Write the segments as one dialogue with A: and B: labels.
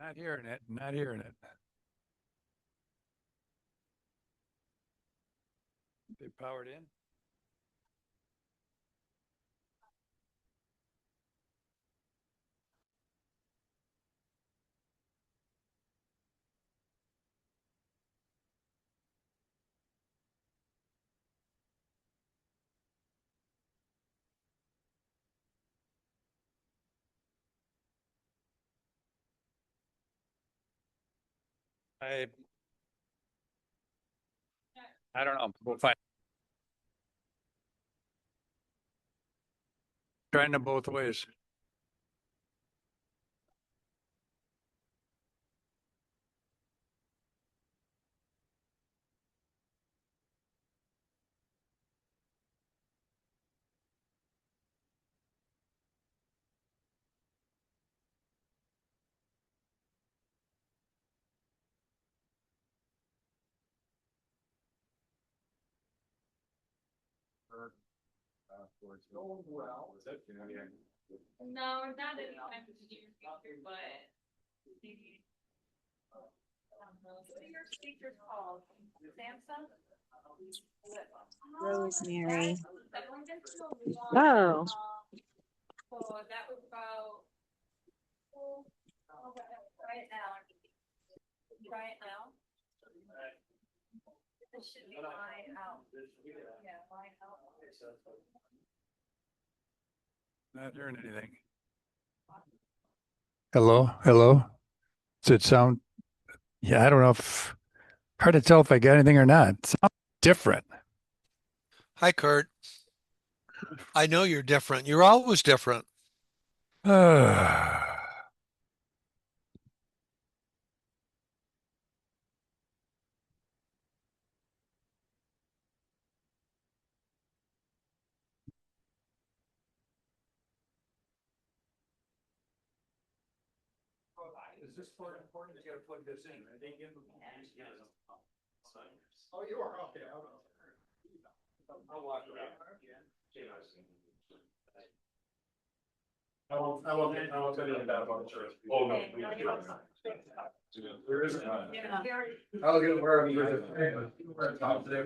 A: Not hearing it, not hearing it. They powered in? I I don't know. We'll find. Trying to both ways.
B: No, not anytime this year, but what are your speakers called? Samsung?
C: Rosemary.
B: That one gets to a lot.
C: Oh.
B: So that was about. Try it now. Try it now. This should be line out. Yeah, line out.
A: Not hearing anything. Hello, hello. Does it sound? Yeah, I don't know if hard to tell if I got anything or not. It sounds different.
D: Hi, Kurt. I know you're different. You're always different.
A: Is this part important? You gotta plug this in. I think Oh, you are okay. I'll walk around. I won't tell you that about the church. Oh, no. There isn't one. I'll get where I'm today.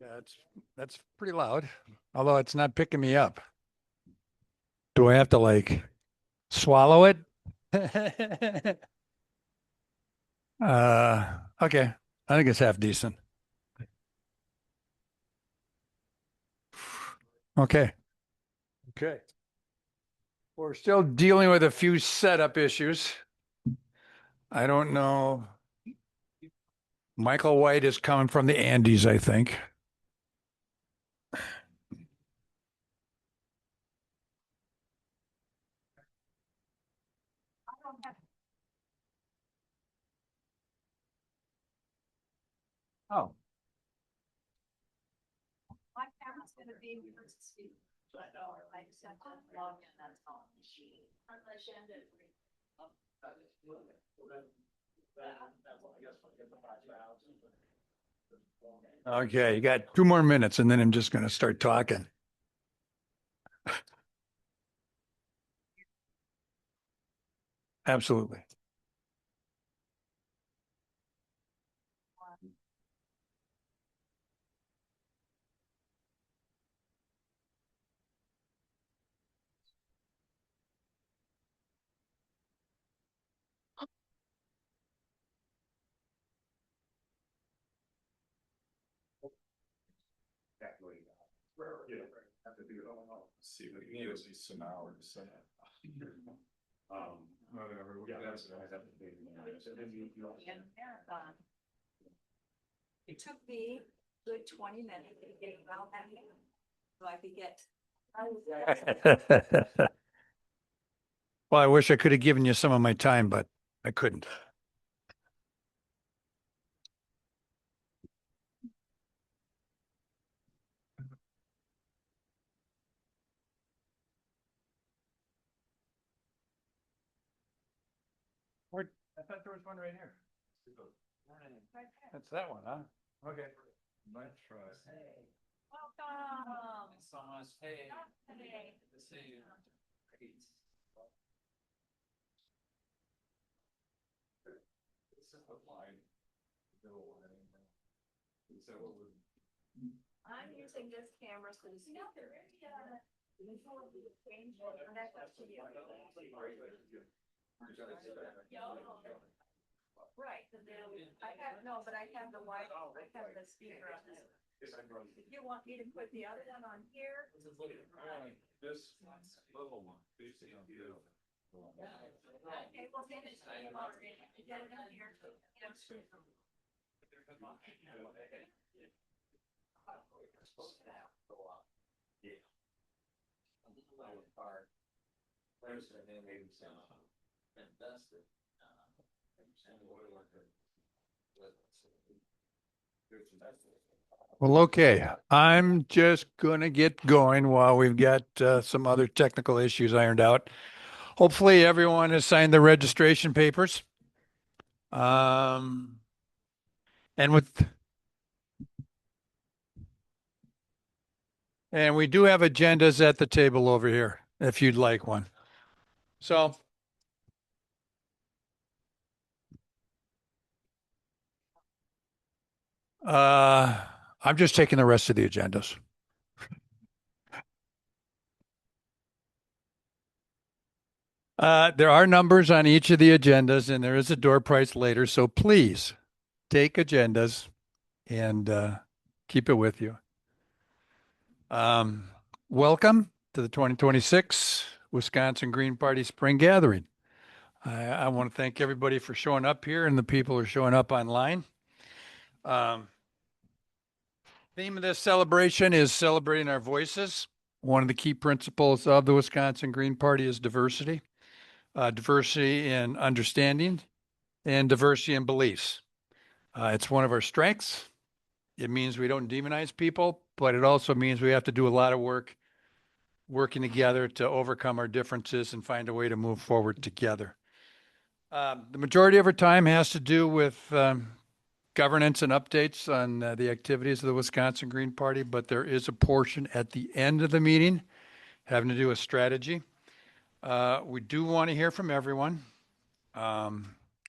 A: Yeah, that's pretty loud, although it's not picking me up. Do I have to like swallow it? Okay. I think it's half decent. Okay. Okay. We're still dealing with a few setup issues. I don't know. Michael White is coming from the Andes, I think. Oh.
B: My camera's gonna be yours to speak. But I sent a log in, that's all. Unless you end it.
A: Okay, you got 2 more minutes and then I'm just going to start talking. Absolutely.
E: See, but you need at least an hour to set up. Whatever.
B: Marathon. It took me a good 20 minutes to get around that hand. So I could get.
A: Well, I wish I could have given you some of my time, but I couldn't. Where, I thought there was one right here. That's that one, huh? Okay.
E: Might try.
B: Welcome.
C: Hey,
B: Hey.
C: to see you.
E: It's a line. Middle line. Is that what we're?
B: I'm using this camera so this. Change it, and that's up to you. Right, I have, no, but I have the I have the speaker on this. If you want me to put the other one on here,
E: This little one, facing on the other.
B: okay, well, then it's already, get it on here.
A: Well, okay, I'm just gonna get going while we've got some other technical issues ironed out. Hopefully everyone has signed the registration papers. Um, and we do have agendas at the table over here, if you'd like one. So, I'm just taking the rest of the agendas. There are numbers on each of the agendas and there is a door prize later. So please take agendas and keep it with you. Welcome to the 2026 Wisconsin Green Party Spring Gathering. I want to thank everybody for showing up here and the people who are showing up online. Theme of this celebration is celebrating our voices. One of the key principles of the Wisconsin Green Party is diversity. Diversity in understanding and diversity in beliefs. It's one of our strengths. It means we don't demonize people, but it also means we have to do a lot of work working together to overcome our differences and find a way to move forward together. The majority of our time has to do with governance and updates on the activities of the Wisconsin Green Party, but there is a portion at the end of the meeting having to do with strategy. We do want to hear from everyone,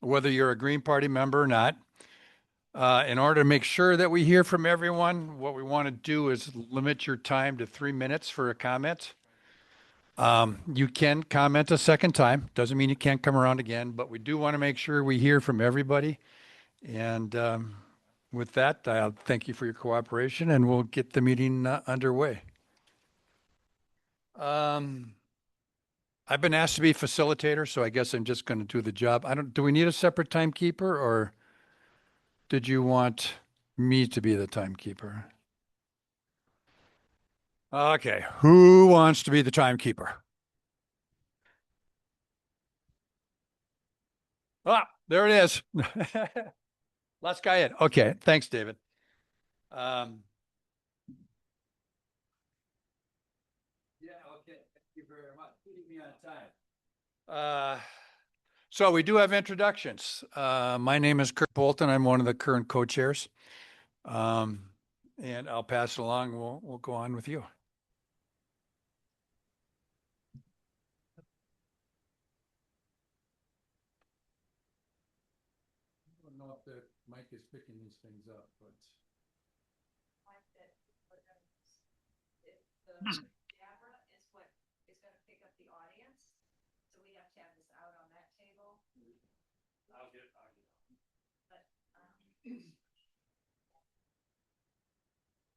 A: whether you're a Green Party member or not. In order to make sure that we hear from everyone, what we want to do is limit your time to 3 minutes for a comment. You can comment a second time. Doesn't mean you can't come around again, but we do want to make sure we hear from everybody. And with that, I'll thank you for your cooperation and we'll get the meeting underway. I've been asked to be facilitator, so I guess I'm just going to do the job. Do we need a separate timekeeper or did you want me to be the timekeeper? Okay, who wants to be the timekeeper? Ah, there it is. Last guy in. Okay, thanks, David. Yeah, okay. Thank you very much. Keeping me on time. So we do have introductions. My name is Kurt Bolton. I'm one of the current co-chairs. And I'll pass it along. We'll go on with you. I don't know if the mic is picking these things up, but.
B: The camera is what is gonna pick up the audience, so we have to have this out on that table.
C: I'll get.
B: But,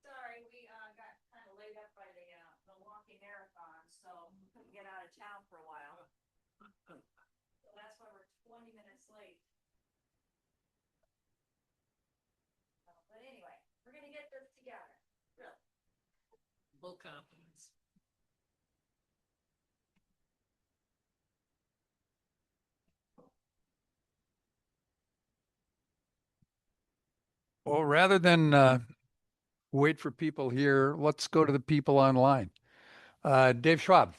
B: sorry, we got kind of laid up by the Milwaukee Marathon, so we couldn't get out of town for a while. So that's why we're 20 minutes late. But anyway, we're gonna get this together, really.
C: Full confidence.
A: Well, rather than wait for people here, let's go to the people online. Dave Schwab.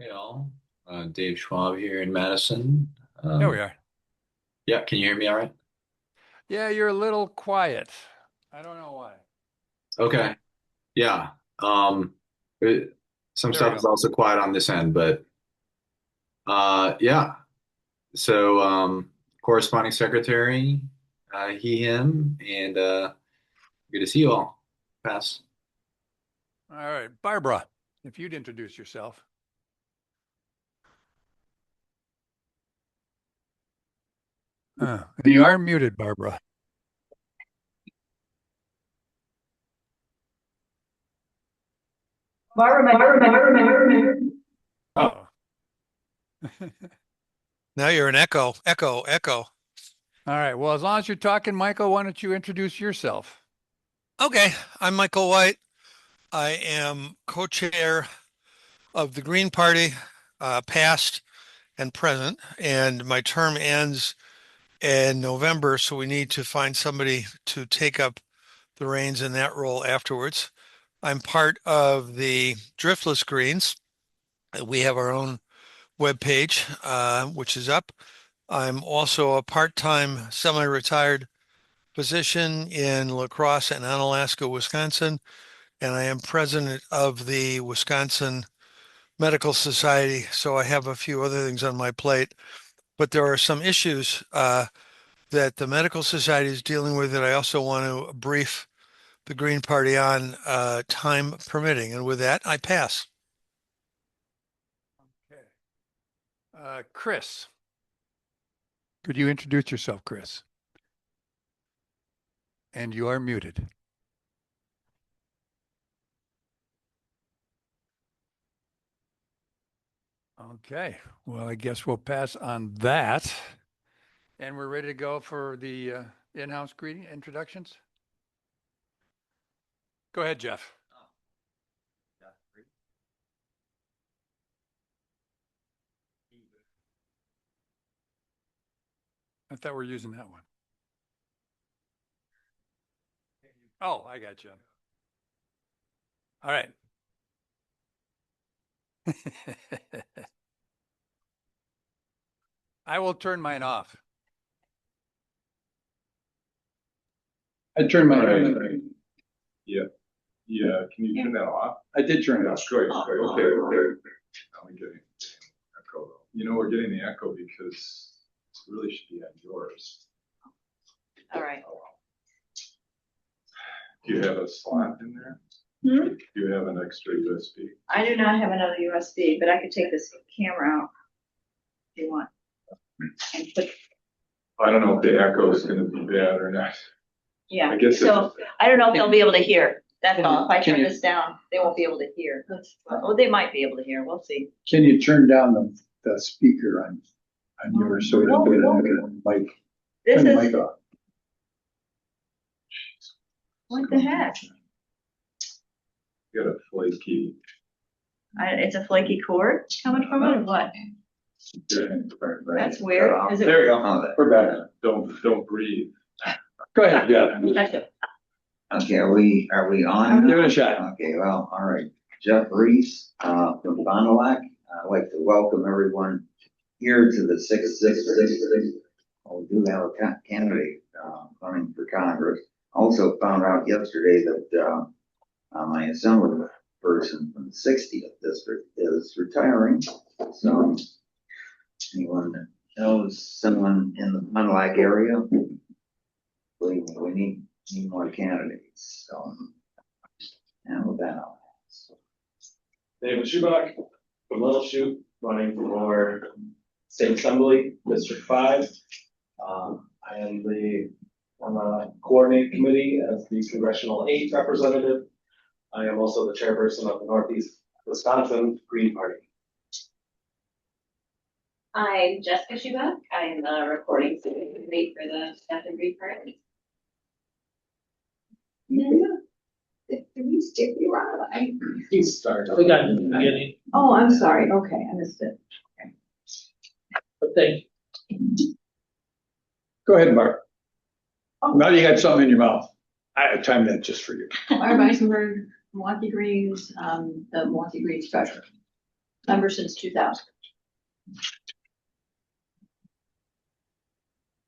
F: Hey all, Dave Schwab here in Madison.
A: There we are.
F: Yeah, can you hear me all right?
A: Yeah, you're a little quiet. I don't know why.
F: Okay. Yeah. Um, some
A: There we
F: stuff is
A: go.
F: also quiet on this end, but yeah. So corresponding secretary, he, him, and good to see you all. Pass.
A: All right, Barbara, if you'd introduce yourself. You are muted, Barbara. Oh.
D: Now you're an echo, echo, echo.
A: All right. Well, as long as you're talking, Michael, why don't you introduce yourself?
D: Okay, I'm Michael White. I am co-chair of the Green Party, past and present, and my term ends in November, so we need to find somebody to take up the reins in that role afterwards. I'm part of the Driftless Greens. We have our own webpage, which is up. I'm also a part-time semi-retired physician in La Crosse and Onalaska, Wisconsin, and I am president of the Wisconsin Medical Society. So I have a few other things on my plate, but there are some issues that the Medical Society is dealing with that I also want to brief the Green Party on, time permitting. And with that, I pass.
A: Okay. Chris, could you introduce yourself, Chris? And you are muted. Okay. Well, I guess we'll pass on that. And we're ready to go for the in-house greeting introductions. Go ahead, Jeff. I thought we were using that one. Oh, I got you. All right. I will turn mine off.
E: I turned my. Yeah, yeah, can you turn that off? I did turn it off. Good, good, okay, okay. Now we're getting echo. You know, we're getting the echo because it really should be on yours.
B: All right.
E: Do you have a slot in there?
B: Hmm?
E: Do you have an extra USB?
B: I do not have another USB, but I could take this camera out if you want. And put,
E: I don't know if the echo is gonna be bad or not.
B: yeah,
E: I guess
B: so I don't know if they'll be able to hear. That's
G: Can
B: all.
G: you-
B: If I
G: can
B: turn
G: you-
B: this down, they won't be able to hear. Oh, they might be able to hear. We'll see.
G: Can you turn down the speaker on yours so we don't get an echo? Mic,
B: This
G: turn the
B: is,
G: mic off.
B: what the heck?
E: You got a flaky.
B: It's a flaky cord coming from it or what? That's weird. Is it?
G: There we go. We're back.
E: Don't breathe.
G: Go ahead, Jeff.
B: That's it.
H: Okay, are we on?
G: Give it a shot.
H: Okay, well, all right. Jeff Reese, from Fond du Lac. I'd like to welcome everyone here to the sixth. We do have a candidate, running for Congress. Also found out yesterday that, my assembly person from the 60th district is retiring. So anyone that knows someone in the Fond du Lac area, believe me, we need more candidates, so. And with that, I'll pass.
I: David Schubach from Little Chute, running for State Assembly, District 5. I am on the coordinate committee as the Congressional 8 representative. I am also the chairperson of the Northeast Wisconsin Green Party.
J: I'm Jessica Schubach. I'm the recording secretary for the Wisconsin Green Party.
B: Did we stick you around?
I: He started. We got in the beginning,
B: Oh, I'm sorry. Okay, I missed it.
I: but thank you.
G: Go ahead, Mark. Now you got something in your mouth. I timed that just for you.
B: Laura Weissenberg, Milwaukee Greens, the Milwaukee Greens treasurer. Member since 2000.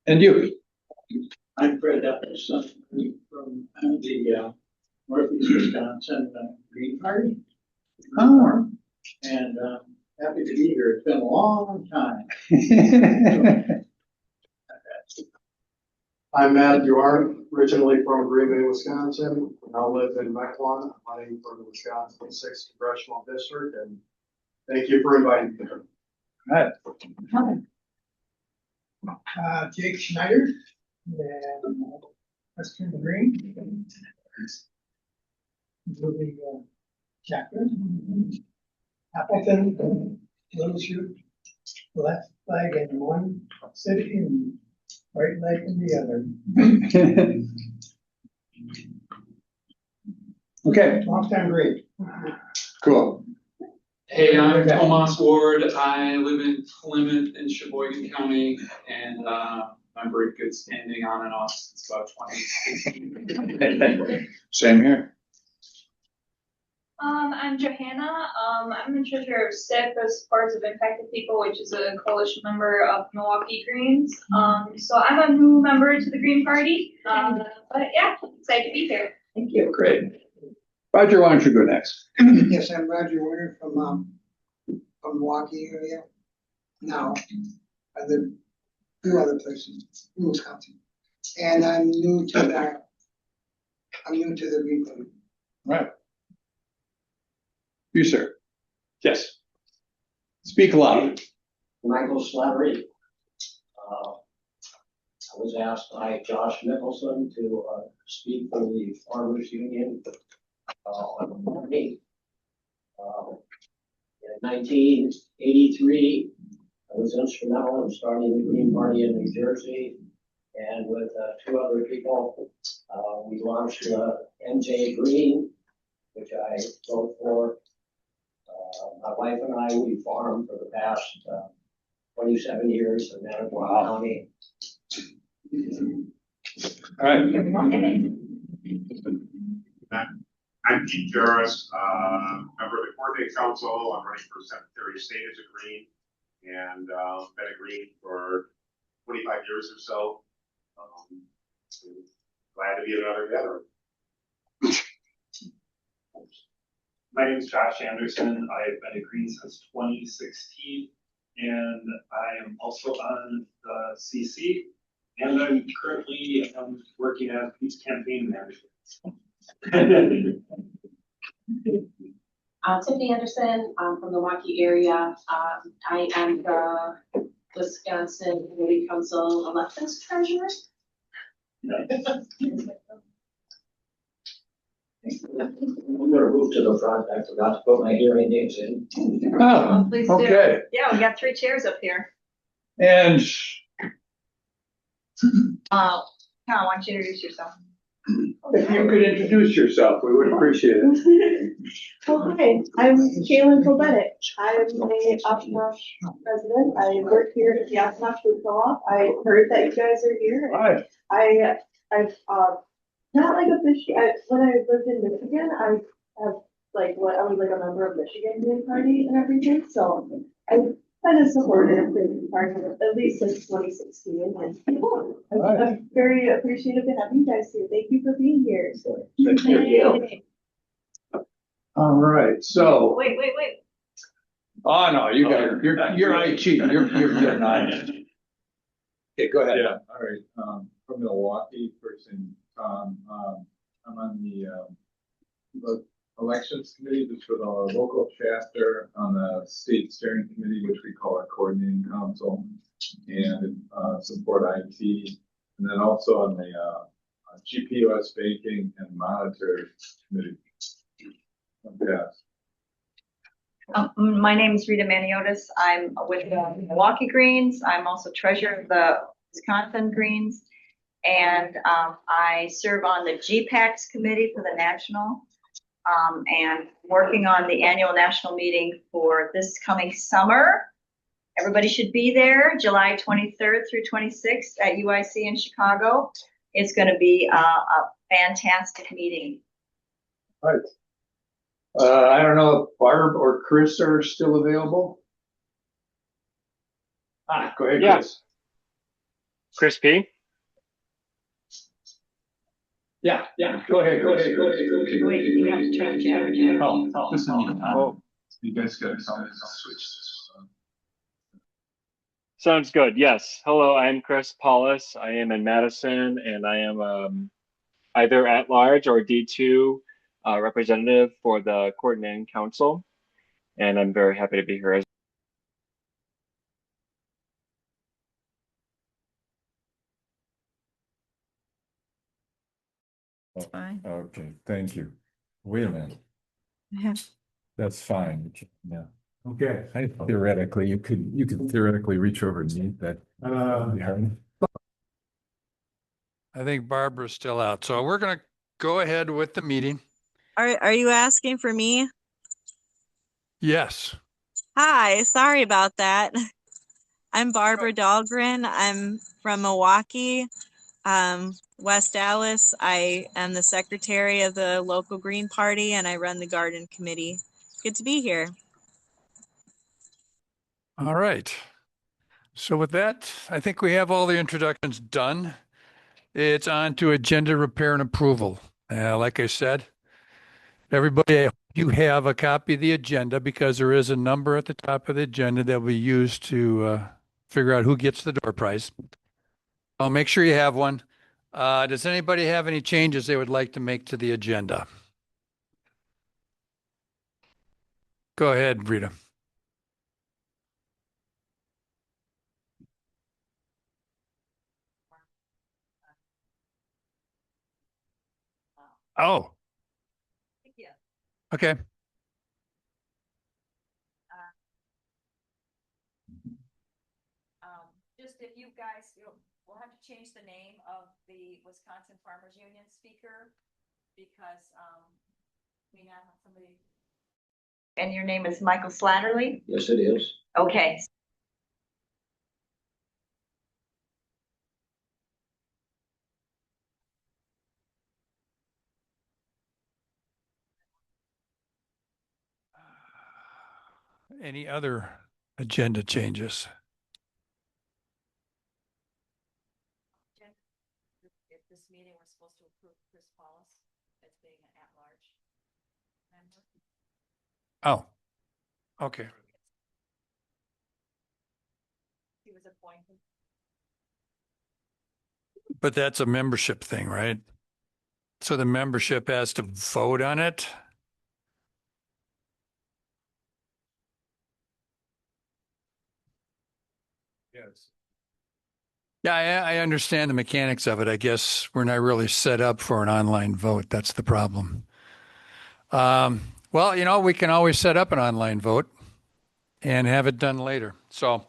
G: And you?
K: I'm Fred Epperson from the Northeast Wisconsin Green Party.
G: Oh.
K: And happy to be here. It's been a long time. I'm Matt Duarte, originally from Green Bay, Wisconsin. Now live in Mequon, running for the Wisconsin 6th Congressional District. And thank you for inviting me.
G: Right.
K: Jake Schneider, and Western Green. Moving chapter. Appleton, Little Chute, left leg in one city and right leg in the other.
G: Okay,
K: Long time green.
G: cool.
L: Hey, I'm Tomas Ward. I live in Plymouth in Sheboygan County and member in good standing on and off since about 2016.
G: Same here.
J: I'm Johanna. I'm the treasurer of SIP as Parts of Impacted People, which is a coalition member of Milwaukee Greens. So I'm a new member to the Green Party. But yeah, excited to be here.
B: Thank you.
G: Great. Roger, why don't you go next?
K: Yes, I'm Roger Winter from Milwaukee area. Now, I live two other places in Wisconsin. And I'm new to the Green Party.
G: Right. You, sir. Yes. Speak loud.
M: Michael Slattery. I was asked by Josh Mickelson to speak for the Farmers Union on Monday. In 1983, I was instrumental in starting the Green Party in New Jersey, and with two other people, we launched MJ Green, which I vote for. My wife and I, we farmed for the past 27 years in Manitowoc County.
G: All right.
N: I'm Pete Jarris, member of the Coordinating Council. I'm running for Secretary of State as a Green, and been a Green for 25 years or so. Glad to be another veteran.
O: My name is Josh Anderson. I've been a Green since 2016, and I am also on the CC, and I'm currently working as Pete's campaign manager.
J: Tiffany Anderson, I'm from the Milwaukee area. I am the Wisconsin Community Council elections treasurer.
M: I'm gonna move to the front. I forgot to put my hearing aids in.
G: Oh,
B: Please
G: okay.
B: do. Yeah, we got 3 chairs up here.
G: And
B: Tom, why don't you introduce yourself?
G: if you could introduce yourself, we would appreciate it.
P: Oh, hi, I'm Kaylin Kolbetic. I'm a Oshkosh resident. I work here at the Oshkosh Food Co-op. I heard that you guys are here.
G: Right.
P: I've not like officially, when I lived in Michigan, I have I was like a member of Michigan Green Party and everything, so I kind of supported the Green Party at least since 2016. And I'm very appreciative to have you guys here. Thank you for being here.
G: Thank you. All right, so.
B: Wait.
G: Oh, no, you got it. You're IT. You're getting on it. Okay, go ahead.
E: Yeah, all right. From Milwaukee, person Tom. I'm on the elections committee, just for the local chapter on the state steering committee, which we call our coordinating council, and support IT, and then also on the GPOS banking and monitor committee. Yes.
B: My name is Rita Maniotis. I'm with the Milwaukee Greens. I'm also treasurer of the Wisconsin Greens. And I serve on the GPACs committee for the national, and working on the annual national meeting for this coming summer. Everybody should be there, July 23rd through 26th at UIC in Chicago. It's going to be a fantastic meeting.
G: Right. I don't know if Barb or Chris are still available. Go ahead,
O: Yeah.
G: Chris.
O: Chris P.
G: Yeah, go ahead.
B: Wait, you have to change that.
E: Oh, this is, you guys gotta switch this.
O: Sounds good. Yes. Hello, I'm Chris Paulus. I am in Madison, and I am either at large or D2 representative for the coordinating council. And I'm very happy to be here.
Q: That's fine.
E: Okay, thank you. Wait a minute.
Q: Yeah.
E: That's fine. Yeah. Okay. Theoretically, you could theoretically reach over and meet that.
A: I think Barbara's still out. So we're going to go ahead with the meeting.
Q: Are you asking for me?
A: Yes.
Q: Hi, sorry about that. I'm Barbara Dahlgren. I'm from Milwaukee, West Dallas. I am the secretary of the local Green Party and I run the garden committee. Good to be here.
A: All right. So with that, I think we have all the introductions done. It's on to agenda repair and approval. Like I said, everybody, I hope you have a copy of the agenda because there is a number at the top of the agenda that we use to figure out who gets the door prize. I'll make sure you have one. Does anybody have any changes they would like to make to the agenda? Go ahead, Rita. Oh, okay.
B: Just if you guys, we'll have to change the name of the Wisconsin Farmers Union speaker because we now have somebody. And your name is Michael Slatterly?
M: Yes, it is.
B: Okay.
A: Any other agenda changes?
B: If this meeting, we're supposed to approve Chris Paulus as being an at-large member.
A: Oh, okay.
B: He was appointed.
A: But that's a membership thing, right? So the membership has to vote on it?
E: Yes.
A: Yeah, I understand the mechanics of it. I guess we're not really set up for an online vote. That's the problem. Well, we can always set up an online vote and have it done later. So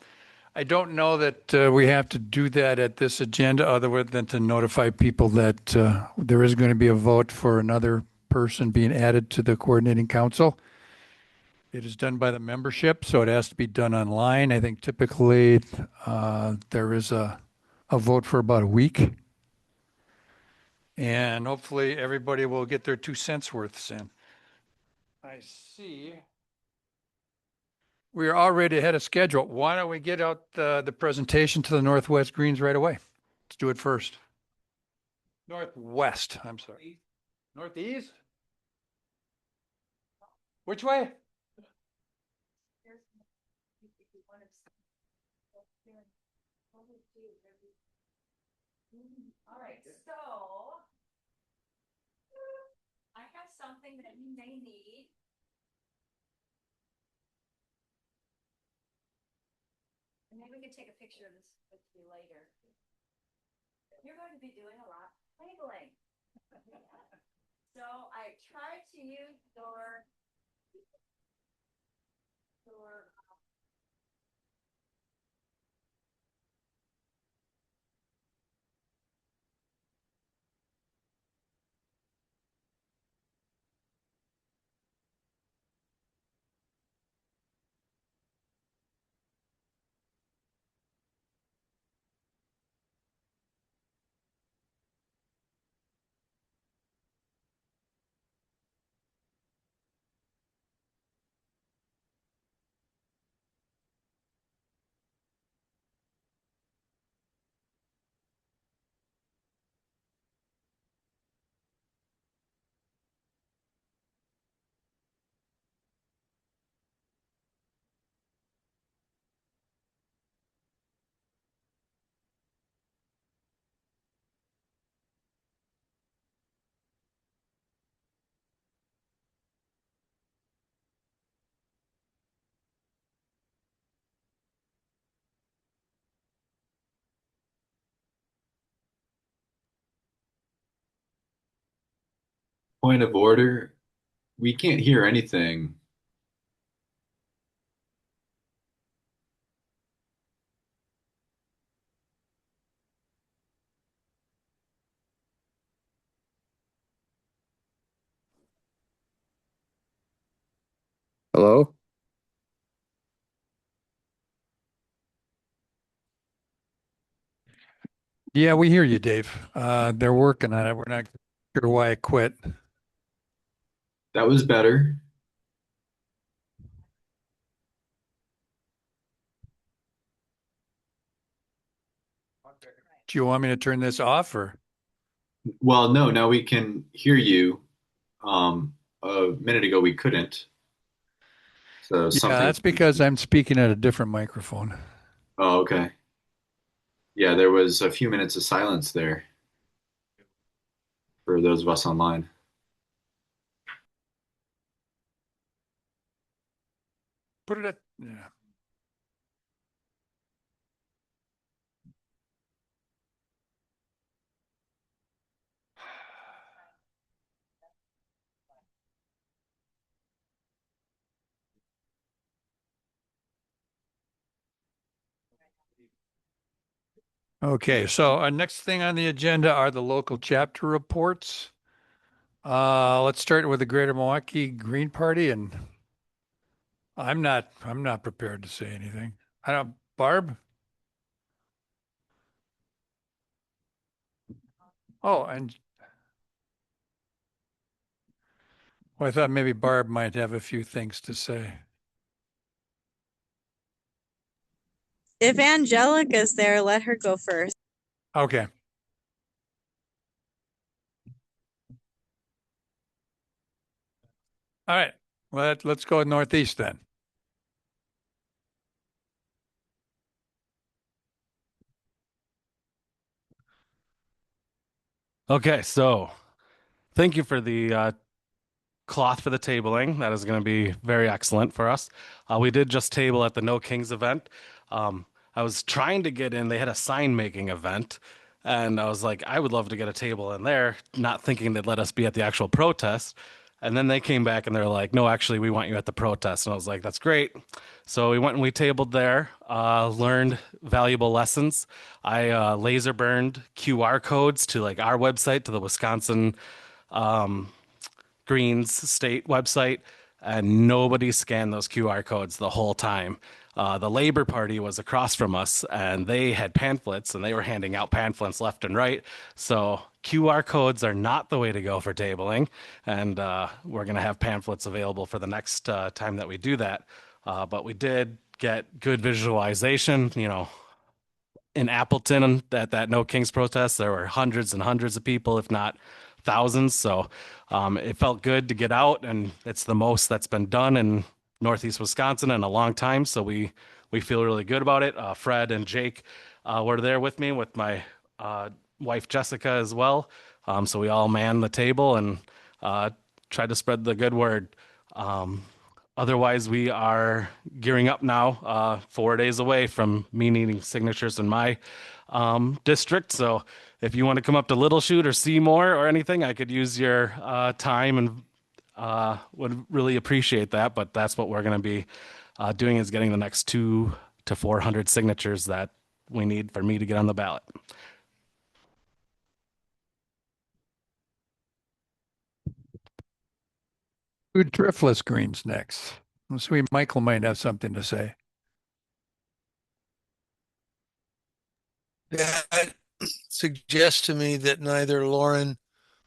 A: I don't know that we have to do that at this agenda other than to notify people that there is going to be a vote for another person being added to the coordinating council. It is done by the membership, so it has to be done online. I think typically there is a vote for about a week. And hopefully everybody will get their 2 cents worth in. I see. We are already ahead of schedule. Why don't we get out the presentation to the Northwest Greens right away? Let's do it first. Northwest, I'm sorry. Northeast? Which way?
B: All right, so I have something that you may need. And maybe we can take a picture of this with you later. You're going to be doing a lot of labeling. So I tried to use your
F: Point of order. We can't hear anything. Hello?
A: Yeah, we hear you, Dave. They're working on it. We're not sure why it quit.
F: That was better.
A: Do you want me to turn this off or?
F: Well, no, now we can hear you. A minute ago we couldn't. So
A: Yeah,
F: something.
A: that's because I'm speaking at a different microphone.
F: Oh, okay. Yeah, there was a few minutes of silence there for those of us online.
A: Put it at, yeah. Okay, so our next thing on the agenda are the local chapter reports. Let's start with the Greater Milwaukee Green Party, and I'm not prepared to say anything. I don't, Barb? Oh, and well, I thought maybe Barb might have a few things to say.
Q: If Angelica's there, let her go first.
A: Okay. All right. Let's go northeast then.
R: Okay, so thank you for the cloth for the tabling. That is going to be very excellent for us. We did just table at the No Kings event. I was trying to get in, they had a sign making event, and I was like, I would love to get a table in there, not thinking they'd let us be at the actual protest. And then they came back and they're like, no, actually, we want you at the protest. And I was like, that's great. So we went and we tabled there, learned valuable lessons. I laser burned QR codes to like our website, to the Wisconsin Greens state website, and nobody scanned those QR codes the whole time. The Labor Party was across from us, and they had pamphlets, and they were handing out pamphlets left and right. So QR codes are not the way to go for tabling, and we're going to have pamphlets available for the next time that we do that. But we did get good visualization, in Appleton at that No Kings protest, there were hundreds and hundreds of people, if not thousands. So it felt good to get out, and it's the most that's been done in Northeast Wisconsin in a long time. So we feel really good about it. Fred and Jake were there with me, with my wife Jessica as well. So we all manned the table and tried to spread the good word. Otherwise, we are gearing up now, 4 days away from me needing signatures in my district. So if you want to come up to Little Shoot or Seymour or anything, I could use your time and would really appreciate that. But that's what we're going to be doing, is getting the next 200 to 400 signatures that we need for me to get on the ballot.
A: Food thriftless greens next. So Michael might have something to say.
D: That suggests to me that neither Lauren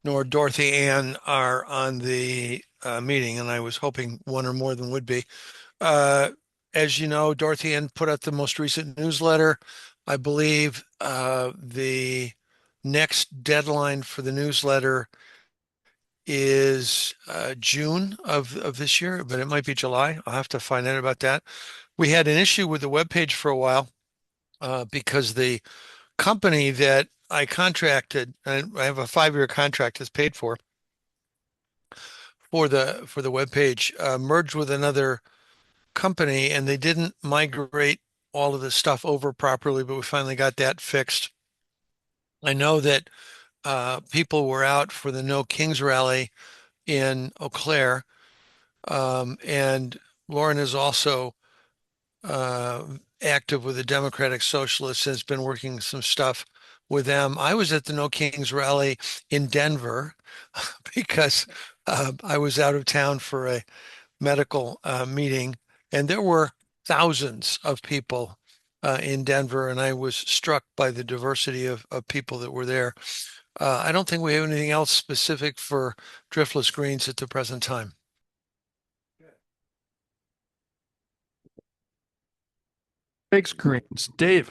D: nor Dorothy Ann are on the meeting, and I was hoping one or more of them would be. As you know, Dorothy Ann put out the most recent newsletter. I believe the next deadline for the newsletter is June of this year, but it might be July. I'll have to find out about that. We had an issue with the webpage for a while because the company that I contracted, and I have a 5-year contract that's paid for the webpage, merged with another company, and they didn't migrate all of the stuff over properly, but we finally got that fixed. I know that people were out for the No Kings rally in Eau Claire. And Lauren is also active with the Democratic Socialists and has been working some stuff with them. I was at the No Kings rally in Denver because I was out of town for a medical meeting, and there were thousands of people in Denver, and I was struck by the diversity of people that were there. I don't think we have anything else specific for driftless greens at the present time.
A: Thanks, greens. Dave.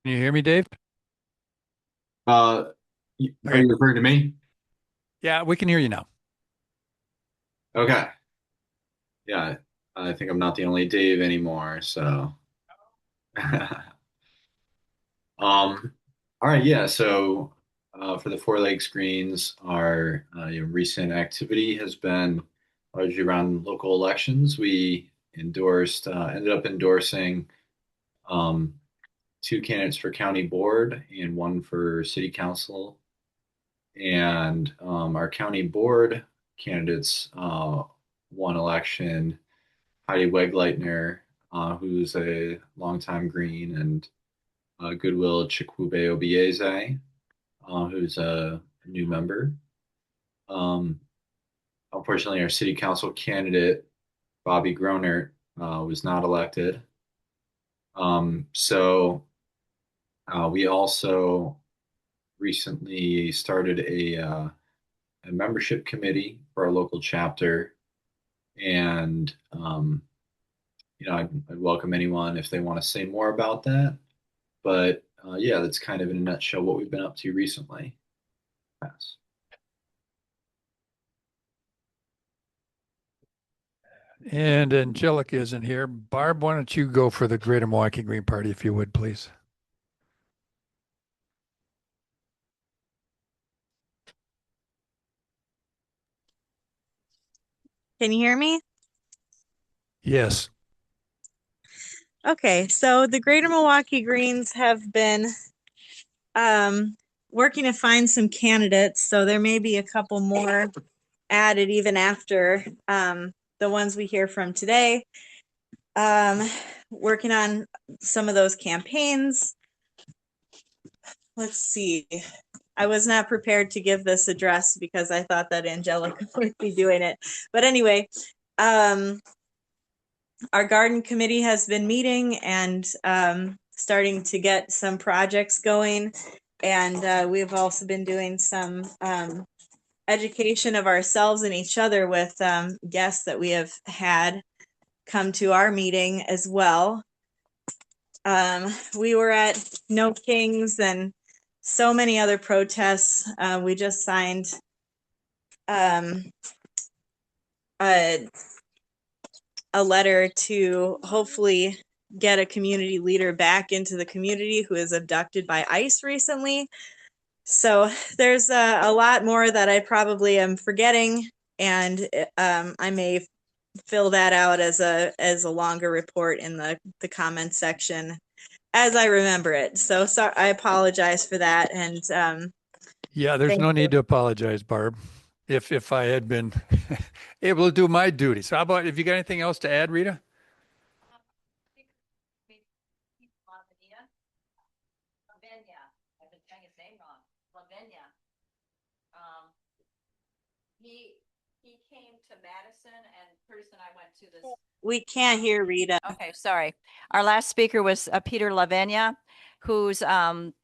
A: Can you hear me, Dave?
F: Are you referring to me?
A: Yeah, we can hear you now.
F: Okay. Yeah, I think I'm not the only Dave anymore, so. All right, yeah. So for the Four Lake Screens, our recent activity has been largely around local elections. We ended up endorsing um, two candidates for county board and one for city council. And our county board candidates won election. Heidi Wegleitner, who's a longtime Green, and Goodwill Chikwube Obieze, who's a new member. Unfortunately, our city council candidate, Bobby Gronert, was not elected. So we also recently started a membership committee for our local chapter. And, I'd welcome anyone if they want to say more about that. But yeah, that's kind of in a nutshell what we've been up to recently. Pass.
A: And Angelica isn't here. Barb, why don't you go for the Greater Milwaukee Green Party, if you would, please?
Q: Can you hear me?
A: Yes.
Q: Okay, so the Greater Milwaukee Greens have been working to find some candidates, so there may be a couple more added even after the ones we hear from today. Working on some of those campaigns. Let's see. I was not prepared to give this address because I thought that Angelica would be doing it. But anyway, our garden committee has been meeting and starting to get some projects going. And we've also been doing some education of ourselves and each other with guests that we have had come to our meeting as well. We were at No Kings and so many other protests. We just signed a letter to hopefully get a community leader back into the community who was abducted by ICE recently. So there's a lot more that I probably am forgetting, and I may fill that out as a longer report in the comments section as I remember it. So I apologize for that. And
A: yeah, there's no need to apologize, Barb. If I had been able to do my duty. So how about, if you got anything else to add, Rita?
B: I've been saying his name wrong. Lavenia. He came to Madison, and Curtis and I went to this.
Q: We can't hear Rita.
B: Okay, sorry. Our last speaker was Peter Lavenia, who's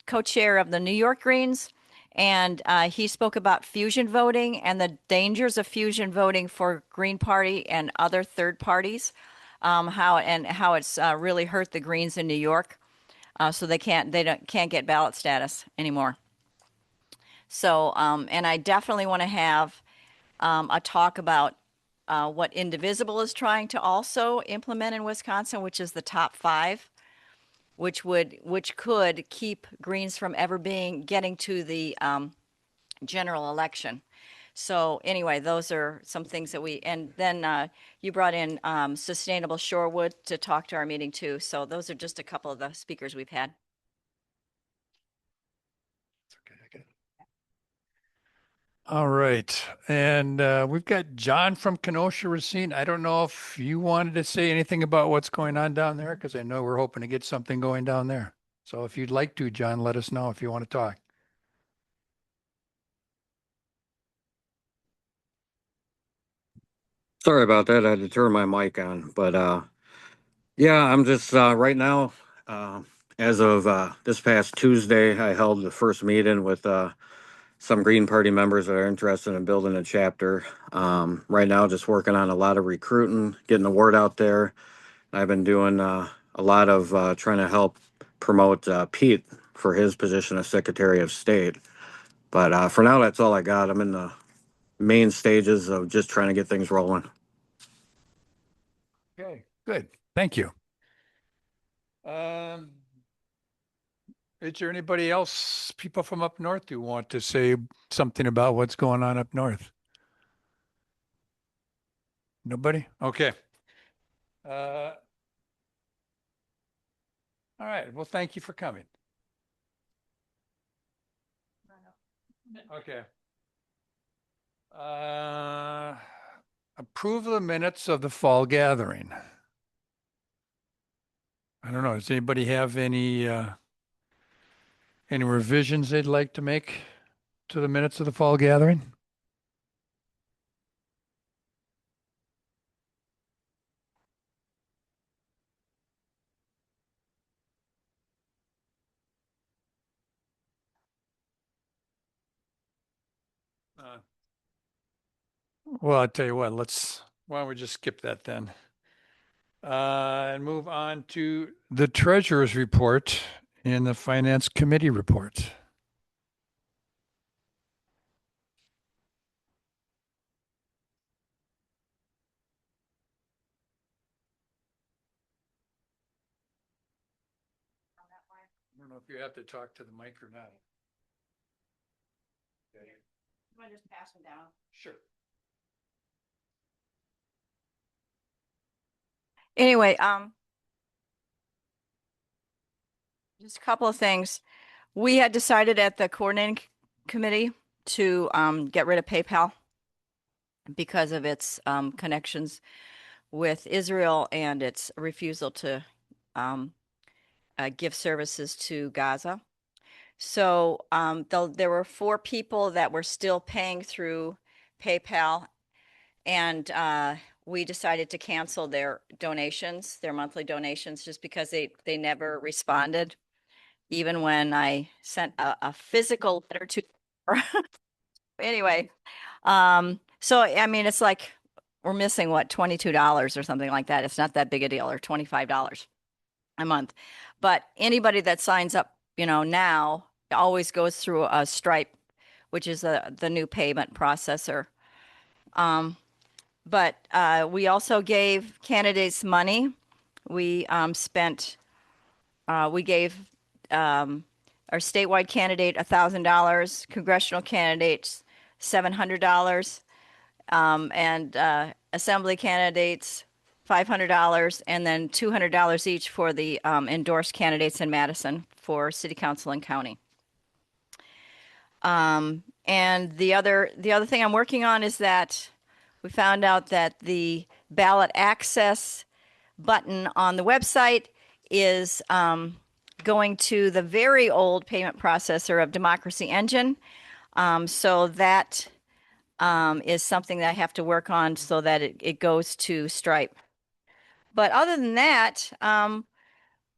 B: co-chair of the New York Greens. And he spoke about fusion voting and the dangers of fusion voting for Green Party and other third parties, how it's really hurt the Greens in New York. So they can't get ballot status anymore. So, and I definitely want to have a talk about what Indivisible is trying to also implement in Wisconsin, which is the top 5, which could keep Greens from ever getting to the general election. So anyway, those are some things that and then you brought in Sustainable Shorewood to talk to our meeting too. So those are just a couple of the speakers we've had.
A: All right. And we've got John from Kenosha Racine. I don't know if you wanted to say anything about what's going on down there, because I know we're hoping to get something going down there. So if you'd like to, John, let us know if you want to talk.
S: Sorry about that. I had to turn my mic on, but yeah, I'm just right now. As of this past Tuesday, I held the first meeting with some Green Party members that are interested in building a chapter. Right now, just working on a lot of recruiting, getting the word out there. I've been doing a lot of trying to help promote Pete for his position as Secretary of State. But for now, that's all I got. I'm in the main stages of just trying to get things rolling.
A: Okay, good. Thank you. Is there anybody else, people from up north, who want to say something about what's going on up north? Nobody? Okay. All right. Well, thank you for coming. Okay. Approve the minutes of the fall gathering. I don't know. Does anybody have any revisions they'd like to make to the minutes of the fall gathering? Well, I'll tell you what, why don't we just skip that then? And move on to the treasurer's report and the finance committee report. I don't know if you have to talk to the mic or not. Okay.
B: You want to just pass them down?
A: Sure.
B: Anyway, just a couple of things. We had decided at the coordinating committee to get rid of PayPal because of its connections with Israel and its refusal to give services to Gaza. So there were 4 people that were still paying through PayPal, and we decided to cancel their donations, their monthly donations, just because they never responded, even when I sent a physical letter to anyway. So I mean, it's like we're missing what, $22 or something like that. It's not that big a deal, or $25 a month. But anybody that signs up, now always goes through a Stripe, which is the new payment processor. But we also gave candidates money. We we gave our statewide candidate $1,000, congressional candidates $700, and assembly candidates $500, and then $200 each for the endorsed candidates in Madison for city council and county. And the other thing I'm working on is that we found out that the ballot access button on the website is going to the very old payment processor of Democracy Engine. So that is something that I have to work on so that it goes to Stripe. But other than that,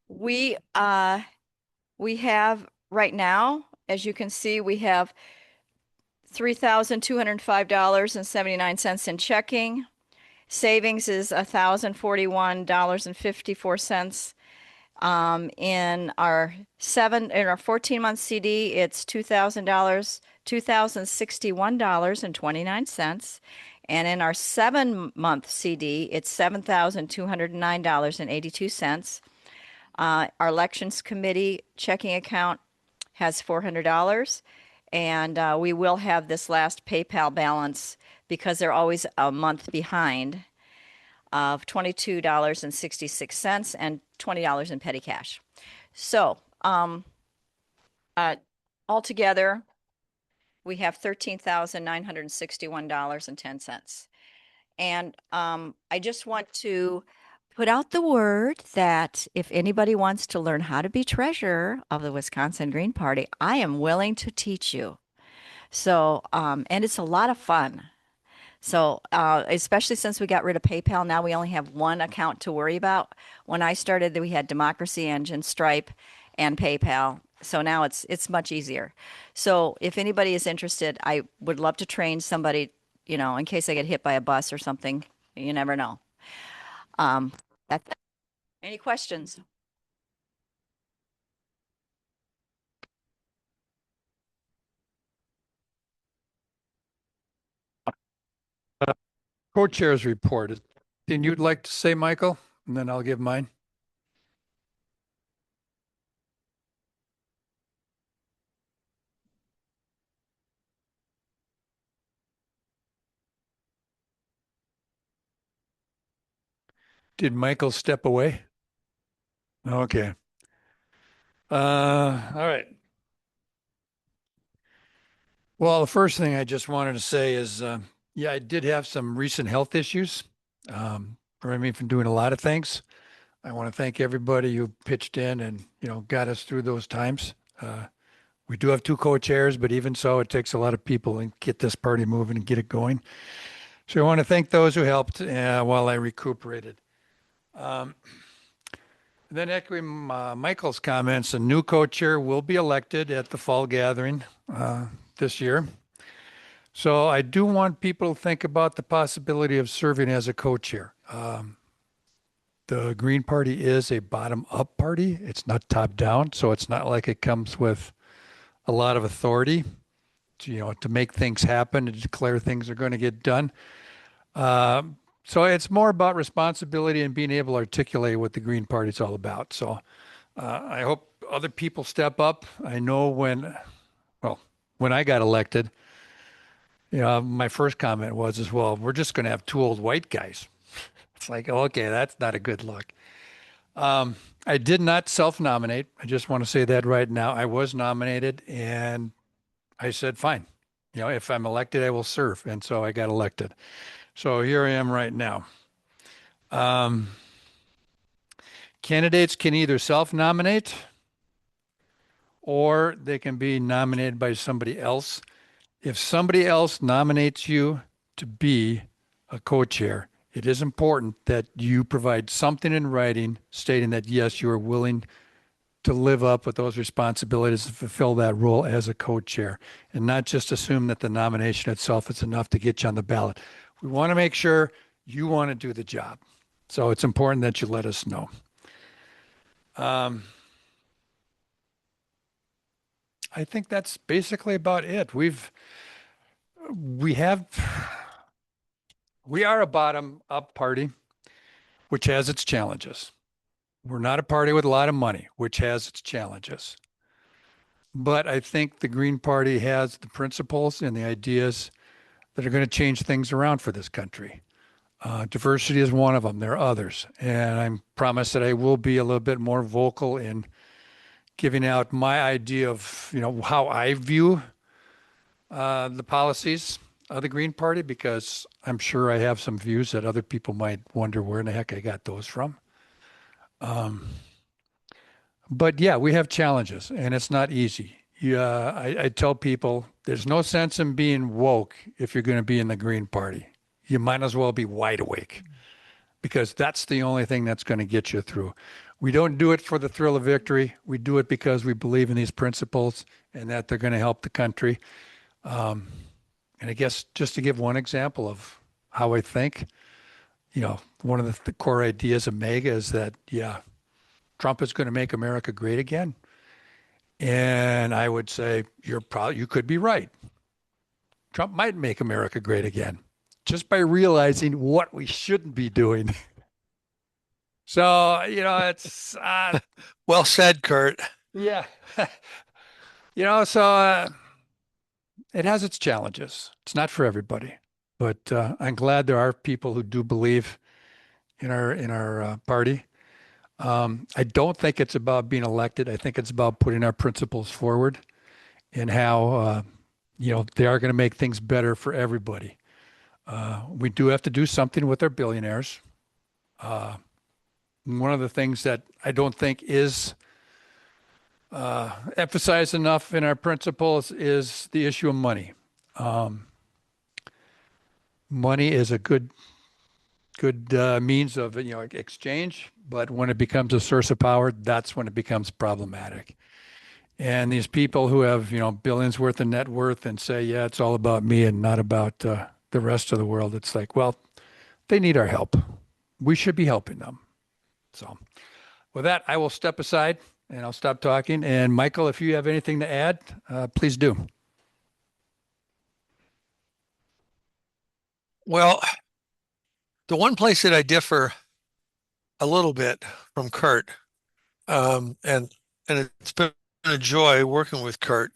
B: we have right now, as you can see, we have $3,205.79 in checking. Savings is $1,041.54. In our 14-month CD, it's $2,061.29. And in our 7-month CD, it's $7,209.82. Our elections committee checking account has $400. And we will have this last PayPal balance because they're always a month behind of $22.66 and $20 in petty cash. So, altogether, we have $13,961.10. And I just want to put out the word that if anybody wants to learn how to be treasurer of the Wisconsin Green Party, I am willing to teach you. So, and it's a lot of fun. So, especially since we got rid of PayPal, now we only have one account to worry about. When I started, we had Democracy Engine, Stripe, and PayPal. So now it's much easier. So if anybody is interested, I would love to train somebody, you know, in case I get hit by a bus or something. You never know. That's it. Any questions?
A: Co-chairs report. Anything you'd like to say, Michael? And then I'll give mine. Did Michael step away? Okay. All right. Well, the first thing I just wanted to say is, yeah, I did have some recent health issues. Prevent me from doing a lot of things. I want to thank everybody who pitched in and, you know, got us through those times. We do have two co-chairs, but even so, it takes a lot of people to get this party moving and get it going. So I want to thank those who helped while I recuperated. Then echoing Michael's comments, a new co-chair will be elected at the fall gathering this year. So I do want people to think about the possibility of serving as a co-chair. The Green Party is a bottom-up party. It's not top-down, so it's not like it comes with a lot of authority to, you know, to make things happen and declare things are going to get done. So it's more about responsibility and being able to articulate what the Green Party is all about. So I hope other people step up. I know when I got elected, you know, my first comment was as well, we're just going to have two old white guys. It's like, okay, that's not a good look. I did not self-nominate. I just want to say that right now. I was nominated and I said, fine. You know, if I'm elected, I will serve. And so I got elected. So here I am right now. Candidates can either self-nominate or they can be nominated by somebody else. If somebody else nominates you to be a co-chair, it is important that you provide something in writing stating that, yes, you are willing to live up with those responsibilities and fulfill that role as a co-chair, and not just assume that the nomination itself is enough to get you on the ballot. We want to make sure you want to do the job. So it's important that you let us know. I think that's basically about it. We are a bottom-up party, which has its challenges. We're not a party with a lot of money, which has its challenges. But I think the Green Party has the principles and the ideas that are going to change things around for this country. Diversity is one of them. There are others. And I promise that I will be a little bit more vocal in giving out my idea of, you know, how I view the policies of the Green Party, because I'm sure I have some views that other people might wonder where in the heck I got those from. But yeah, we have challenges and it's not easy. Yeah, I tell people there's no sense in being woke if you're going to be in the Green Party. You might as well be wide awake, because that's the only thing that's going to get you through. We don't do it for the thrill of victory. We do it because we believe in these principles and that they're going to help the country. And I guess just to give one example of how I think, you know, one of the core ideas of MAGA is that, yeah, Trump is going to make America great again. And I would say you could be right. Trump might make America great again just by realizing what we shouldn't be doing. So, you know, it's
D: well said, Kurt.
A: Yeah. You know, so it has its challenges. It's not for everybody, but I'm glad there are people who do believe in our party. I don't think it's about being elected. I think it's about putting our principles forward and how they are going to make things better for everybody. We do have to do something with our billionaires. One of the things that I don't think is emphasized enough in our principles is the issue of money. Money is a good means of exchange, but when it becomes a source of power, that's when it becomes problematic. And these people who have billions worth of net worth and say, yeah, it's all about me and not about the rest of the world. It's like, well, they need our help. We should be helping them. So with that, I will step aside and I'll stop talking. And Michael, if you have anything to add, please do.
D: Well, the one place that I differ a little bit from Kurt, and it's been a joy working with Kurt,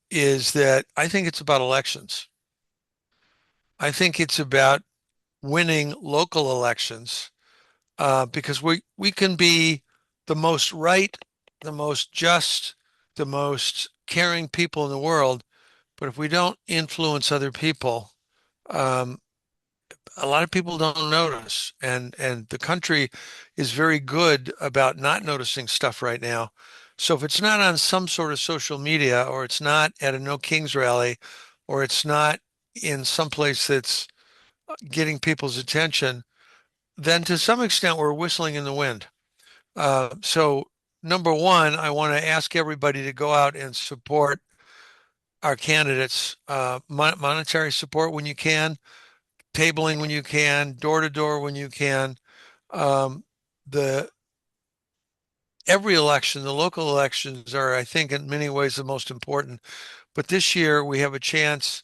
D: is that I think it's about elections. I think it's about winning local elections, because we can be the most right, the most just, the most caring people in the world, but if we don't influence other people, a lot of people don't notice, and the country is very good about not noticing stuff right now. So if it's not on some sort of social media, or it's not at a No Kings rally, or it's not in some place that's getting people's attention, then to some extent we're whistling in the wind. So number one, I want to ask everybody to go out and support our candidates, monetary support when you can, tabling when you can, door to door when you can. The every election, the local elections are, I think, in many ways the most important. But this year we have a chance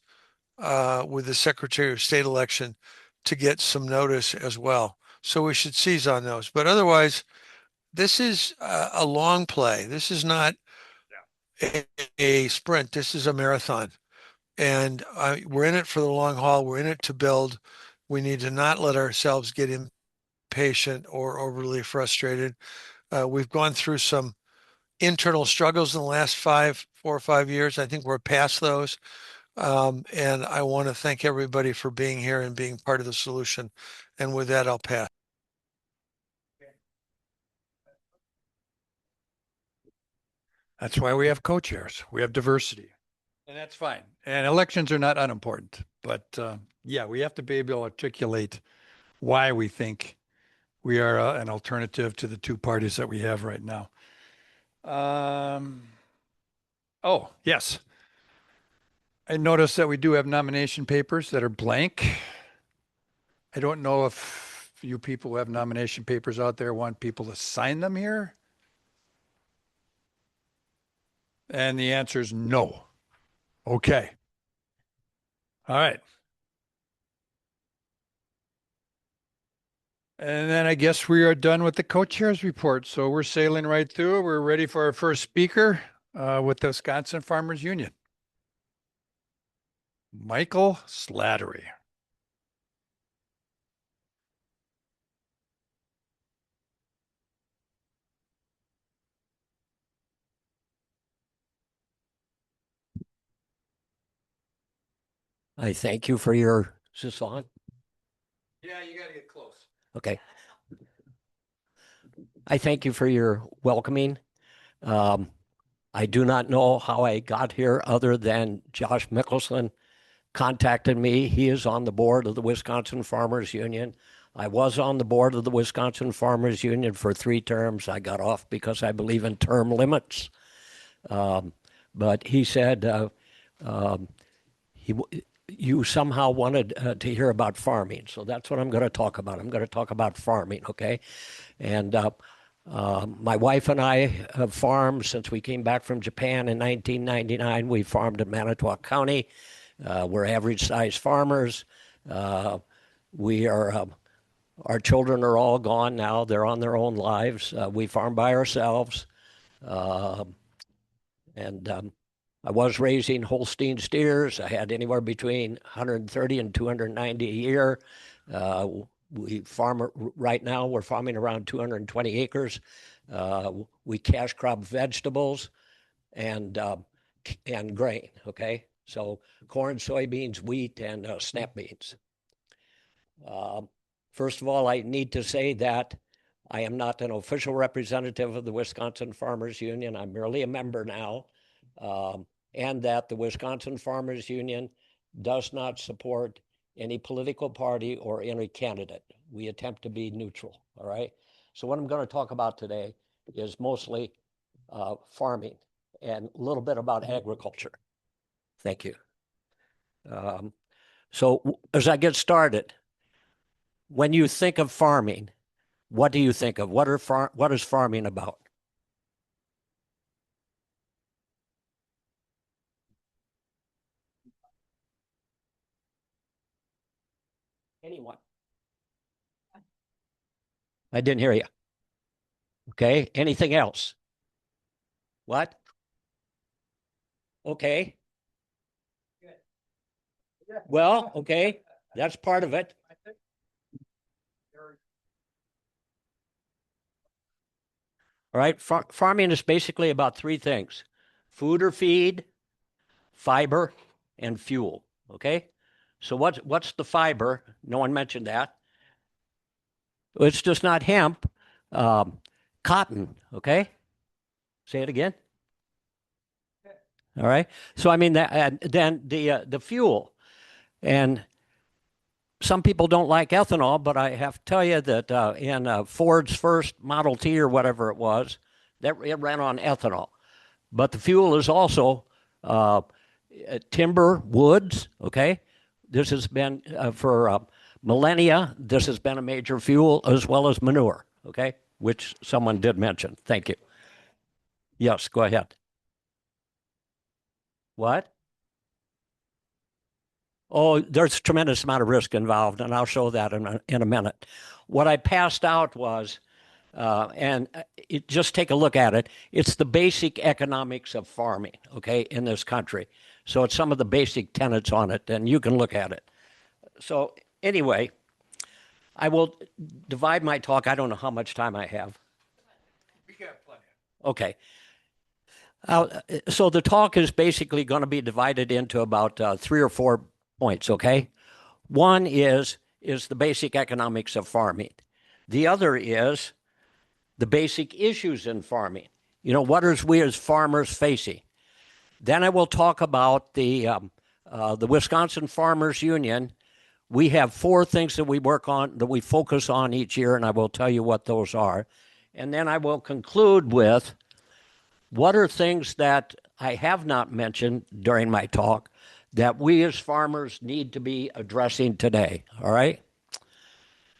D: with the Secretary of State election to get some notice as well. So we should seize on those. But otherwise, this is a long play. This is not a sprint. This is a marathon. And we're in it for the long haul. We're in it to build. We need to not let ourselves get impatient or overly frustrated. We've gone through some internal struggles in the last 4 or 5 years. I think we're past those. And I want to thank everybody for being here and being part of the solution. And with that, I'll pass.
A: That's why we have co-chairs. We have diversity. And that's fine. And elections are not unimportant. But yeah, we have to be able to articulate why we think we are an alternative to the two parties that we have right now. Oh, yes. I noticed that we do have nomination papers that are blank. I don't know if you people who have nomination papers out there want people to sign them here. And the answer is no. Okay. All right. And then I guess we are done with the co-chairs report. So we're sailing right through. We're ready for our first speaker with the Wisconsin Farmers Union. Michael Slattery.
T: I thank you for your, is this on?
A: Yeah, you got to get close.
T: Okay. I thank you for your welcoming. I do not know how I got here other than Josh Mickelson contacted me. He is on the board of the Wisconsin Farmers Union. I was on the board of the Wisconsin Farmers Union for 3 terms. I got off because I believe in term limits. But he said you somehow wanted to hear about farming. So that's what I'm going to talk about. I'm going to talk about farming, okay? And my wife and I have farmed since we came back from Japan in 1999. We farmed in Manitowoc County. We're average-sized farmers. We are, our children are all gone now. They're on their own lives. We farm by ourselves. And I was raising Holstein steers. I had anywhere between 130 and 290 a year. We farm right now, we're farming around 220 acres. We cash crop vegetables and grain, okay? So corn, soybeans, wheat, and snap beans. First of all, I need to say that I am not an official representative of the Wisconsin Farmers Union. I'm merely a member now. And that the Wisconsin Farmers Union does not support any political party or any candidate. We attempt to be neutral, all right? So what I'm going to talk about today is mostly farming and a little bit about agriculture. Thank you. So as I get started, when you think of farming, what do you think of? What is farming about? Anyone? I didn't hear you. Okay, anything else? What? Okay. Well, okay, that's part of it. All right, farming is basically about three things: food or feed, fiber, and fuel. Okay, so what's the fiber? No one mentioned that. It's just not hemp, cotton. Okay, say it again. All right. So I mean that, and then the fuel, and some people don't like ethanol, but I have to tell you that in Ford's first Model T or whatever it was, that it ran on ethanol. But the fuel is also timber, woods. Okay, this has been for millennia. This has been a major fuel as well as manure. Okay, which someone did mention. Thank you. Yes, go ahead. What? Oh, there's a tremendous amount of risk involved, and I'll show that in a minute. What I passed out was, just take a look at it. It's the basic economics of farming, okay, in this country. So it's some of the basic tenets on it, and you can look at it. So anyway, I will divide my talk. I don't know how much time I have.
A: We got plenty.
T: Okay. So the talk is basically going to be divided into about 3 or 4 points, okay? One is the basic economics of farming. The other is the basic issues in farming. You know, what are we as farmers facing? Then I will talk about the Wisconsin Farmers Union. We have 4 things that we work on, that we focus on each year, and I will tell you what those are. And then I will conclude with what are things that I have not mentioned during my talk that we as farmers need to be addressing today, all right?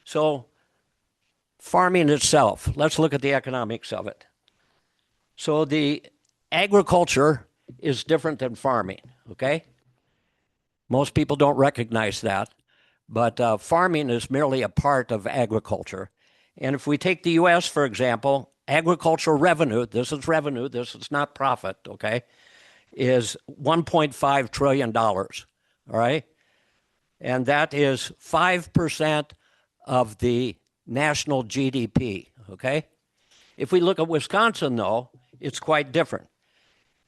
T: So farming itself, let's look at the economics of it. So the agriculture is different than farming, okay? Most people don't recognize that, but farming is merely a part of agriculture. And if we take the U.S., for example, agricultural revenue, this is not profit, okay, is $1.5 trillion, all right? And that is 5% of the national GDP, okay? If we look at Wisconsin, though, it's quite different.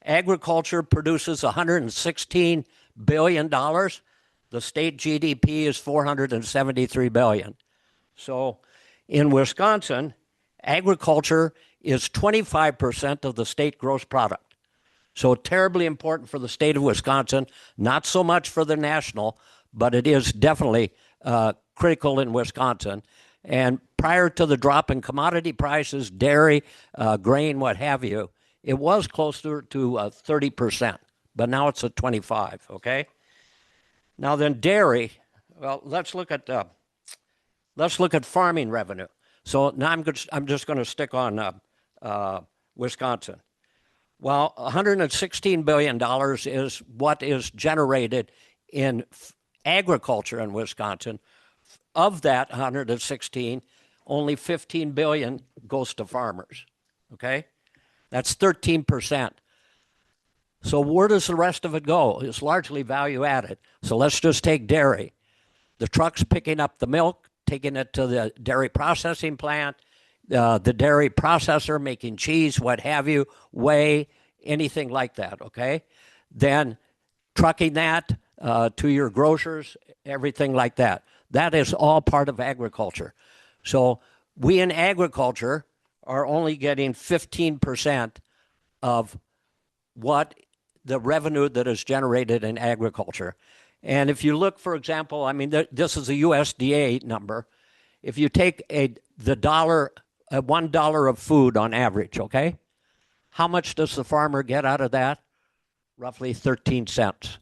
T: Agriculture produces $116 billion. The state GDP is $473 billion. So in Wisconsin, agriculture is 25% of the state gross product. So terribly important for the state of Wisconsin, not so much for the national, but it is definitely critical in Wisconsin. And prior to the drop in commodity prices, dairy, grain, what have you, it was closer to 30%, but now it's at 25, okay? Now then dairy, well, let's look at farming revenue. So now I'm just going to stick on Wisconsin. Well, $116 billion is what is generated in agriculture in Wisconsin. Of that 116, only 15 billion goes to farmers. Okay, that's 13%. So where does the rest of it go? It's largely value added. So let's just take dairy. The truck's picking up the milk, taking it to the dairy processing plant, the dairy processor making cheese, what have you, whey, anything like that, okay? Then trucking that to your grocers, everything like that. That is all part of agriculture. So we in agriculture are only getting 15% of what the revenue that is generated in agriculture. And if you look, for example, I mean, this is a USDA number. If you take the dollar, $1 of food on average, okay? How much does the farmer get out of that? Roughly 13 cents.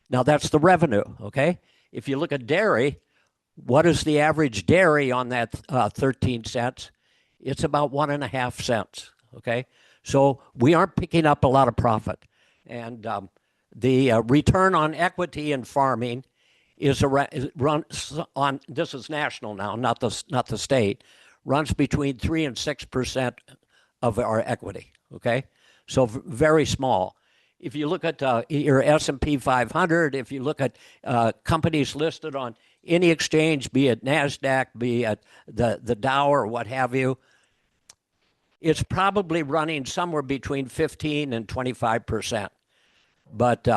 T: Now that's the revenue, okay? If you look at dairy, what is the average dairy on that 13 cents? It's about 1.5 cents, okay? So we aren't picking up a lot of profit. And the return on equity in farming runs on, this is national now, not the state, runs between 3 and 6% of our equity, okay? So very small. If you look at your S&P 500, if you look at companies listed on any exchange, be it NASDAQ, be it the Dow or what have you, it's probably running somewhere between 15 and 25%. But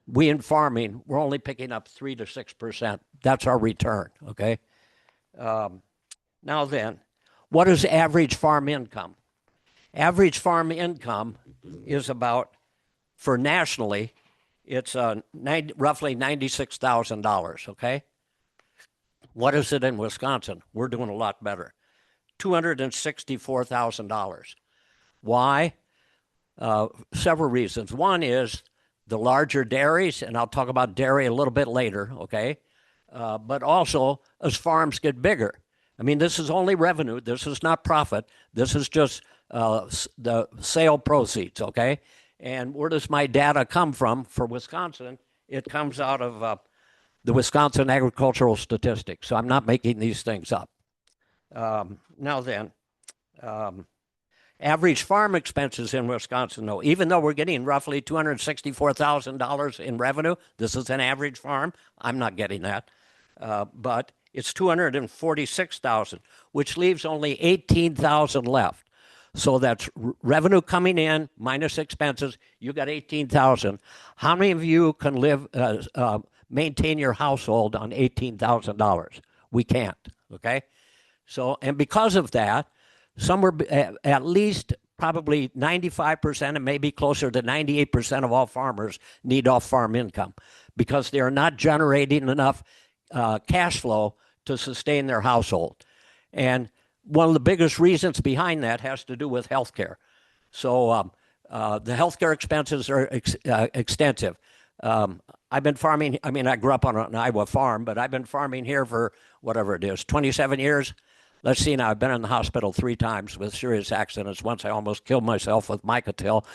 T: we in farming, we're only picking up 3 to 6%. That's our return, okay? Now then, what is average farm income? Average farm income is about, for nationally, it's roughly $96,000, okay? What is it in Wisconsin? We're doing a lot better. $264,000. Why? Several reasons. One is the larger dairies, and I'll talk about dairy a little bit later, okay? But also as farms get bigger. I mean, this is only revenue. This is not profit. This is just the sale proceeds, okay? And where does my data come from for Wisconsin? It comes out of the Wisconsin Agricultural Statistics. So I'm not making these things up. Now then, average farm expenses in Wisconsin, though, even though we're getting roughly $264,000 in revenue, this is an average farm. I'm not getting that. But it's $246,000, which leaves only $18,000 left. So that's revenue coming in minus expenses. You got $18,000. How many of you can maintain your household on $18,000? We can't. Okay. So, and because of that, somewhere at least probably 95% and maybe closer to 98% of all farmers need off-farm income because they are not generating enough cash flow to sustain their household. And one of the biggest reasons behind that has to do with healthcare. So the healthcare expenses are extensive. I've been farming. I mean, I grew up on an Iowa farm, but I've been farming here for whatever it is, 27 years. Let's see now, I've been in the hospital 3 times with serious accidents. Once I almost killed myself with Mycotil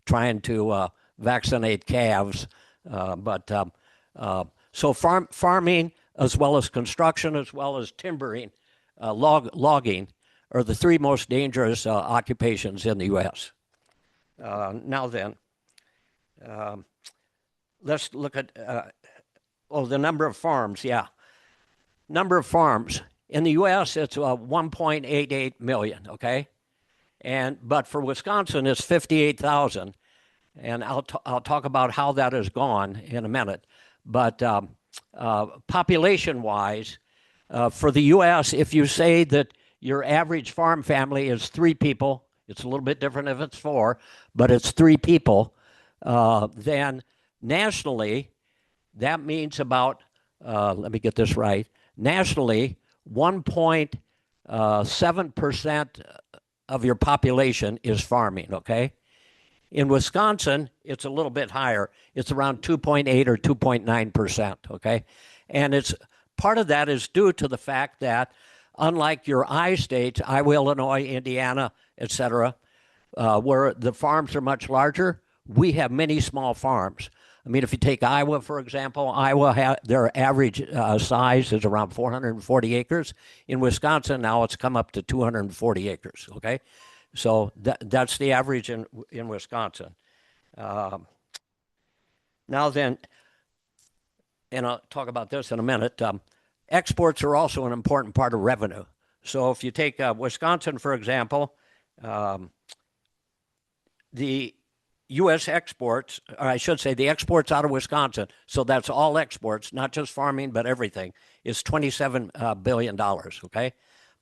T: trying to vaccinate calves. So farming, as well as construction, as well as timbering, logging, are the 3 most dangerous occupations in the U.S. Now then, let's look at, the number of farms, yeah. Number of farms. In the U.S., it's 1.88 million, okay? But for Wisconsin, it's 58,000. And I'll talk about how that has gone in a minute. But population-wise, for the U.S., if you say that your average farm family is 3 people, it's a little bit different if it's 4, but it's 3 people, then nationally, that means about, let me get this right, nationally, 1.7% of your population is farming, okay? In Wisconsin, it's a little bit higher. It's around 2.8 or 2.9%, okay? And it's part of that is due to the fact that unlike your I states, Iowa, Illinois, Indiana, et cetera, where the farms are much larger, we have many small farms. I mean, if you take Iowa, for example, their average size is around 440 acres. In Wisconsin, now it's come up to 240 acres, okay? So that's the average in Wisconsin. Now then, and I'll talk about this in a minute, exports are also an important part of revenue. So if you take Wisconsin, for example, the U.S. exports, or I should say the exports out of Wisconsin, so that's all exports, not just farming, but everything, is $27 billion, okay?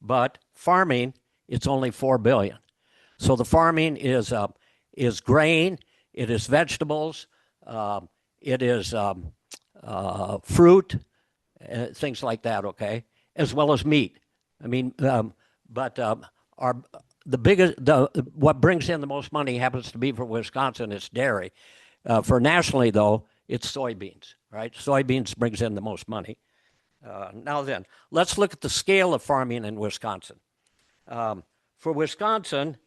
T: But farming, it's only $4 billion. So the farming is grain, it is vegetables, it is fruit, things like that, okay, as well as meat. I mean, but what brings in the most money happens to be for Wisconsin, it's dairy. For nationally, though, it's soybeans, right? Soybeans brings in the most money. Now then, let's look at the scale of farming in Wisconsin. For Wisconsin,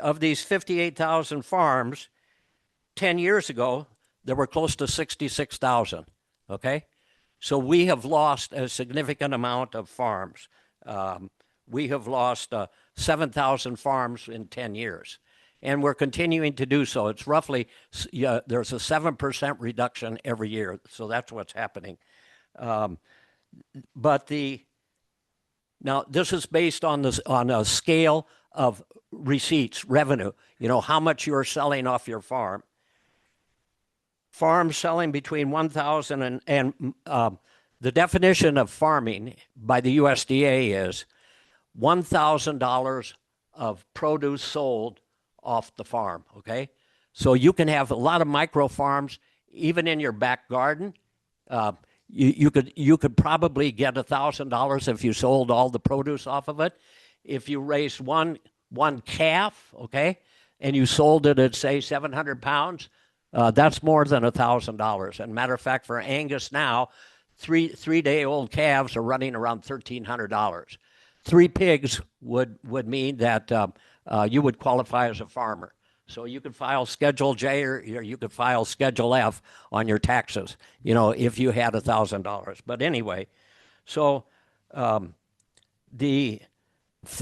T: of these 58,000 farms, 10 years ago, there were close to 66,000, okay? So we have lost a significant amount of farms. We have lost 7,000 farms in 10 years, and we're continuing to do so. It's roughly, there's a 7% reduction every year, so that's what's happening. But now this is based on a scale of receipts, revenue, how much you're selling off your farm. Farms selling between 1,000 and the definition of farming by the USDA is $1,000 of produce sold off the farm, okay? So you can have a lot of micro farms, even in your back garden. You could probably get $1,000 if you sold all the produce off of it. If you raised one calf, okay, and you sold it at, say, 700 pounds, that's more than $1,000. And matter of fact, for Angus now, three-day-old calves are running around $1,300. 3 pigs would mean that you would qualify as a farmer. So you could file Schedule J or you could file Schedule F on your taxes, if you had $1,000. But anyway, so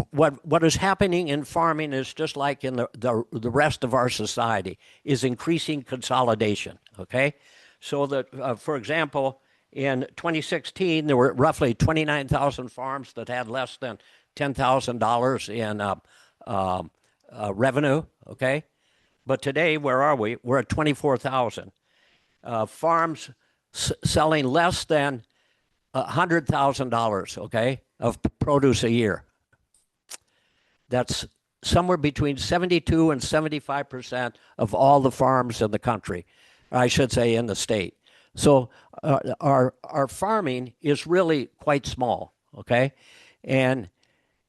T: what is happening in farming is just like in the rest of our society, is increasing consolidation, okay? So that, for example, in 2016, there were roughly 29,000 farms that had less than $10,000 in revenue, okay? But today, where are we? We're at 24,000. Farms selling less than $100,000, okay, of produce a year. That's somewhere between 72 and 75% of all the farms in the country, I should say in the state. So our farming is really quite small, okay? And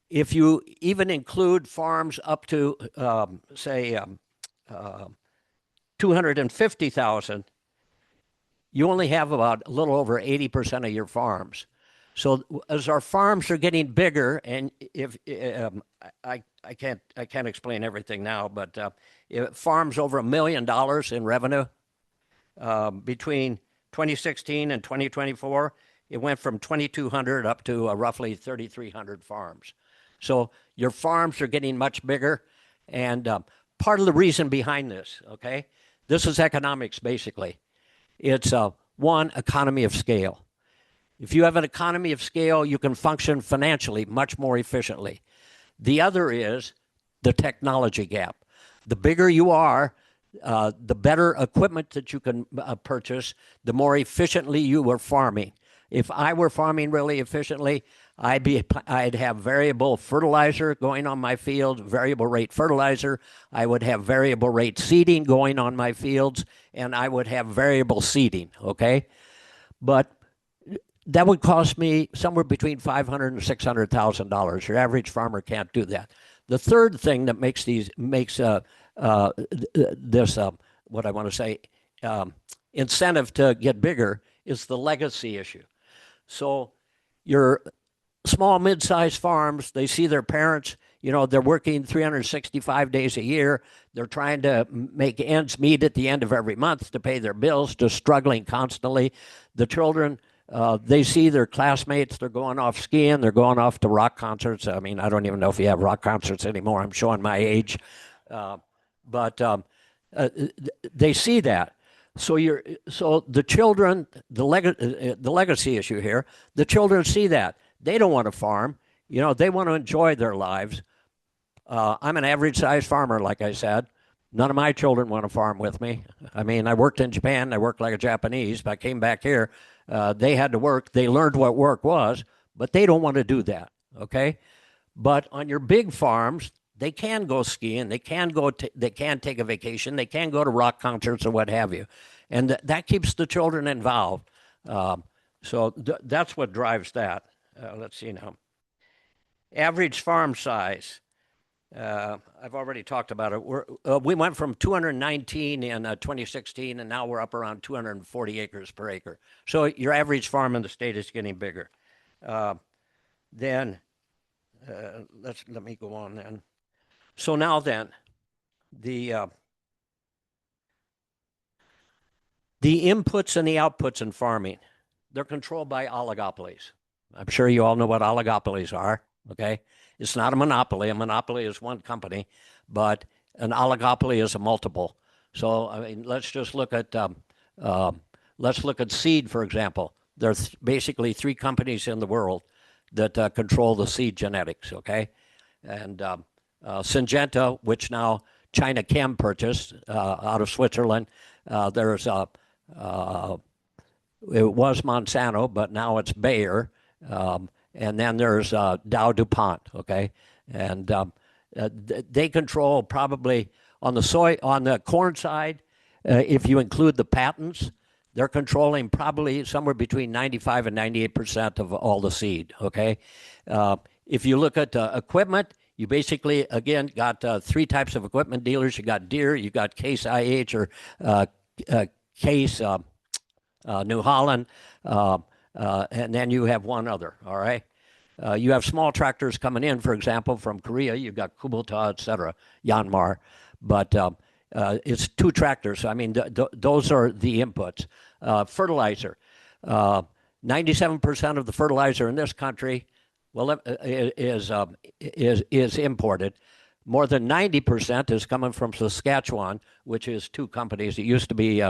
T: if you even include farms up to, say, 250,000, you only have about a little over 80% of your farms. So as our farms are getting bigger, and if I can't explain everything now, but farms over $1 million in revenue between 2016 and 2024, it went from 2,200 up to roughly 3,300 farms. So your farms are getting much bigger, and part of the reason behind this, okay, this is economics basically. It's one, economy of scale. If you have an economy of scale, you can function financially much more efficiently. The other is the technology gap. The bigger you are, the better equipment that you can purchase, the more efficiently you are farming. If I were farming really efficiently, I'd have variable fertilizer going on my field, variable rate fertilizer. I would have variable rate seeding going on my fields, and I would have variable seeding, okay? But that would cost me somewhere between $500,000 and $600,000. Your average farmer can't do that. The third thing that makes this what I want to say incentive to get bigger is the legacy issue. So your small mid-sized farms, they see their parents, they're working 365 days a year. They're trying to make ends meet at the end of every month to pay their bills, just struggling constantly. The children, they see their classmates, they're going off skiing, they're going off to rock concerts. I mean, I don't even know if you have rock concerts anymore. I'm showing my age. But they see that. So the children, the legacy issue here, the children see that. They don't want to farm. You know, they want to enjoy their lives. I'm an average sized farmer, like I said. None of my children want to farm with me. I mean, I worked in Japan. I worked like a Japanese, but I came back here. They had to work. They learned what work was, but they don't want to do that. Okay. But on your big farms, they can go skiing. They can they can take a vacation. They can go to rock concerts or what have you. And that keeps the children involved. That's what drives that. Let's see now. Average farm size. I've already talked about it. We went from 219 in 2016, and now we're up around 240 acres per acre. So your average farm in the state is getting bigger. Let me go on then. So now then, the inputs and the outputs in farming, they're controlled by oligopolies. I'm sure you all know what oligopolies are. Okay. It's not a monopoly. A monopoly is one company, but an oligopoly is a multiple. So, I mean, let's just look at seed, for example. There's basically 3 companies in the world that control the seed genetics. Okay. And Syngenta, which now China Chem purchased out of Switzerland. There's it was Monsanto, but now it's Bayer. And then there's Dow DuPont, okay? And they control probably on the corn side, if you include the patents, they're controlling probably somewhere between 95 and 98% of all the seed, okay? If you look at equipment, you basically, again, got 3 types of equipment dealers. You got Deere, you got Case IH or Case New Holland, and then you have one other, all right? You have small tractors coming in, for example, from Korea. You've got Kubota, et cetera, Yanmar. But it's 2 tractors. I mean, those are the inputs. Fertilizer. 97% of the fertilizer in this country, well, is imported. More than 90% is coming from Saskatchewan, which is 2 companies. It used to be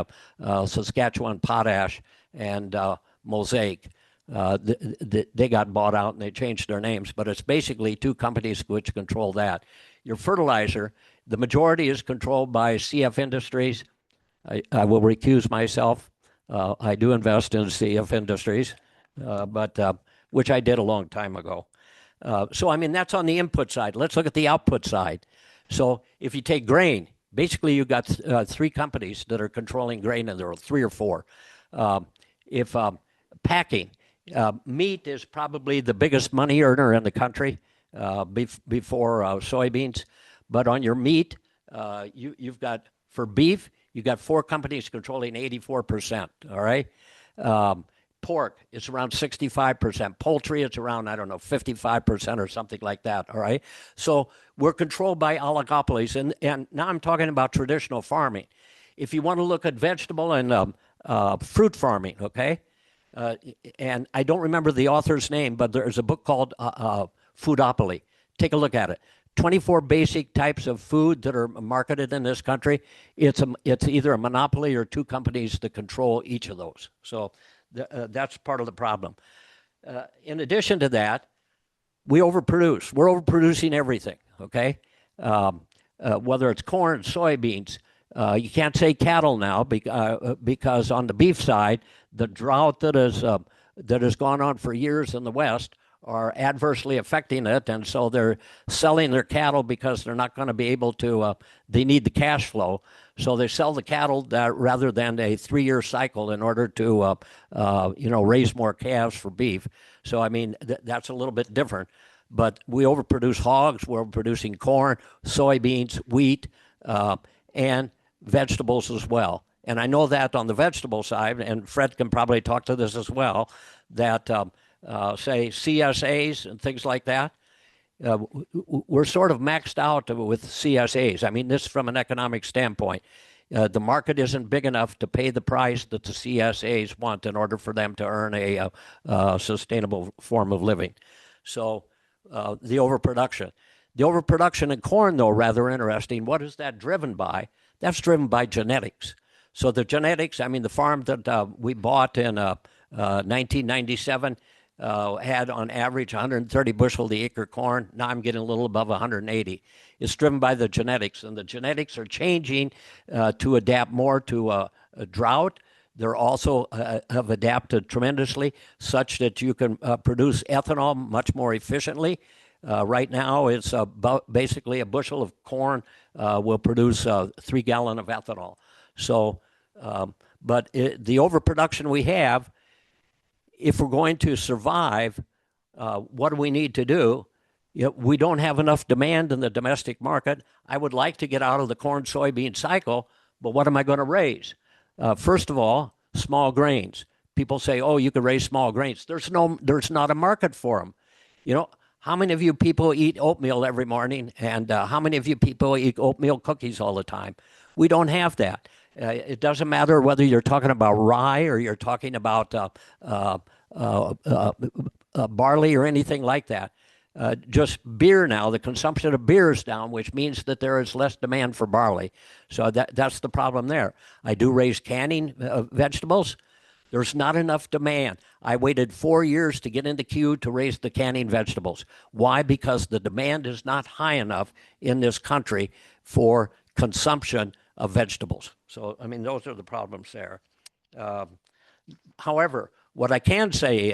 T: Saskatchewan Potash and Mosaic. They got bought out and they changed their names, but it's basically 2 companies which control that. Your fertilizer, the majority is controlled by CF Industries. I will recuse myself. I do invest in CF Industries, but which I did a long time ago. So, I mean, that's on the input side. Let's look at the output side. So if you take grain, basically you've got 3 companies that are controlling grain, and there are 3 or 4. If packing, meat is probably the biggest money earner in the country before soybeans. But on your meat, you've got, for beef, you've got 4 companies controlling 84%, all right? Pork, it's around 65%. Poultry, it's around, I don't know, 55% or something like that, all right? So we're controlled by oligopolies. And now I'm talking about traditional farming. If you want to look at vegetable and fruit farming, okay? And I don't remember the author's name, but there's a book called Foodopoly. Take a look at it. 24 basic types of food that are marketed in this country. It's either a monopoly or 2 companies that control each of those. So that's part of the problem. In addition to that, we overproduce. We're overproducing everything, okay? Whether it's corn, soybeans. You can't say cattle now because on the beef side, the drought that has gone on for years in the West are adversely affecting it, and so they're selling their cattle because they're not going to be able to. They need the cash flow, so they sell the cattle rather than a 3-year cycle in order to raise more calves for beef. So I mean that's a little bit different. But we overproduce hogs. We're overproducing corn, soybeans, wheat, and vegetables as well. And I know that on the vegetable side, and Fred can probably talk to this as well, that say CSAs and things like that, we're sort of maxed out with CSAs. I mean, this from an economic standpoint. The market isn't big enough to pay the price that the CSAs want in order for them to earn a sustainable form of living. So the overproduction. The overproduction in corn, though, rather interesting. What is that driven by? That's driven by genetics. So the genetics, I mean, the farm that we bought in 1997 had on average 130 bushel the acre corn. Now I'm getting a little above 180. It's driven by the genetics, and the genetics are changing to adapt more to a drought. They're also have adapted tremendously such that you can produce ethanol much more efficiently. Right now, it's basically a bushel of corn will produce 3 gallons of ethanol. So, but the overproduction we have, if we're going to survive, what do we need to do? We don't have enough demand in the domestic market. I would like to get out of the corn soybean cycle, but what am I going to raise? First of all, small grains. People say, "Oh, you could raise small grains." There's not a market for them. You know, how many of you people eat oatmeal every morning, and how many of you people eat oatmeal cookies all the time? We don't have that. It doesn't matter whether you're talking about rye or you're talking about barley or anything like that. Just beer now, the consumption of beer is down, which means that there is less demand for barley. So that's the problem there. I do raise canning vegetables. There's not enough demand. I waited 4 years to get in the queue to raise the canning vegetables. Why? Because the demand is not high enough in this country for consumption of vegetables. So, I mean, those are the problems there. However, what I can say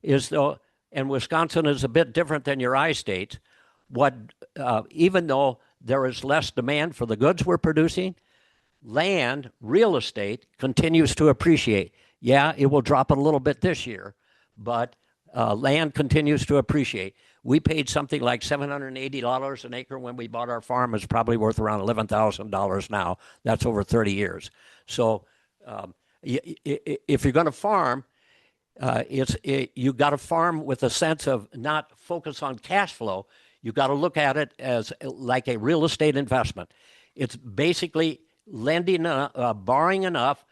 T: is though, and Wisconsin is a bit different than your I-states, even though there is less demand for the goods we're producing, land, real estate continues to appreciate. Yeah, it will drop a little bit this year, but land continues to appreciate. We paid something like $780 an acre when we bought our farm. It's probably worth around $11,000 now. That's over 30 years. So if you're going to farm, you got to farm with a sense of not focus on cash flow. You got to look at it as like a real estate investment. It's basically lending, borrowing enough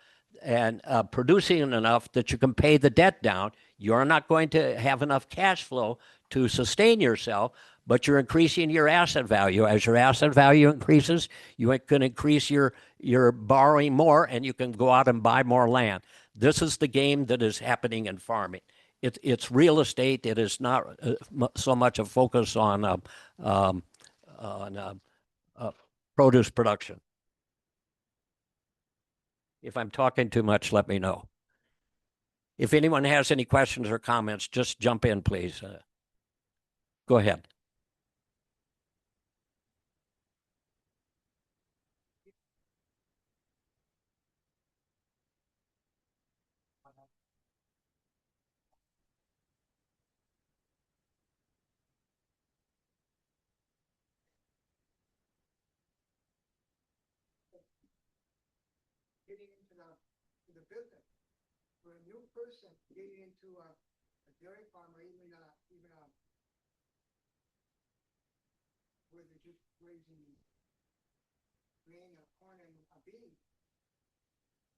T: and producing enough that you can pay the debt down. You're not going to have enough cash flow to sustain yourself, but you're increasing your asset value. As your asset value increases, you can increase your borrowing more, and you can go out and buy more land. This is the game that is happening in farming. It's real estate. It is not so much a focus on produce production. If I'm talking too much, let me know. If anyone has any questions or comments, just jump in, please. Go ahead.
K: Getting into the business. For a new person getting into a dairy farm or even where they're just raising grain or corn and a bean,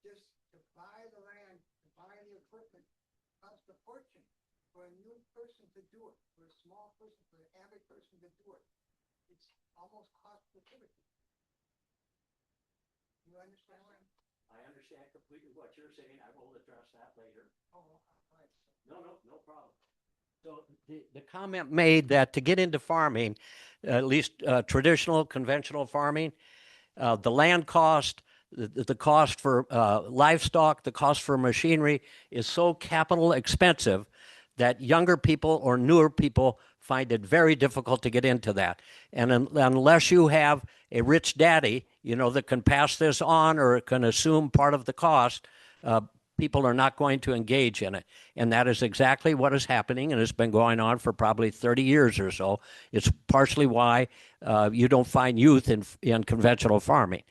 K: just to buy the land, to buy the equipment, costs a fortune for a new person to do it, for a small person, for an average person to do it. It's almost cost prohibitive. You understand what
T: I understand completely what you're saying. I will address that later.
K: Oh, all right.
T: No problem. So the comment made that to get into farming, at least traditional, conventional farming, the land cost, the cost for livestock, the cost for machinery is so capital expensive that younger people or newer people find it very difficult to get into that. And unless you have a rich daddy, that can pass this on or can assume part of the cost, people are not going to engage in it. And that is exactly what is happening, and it's been going on for probably 30 years or so. It's partially why you don't find youth in conventional farming.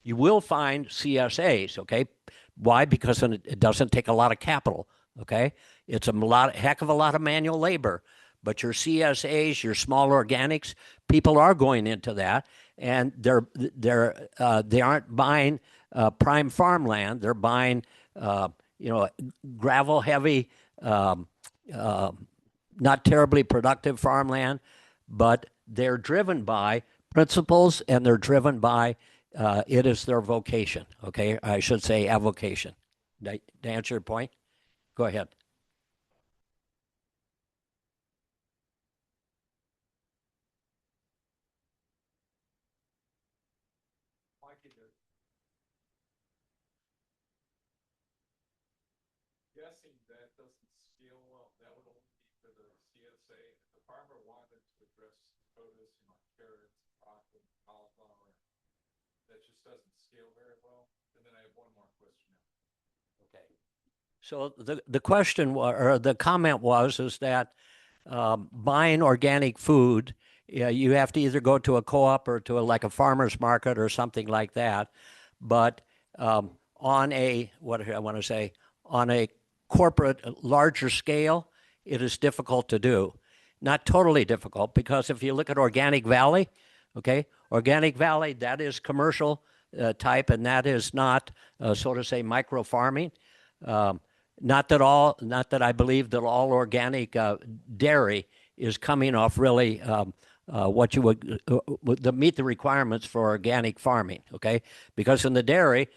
T: You will find CSAs, okay? Why? Because it doesn't take a lot of capital, okay? It's heck of a lot of manual labor. But your CSAs, your small organics, people are going into that, and they aren't buying prime farmland. They're buying gravel heavy, not terribly productive farmland, but they're driven by principles, and they're driven by it is their vocation. Okay, I should say avocation. To answer your point, go ahead.
A: Guessing that doesn't scale well, that would only be for the CSA. If the farmer wanted to address produce, carrots, broccoli, cauliflower, that just doesn't scale very well. And then I have one more question.
T: Okay. So the question or the comment was is that buying organic food, you have to either go to a co-op or to like a farmer's market or something like that. But on a, what do I want to say, on a corporate larger scale, it is difficult to do. Not totally difficult, because if you look at Organic Valley, okay, Organic Valley, that is commercial type, and that is not, so to say, micro farming. Not that I believe that all organic dairy is coming off really what you would meet the requirements for organic farming. Okay, because in the dairy,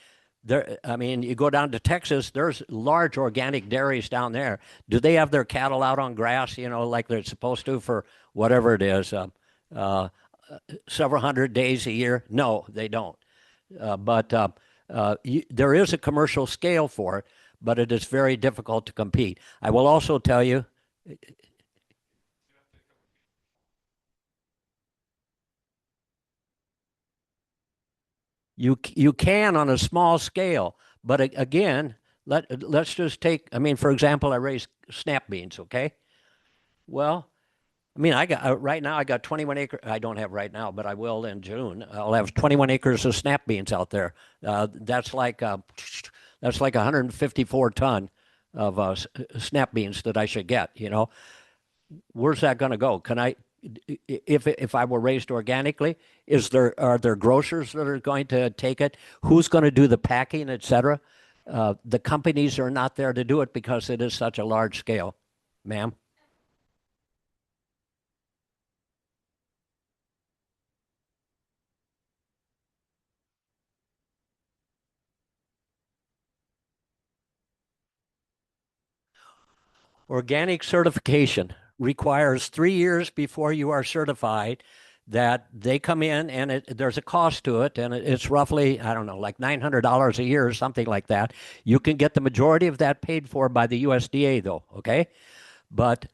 T: there, I mean, you go down to Texas, there's large organic dairies down there. Do they have their cattle out on grass, like they're supposed to for whatever it is, several hundred days a year? No, they don't. But there is a commercial scale for it, but it is very difficult to compete. I will also tell you, you can on a small scale, but again, let's just take, I mean, for example, I raise snap beans, okay? Well, I mean, I got right now, I got 21 acres. I don't have right now, but I will in June. I'll have 21 acres of snap beans out there. That's like 154 ton of snap beans that I should get. Where's that going to go? Can I, if I were raised organically, are there grocers that are going to take it? Who's going to do the packing, et cetera? The companies are not there to do it because it is such a large scale, ma'am. Organic certification requires 3 years before you are certified that they come in, and there's a cost to it, and it's roughly, I don't know, like $900 a year or something like that. You can get the majority of that paid for by the USDA, though, okay? But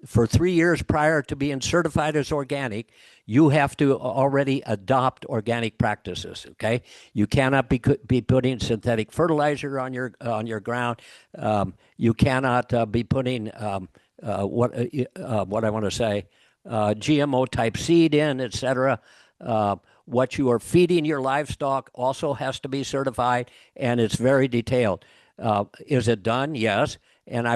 T: for 3 years prior to being certified as organic, you have to already adopt organic practices. Okay, you cannot be putting synthetic fertilizer on your ground. You cannot be putting what I want to say, GMO type seed in, etc. What you are feeding your livestock also has to be certified, and it's very detailed. Is it done? Yes. And I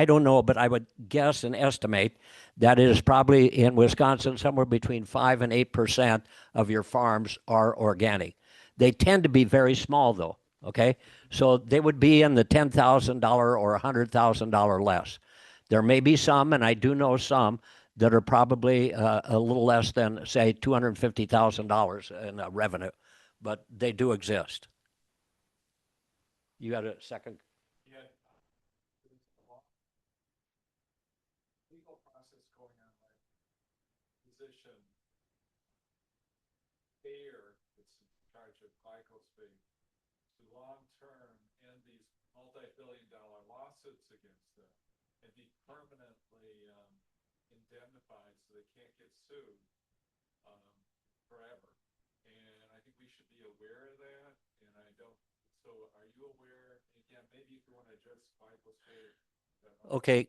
T: don't know, but I would guess and estimate that it is probably in Wisconsin somewhere between 5 and 8% of your farms are organic. They tend to be very small, though. Okay, so they would be in the $10,000 or $100,000 less. There may be some, and I do know some that are probably a little less than, say, $250,000 in revenue, but they do exist. You had a second?
A: Yeah. Legal process going on, like physician, Bayer, that's in charge of glyphosate, to long-term end these multi-billion-dollar lawsuits against them and be permanently indemnified so they can't get sued forever. And I think we should be aware of that. And I don't. So, are you aware? Again, maybe if you want to address glyphosate.
T: Okay.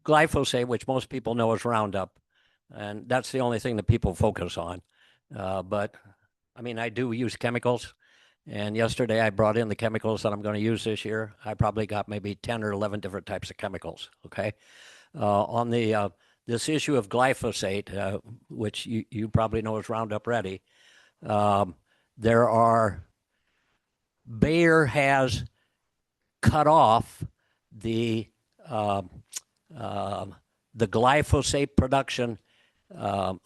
T: Glyphosate, which most people know is Roundup, and that's the only thing that people focus on. But I mean, I do use chemicals, and yesterday I brought in the chemicals that I'm going to use this year. I probably got maybe 10 or 11 different types of chemicals. Okay, on the this issue of glyphosate, which you probably know is Roundup Ready, there are Bayer has cut off the glyphosate production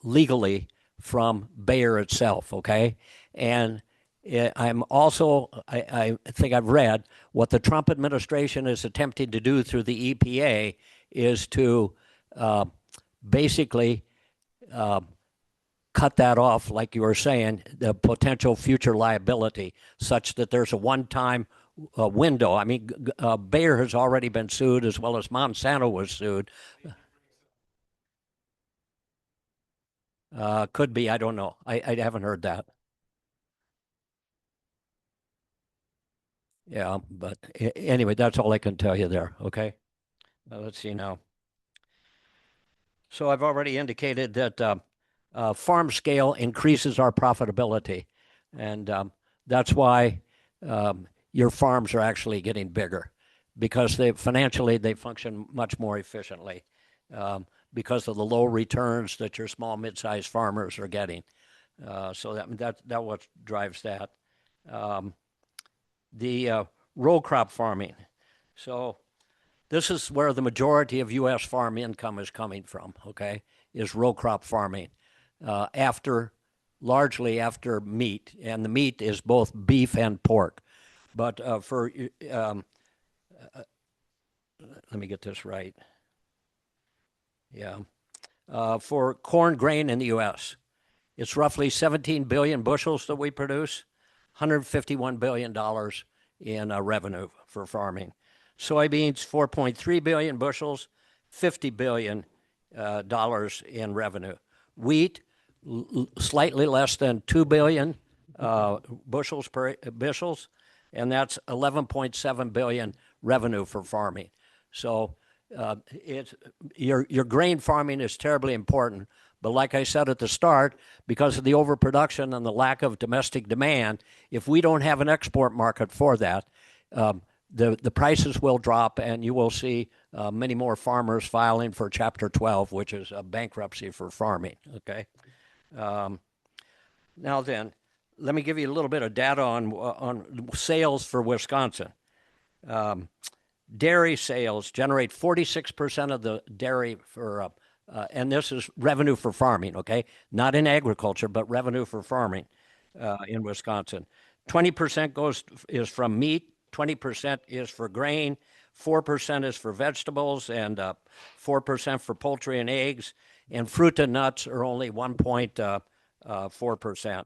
T: legally from Bayer itself, okay? And I'm also, I think I've read what the Trump administration is attempting to do through the EPA is to basically cut that off, like you were saying, the potential future liability, such that there's a one-time window. I mean, Bayer has already been sued, as well as Monsanto was sued. Could be, I don't know. I haven't heard that. Yeah, but anyway, that's all I can tell you there, okay? Let's see now. So I've already indicated that farm scale increases our profitability, and that's why your farms are actually getting bigger, because financially they function much more efficiently because of the low returns that your small, mid-sized farmers are getting. So that what drives that. The row crop farming. So this is where the majority of U.S. farm income is coming from, okay, is row crop farming, largely after meat, and the meat is both beef and pork. But let me get this right. Yeah. For corn grain in the U.S., it's roughly 17 billion bushels that we produce, $151 billion in revenue for farming. Soybeans, 4.3 billion bushels, $50 billion in revenue. Wheat, slightly less than 2 billion bushels, and that's 11.7 billion revenue for farming. So your grain farming is terribly important. But like I said at the start, because of the overproduction and the lack of domestic demand, if we don't have an export market for that, the prices will drop, and you will see many more farmers filing for Chapter 12, which is a bankruptcy for farming, okay? Now then, let me give you a little bit of data on sales for Wisconsin. Dairy sales generate 46% of the dairy for, and this is revenue for farming, okay? Not in agriculture, but revenue for farming in Wisconsin. 20% is from meat, 20% is for grain, 4% is for vegetables, and 4% for poultry and eggs, and fruit and nuts are only 1.4%.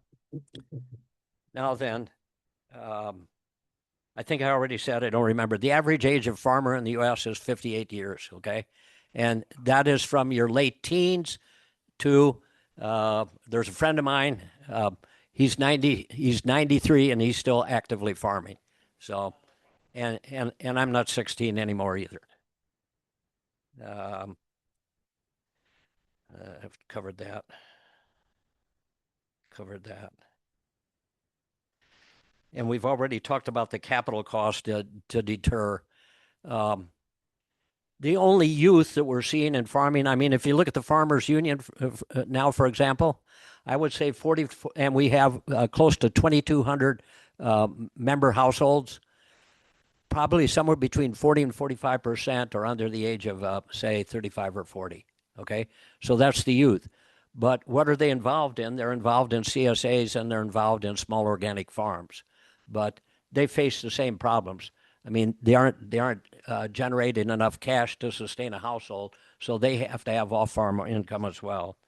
T: Now then, I think I already said, I don't remember. The average age of farmer in the U.S. is 58 years, okay? And that is from your late teens to, there's a friend of mine, he's 93 and he's still actively farming. So, and I'm not 16 anymore either. I've covered that. And we've already talked about the capital cost to deter. The only youth that we're seeing in farming, I mean, if you look at the Farmers Union now, for example, I would say 40, and we have close to 2,200 member households. Probably somewhere between 40 and 45% are under the age of, say, 35 or 40, okay? So that's the youth. But what are they involved in? They're involved in CSAs and they're involved in small organic farms. But they face the same problems. I mean, they aren't generating enough cash to sustain a household, so they have to have off-farm income as well.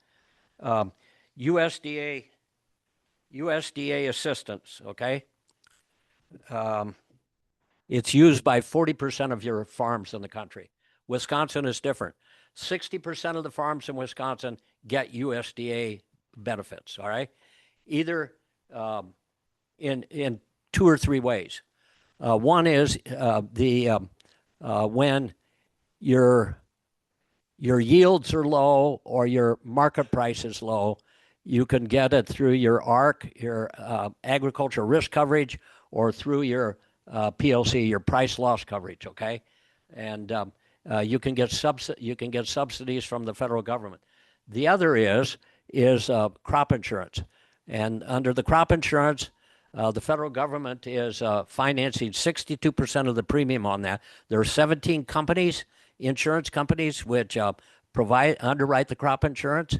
T: USDA assistance, okay? It's used by 40% of your farms in the country. Wisconsin is different. 60% of the farms in Wisconsin get USDA benefits, all right? Either in 2 or 3 ways. One is when your yields are low or your market price is low, you can get it through your ARC, your agriculture risk coverage, or through your PLC, your price loss coverage, okay? And you can get subsidies from the federal government. The other is crop insurance. And under the crop insurance, the federal government is financing 62% of the premium on that. There are 17 companies, insurance companies, which underwrite the crop insurance,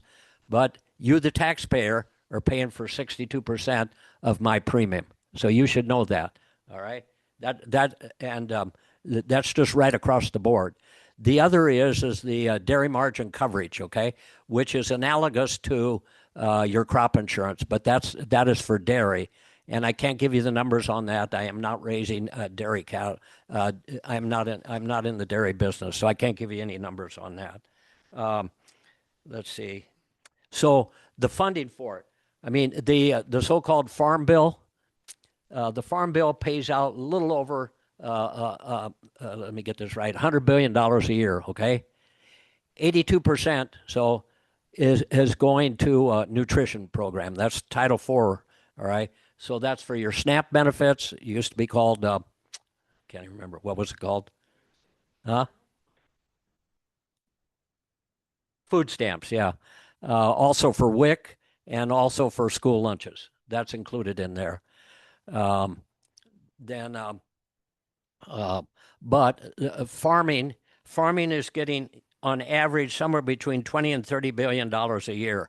T: but you, the taxpayer, are paying for 62% of my premium. So you should know that. All right. That's just right across the board. The other is the dairy margin coverage, okay, which is analogous to your crop insurance, but that is for dairy. And I can't give you the numbers on that. I am not raising dairy cow. I'm not in the dairy business, so I can't give you any numbers on that. Let's see. So the funding for it. I mean, the so-called Farm Bill. The Farm Bill pays out a little over, let me get this right, $100 billion a year, okay? 82%, so, is going to a nutrition program. That's Title IV, all right? So that's for your SNAP benefits. It used to be called, can't even remember, what was it called? Huh? Food stamps, yeah. Also for WIC and also for school lunches. That's included in there. Farming is getting on average somewhere between $20 and $30 billion a year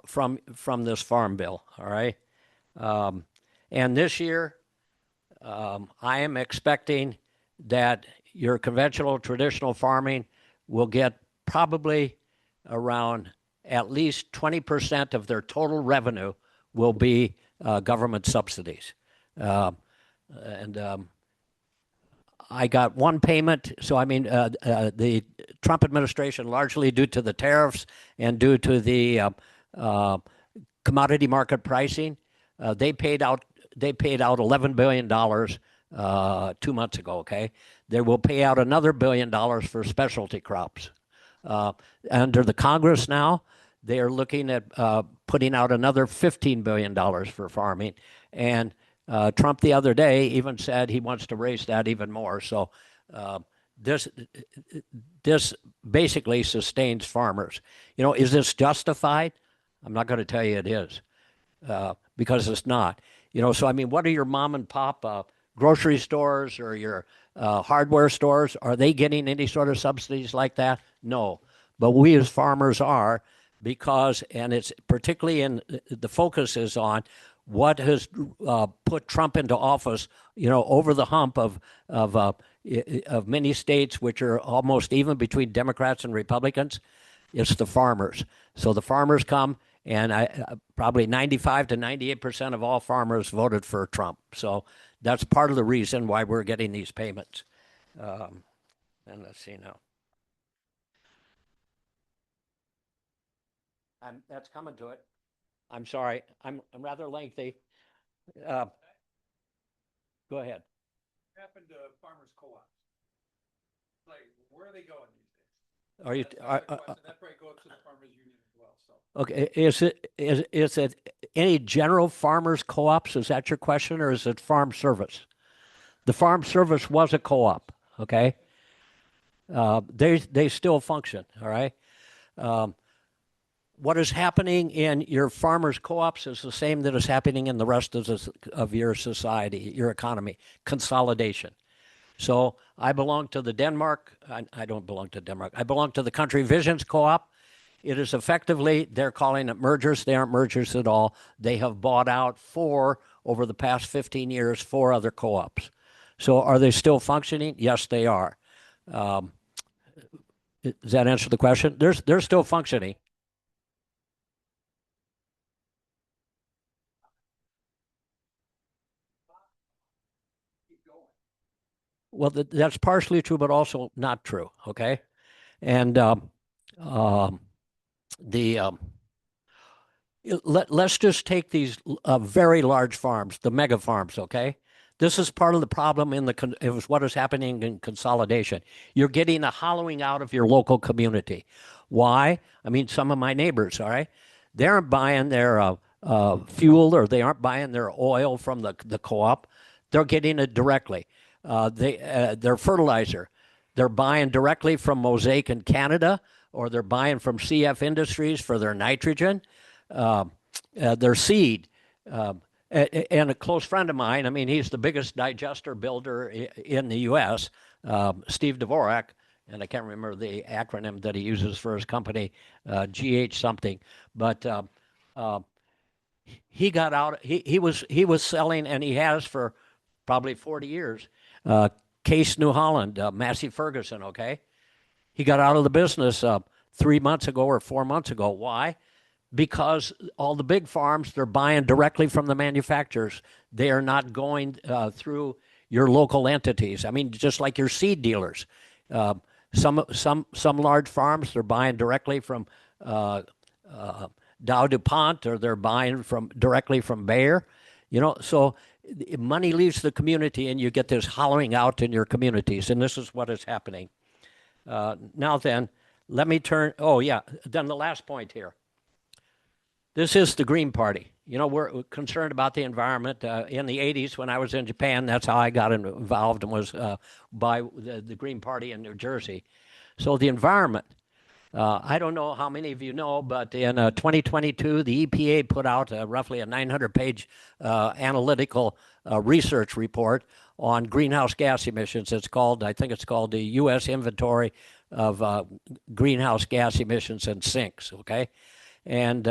T: from this farm bill. All right, and this year I am expecting that your conventional traditional farming will get probably around at least 20% of their total revenue will be government subsidies. I got one payment. So, I mean, the Trump administration, largely due to the tariffs and due to the commodity market pricing, they paid out $11 billion 2 months ago. Okay, they will pay out another $1 billion for specialty crops. Under the Congress now, they are looking at putting out another $15 billion for farming, and Trump the other day even said he wants to raise that even more. So this basically sustains farmers. You know, is this justified? I'm not going to tell you it is, because it's not. You know, so I mean, what are your mom and pop grocery stores or your hardware stores? Are they getting any sort of subsidies like that? No, but we as farmers are, because, and it's particularly in the focus is on what has put Trump into office, you know, over the hump of many states, which are almost even between Democrats and Republicans. It's the farmers. So the farmers come, and probably 95 to 98% of all farmers voted for Trump. So that's part of the reason why we're getting these payments. And let's see now. That's coming to it. I'm sorry. I'm rather lengthy. Go ahead.
A: What happened to farmers co-ops? Like, where are they going these days?
T: Are you?
A: That probably goes to the farmers union as well. So.
T: Okay. Is it any general farmers co-ops? Is that your question, or is it farm service? The farm service was a co-op. Okay. They still function. All right. What is happening in your farmers co-ops is the same that is happening in the rest of your society, your economy, consolidation. So I belong to the Denmark. I don't belong to Denmark. I belong to the Country Visions Co-op. It is effectively, they're calling it mergers. They aren't mergers at all. They have bought out over the past 15 years, 4 other co-ops. So are they still functioning? Yes, they are. Does that answer the question? They're still functioning. Well, that's partially true, but also not true. Okay, and let's just take these very large farms, the mega farms. Okay, this is part of the problem it was what is happening in consolidation. You're getting a hollowing out of your local community. Why? I mean, some of my neighbors, all right, they aren't buying their fuel, or they aren't buying their oil from the co-op. They're getting it directly. Their fertilizer, they're buying directly from Mosaic in Canada, or they're buying from CF Industries for their nitrogen, their seed. And a close friend of mine, I mean, he's the biggest digester builder in the U.S., Steve Dvorak, and I can't remember the acronym that he uses for his company, GH something, but he got out. He was selling, and he has for probably 40 years. Case New Holland, Massey Ferguson. Okay, he got out of the business 3 months ago or 4 months ago. Why? Because all the big farms, they're buying directly from the manufacturers. They are not going through your local entities. I mean, just like your seed dealers. Some large farms, they're buying directly from Dow DuPont, or they're buying from directly from Bayer. So money leaves the community, and you get this hollowing out in your communities, and this is what is happening. Now then, let me turn. Oh yeah, then the last point here. This is the Green Party. We're concerned about the environment. In the 80s, when I was in Japan, that's how I got involved and was by the Green Party in New Jersey. So the environment, I don't know how many of you know, but in 2022, the EPA put out roughly a 900-page analytical research report on greenhouse gas emissions. I think it's called the U.S. Inventory of Greenhouse Gas Emissions and Sinks, okay? And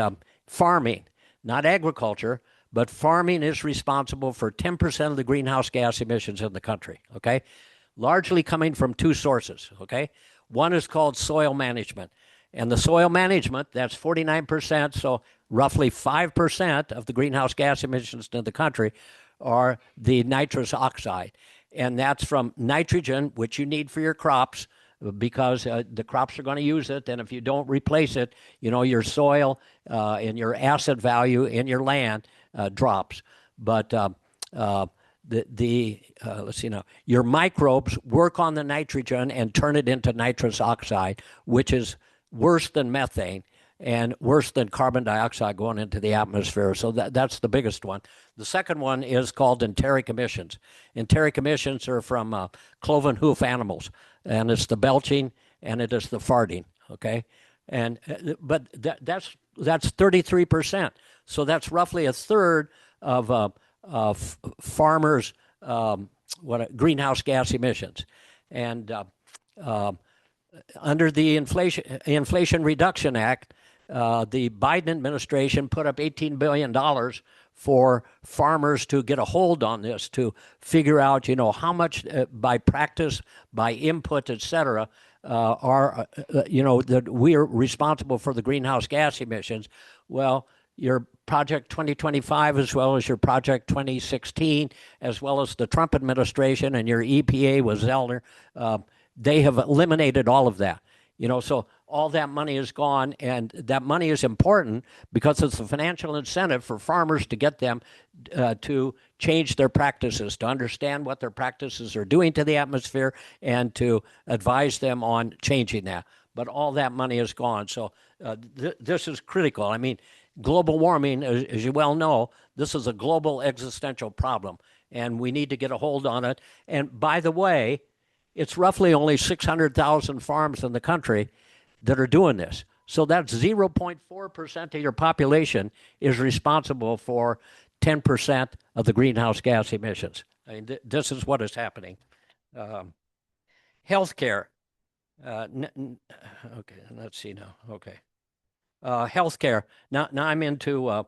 T: farming, not agriculture, but farming is responsible for 10% of the greenhouse gas emissions in the country, okay? Largely coming from two sources, okay? One is called soil management. And the soil management, that's 49%, so roughly 5% of the greenhouse gas emissions in the country are the nitrous oxide. And that's from nitrogen, which you need for your crops, because the crops are going to use it, and if you don't replace it, your soil and your acid value in your land drops. But let's see now, your microbes work on the nitrogen and turn it into nitrous oxide, which is worse than methane and worse than carbon dioxide going into the atmosphere. So that's the biggest one. The second one is called enteric emissions. Enteric emissions are from cloven hoof animals, and it's the belching and it is the farting. Okay, but that's 33%. So that's roughly a third of farmers' greenhouse gas emissions, and under the Inflation Reduction Act, the Biden administration put up $18 billion for farmers to get a hold on this, to figure out, how much by practice, by input, et cetera, that we are responsible for the greenhouse gas emissions. Well, your Project 2025, as well as your Project 2016, as well as the Trump administration and your EPA with Zellner, they have eliminated all of that. So all that money is gone, and that money is important because it's a financial incentive for farmers to get them to change their practices, to understand what their practices are doing to the atmosphere, and to advise them on changing that. But all that money is gone. So this is critical. I mean, global warming, as you well know, this is a global existential problem, and we need to get a hold on it. And by the way, it's roughly only 600,000 farms in the country that are doing this. So that's 0.4% of your population is responsible for 10% of the greenhouse gas emissions. I mean, this is what is happening. Healthcare. Okay, let's see now. Okay. Healthcare. Now I'm into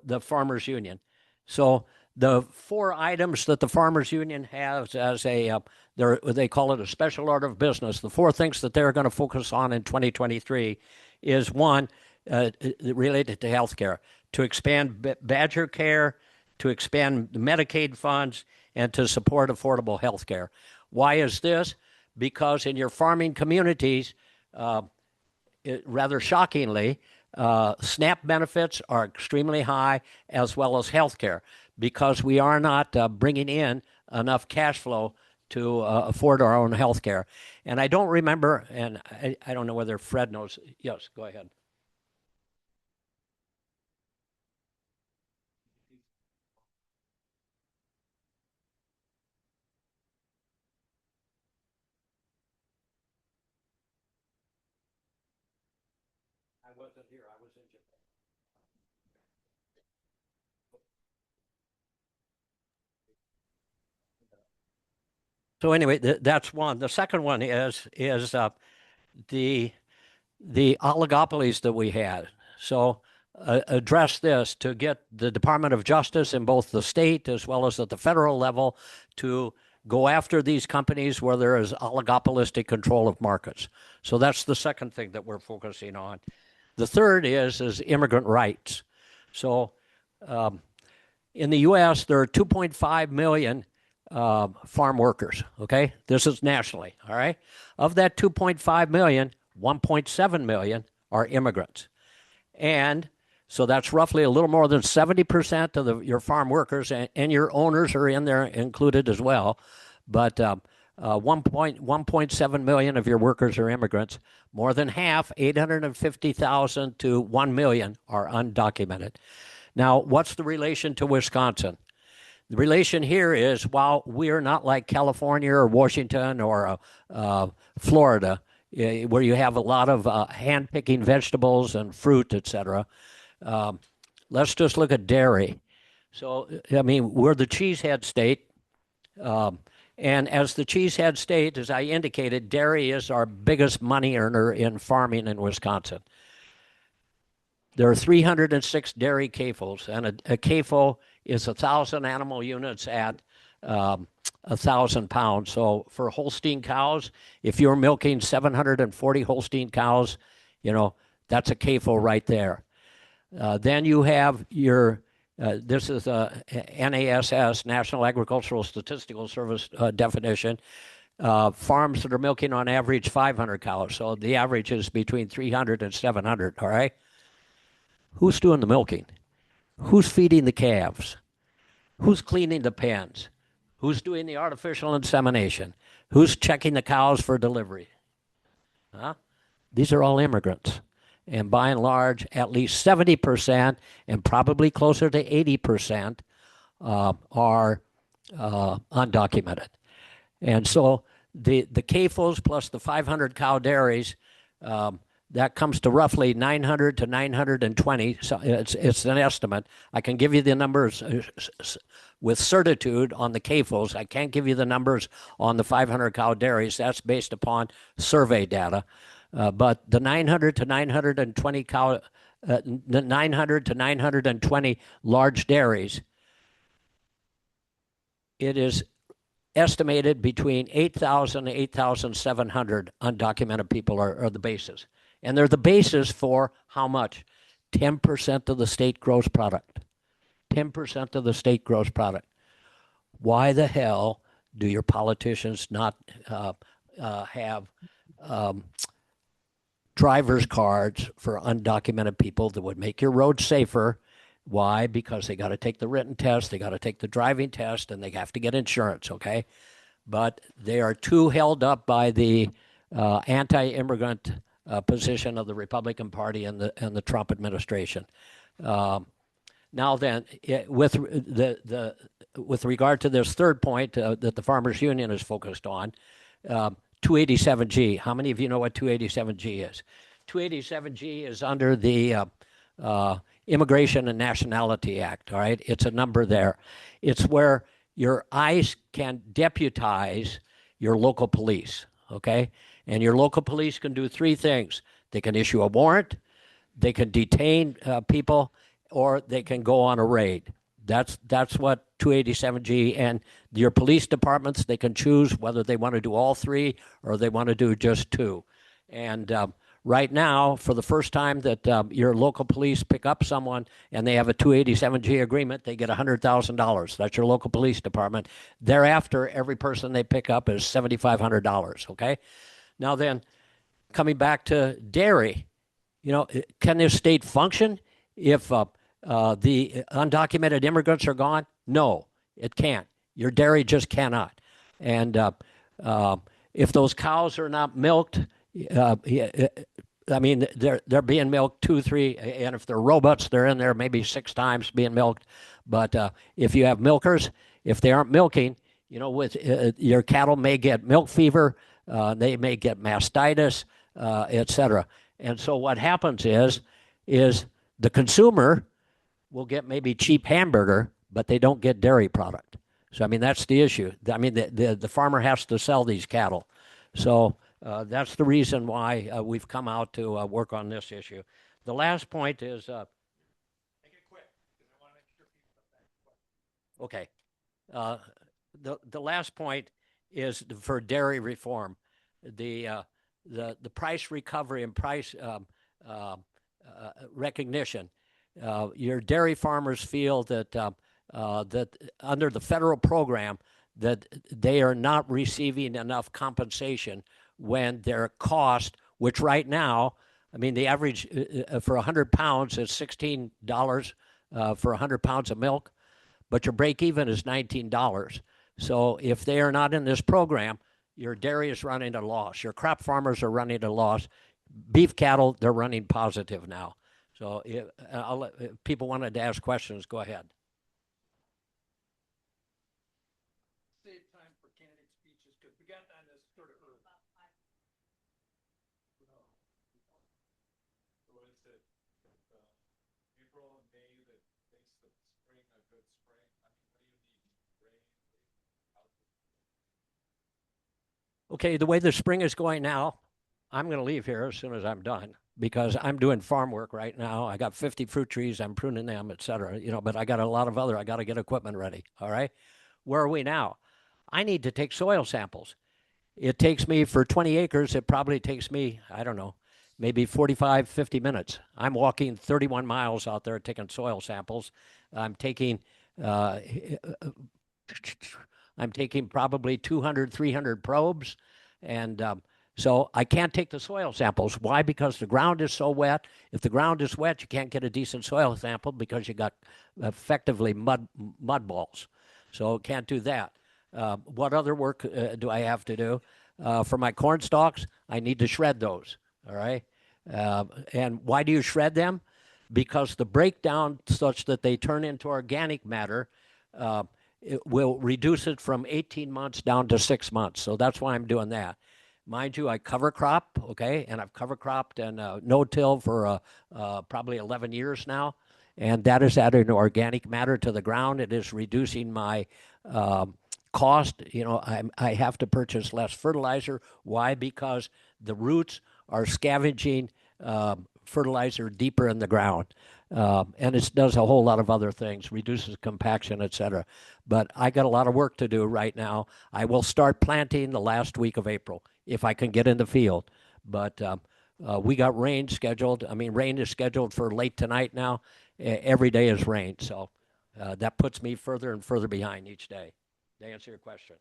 T: the Farmers Union. So the 4 items that the Farmers Union has as they call it a special order of business. The 4 things that they're going to focus on in 2023 is one, related to health care, to expand Badger Care, to expand Medicaid funds, and to support affordable health care. Why is this? Because in your farming communities, rather shockingly, SNAP benefits are extremely high, as well as health care, because we are not bringing in enough cash flow to afford our own health care. And I don't remember, and I don't know whether Fred knows. Yes, go ahead. I wasn't here. I was in Japan. So anyway, that's one. The second one is the oligopolies that we had. So address this to get the Department of Justice in both the state as well as at the federal level to go after these companies where there is oligopolistic control of markets. So that's the second thing that we're focusing on. The third is immigrant rights. So in the U.S., there are 2.5 million farm workers, okay? This is nationally, all right? Of that 2.5 million, 1.7 million are immigrants. And so that's roughly a little more than 70% of your farm workers, and your owners are in there included as well. But 1.7 million of your workers are immigrants. More than half, 850,000 to 1 million, are undocumented. Now, what's the relation to Wisconsin? The relation here is, while we are not like California or Washington or Florida, where you have a lot of hand-picking vegetables and fruit, etc., let's just look at dairy. So, I mean, we're the cheesehead state. And as the cheesehead state, as I indicated, dairy is our biggest money earner in farming in Wisconsin. There are 306 dairy CAFOs, and a CAFO is 1,000 animal units at 1,000 pounds. So for Holstein cows, if you're milking 740 Holstein cows, you know, that's a CAFO right there. Then you have your, this is a NASS, National Agricultural Statistical Service definition. Farms that are milking on average 500 cows. So the average is between 300 and 700, all right? Who's doing the milking? Who's feeding the calves? Who's cleaning the pens? Who's doing the artificial insemination? Who's checking the cows for delivery? Huh? These are all immigrants. And by and large, at least 70% and probably closer to 80% are undocumented. And so the CAFOs plus the 500 cow dairies, that comes to roughly 900 to 920. So it's an estimate. I can give you the numbers with certitude on the CAFOs. I can't give you the numbers on the 500 cow dairies. That's based upon survey data. But the 900 to 920 cow, the 900 to 920 large dairies, it is estimated between 8,000 to 8,700 undocumented people are the basis. And they're the basis for how much? 10% of the state gross product. 10% of the state gross product. Why the hell do your politicians not have driver's cards for undocumented people that would make your roads safer? Why? Because they got to take the written test, they got to take the driving test, and they have to get insurance, okay? But they are too held up by the anti-immigrant position of the Republican Party and the Trump administration. Now then, with regard to this third point that the Farmers Union is focused on, 287G. How many of you know what 287G is? 287G is under the Immigration and Nationality Act, all right? It's a number there. It's where your ICE can deputize your local police, okay? And your local police can do three things. They can issue a warrant, they can detain people, or they can go on a raid. That's what 287G, and your police departments, they can choose whether they want to do all three or they want to do just two. And right now, for the first time that your local police pick up someone and they have a 287G agreement, they get $100,000. That's your local police department. Thereafter, every person they pick up is $7,500, okay? Now then, coming back to dairy, you know, can this state function if the undocumented immigrants are gone? No, it can't. Your dairy just cannot. And if those cows are not milked, I mean, they're being milked 2, 3, and if they're robots, they're in there maybe 6 times being milked. But if you have milkers, if they aren't milking, you know, with your cattle may get milk fever, they may get mastitis, etc. And so what happens is the consumer will get maybe cheap hamburger, but they don't get dairy product. So, I mean, that's the issue. I mean, the farmer has to sell these cattle. So that's the reason why we've come out to work on this issue. The last point is, okay. The last point is for dairy reform. The price recovery and price recognition. Your dairy farmers feel that that under the federal program that they are not receiving enough compensation when their cost, which right now, I mean, the average for 100 pounds is $16 for 100 pounds of milk, but your break even is $19. So if they are not in this program, your dairy is running a loss. Your crop farmers are running a loss. Beef cattle, they're running positive now. So if people wanted to ask questions, go ahead.
A: Save time for candidate speeches because we got on this sort of early.
R: So is it April and May that makes the spring a good spring? I mean, what do you need? Rain?
T: Okay, the way the spring is going now, I'm going to leave here as soon as I'm done because I'm doing farm work right now. I got 50 fruit trees, I'm pruning them, et cetera, but I got a lot of I got to get equipment ready. All right. Where are we now? I need to take soil samples. It takes me for 20 acres, it probably takes me, I don't know, maybe 45, 50 minutes. I'm walking 31 miles out there taking soil samples. I'm taking probably 200, 300 probes. And so I can't take the soil samples. Why? Because the ground is so wet. If the ground is wet, you can't get a decent soil sample because you got effectively mud balls. So can't do that. What other work do I have to do? For my corn stalks, I need to shred those. All right. And why do you shred them? Because the breakdown such that they turn into organic matter it will reduce it from 18 months down to 6 months. So that's why I'm doing that. Mind you, I cover crop, okay, and I've cover cropped and no-till for probably 11 years now, and that is adding organic matter to the ground. It is reducing my cost. I have to purchase less fertilizer. Why? Because the roots are scavenging fertilizer deeper in the ground. And it does a whole lot of other things, reduces compaction, et cetera. But I got a lot of work to do right now. I will start planting the last week of April if I can get in the field. But we got rain scheduled. I mean, rain is scheduled for late tonight now. Every day is rain. So that puts me further and further behind each day. To answer your question.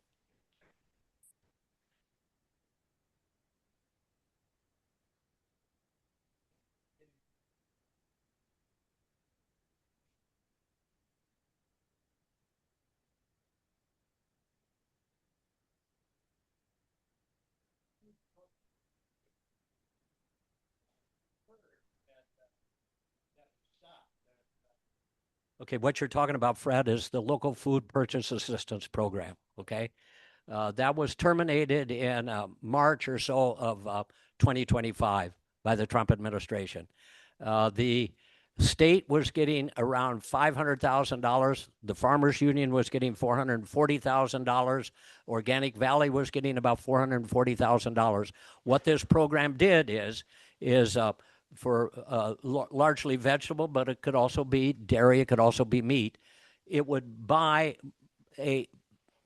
T: Okay, what you're talking about, Fred, is the local food purchase assistance program. Okay, that was terminated in March or so of 2025 by the Trump administration. The state was getting around $500,000. The Farmers Union was getting $440,000. Organic Valley was getting about $440,000. What this program did is for largely vegetable, but it could also be dairy, it could also be meat. It would buy a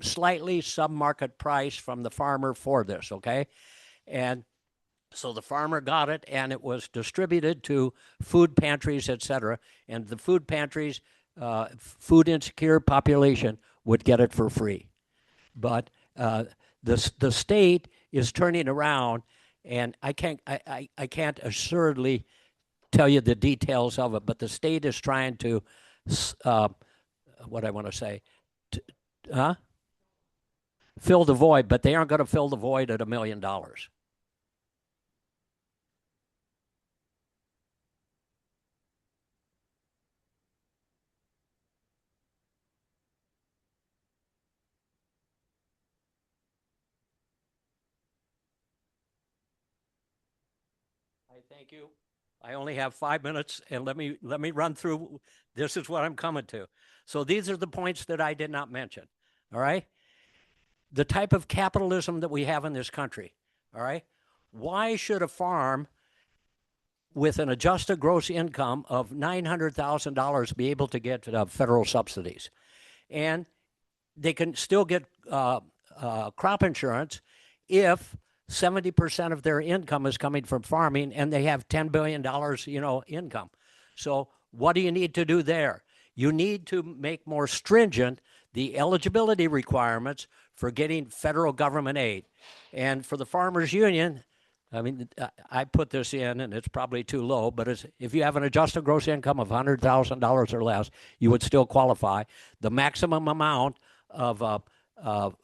T: slightly sub-market price from the farmer for this, okay? And so the farmer got it, and it was distributed to food pantries, et cetera. And the food pantries, food insecure population would get it for free. But the state is turning around, and I can't assuredly tell you the details of it, but the state is trying to, what I want to say, fill the void, but they aren't going to fill the void at $1 million. I thank you. I only have 5 minutes, and let me run through. This is what I'm coming to. So these are the points that I did not mention. all right? The type of capitalism that we have in this country, all right? Why should a farm with an adjusted gross income of $900,000 be able to get federal subsidies? And they can still get crop insurance if 70% of their income is coming from farming and they have $10 billion, income. So what do you need to do there? You need to make more stringent the eligibility requirements for getting federal government aid. And for the Farmers Union, I mean, I put this in, and it's probably too low, but if you have an adjusted gross income of $100,000 or less, you would still qualify. The maximum amount of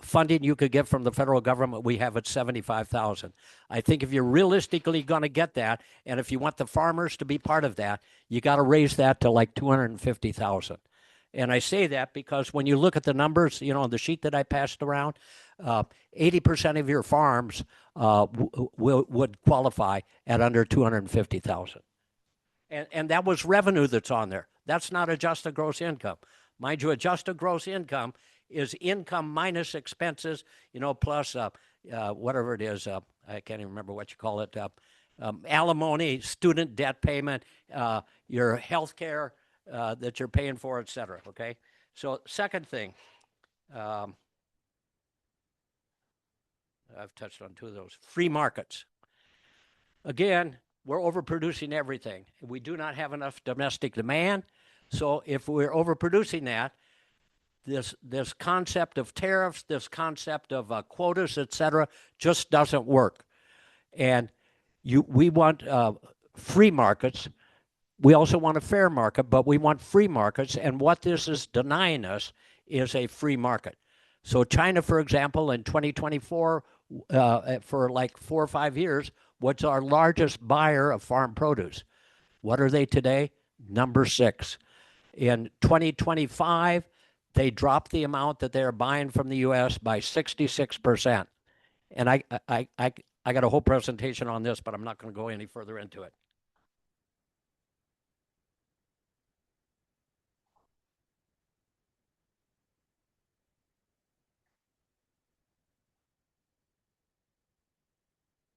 T: funding you could get from the federal government, we have at $75,000. I think if you're realistically going to get that, and if you want the farmers to be part of that, you got to raise that to like $250,000. And I say that because when you look at the numbers, on the sheet that I passed around, 80% of your farms would qualify at under $250,000. And that was revenue that's on there. That's not adjusted gross income. Mind you, adjusted gross income is income minus expenses, plus whatever it is. I can't even remember what you call it. Alimony, student debt payment, your health care that you're paying for, et cetera. Okay. So second thing, I've touched on two of those. Free markets. Again, we're overproducing everything. We do not have enough domestic demand. So if we're overproducing that, this concept of tariffs, this concept of quotas, et cetera, just doesn't work. And we want free markets. We also want a fair market, but we want free markets. And what this is denying us is a free market. So China, for example, in 2024, for like 4 or 5 years, was our largest buyer of farm produce. What are they today? Number 6. In 2025, they dropped the amount that they're buying from the U.S. by 66%. And I got a whole presentation on this, but I'm not going to go any further into it.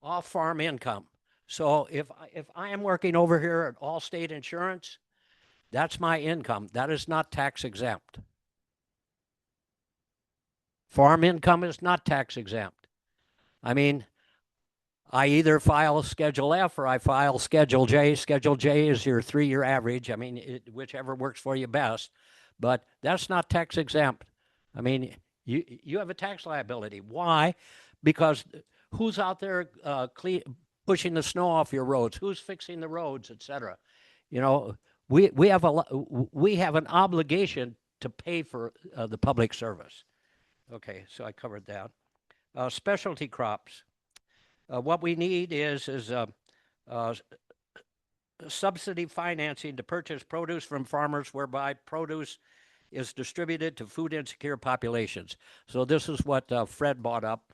T: Off farm income. So if I am working over here at Allstate Insurance, that's my income. That is not tax exempt. Farm income is not tax exempt. I mean, I either file Schedule F or I file Schedule J. Schedule J is your 3-year average. I mean, whichever works for you best. But that's not tax exempt. I mean, you have a tax liability. Why? Because who's out there pushing the snow off your roads? Who's fixing the roads, et cetera? We have an obligation to pay for the public service. Okay, so I covered that. Specialty crops. What we need is subsidy financing to purchase produce from farmers, whereby produce is distributed to food insecure populations. So this is what Fred brought up,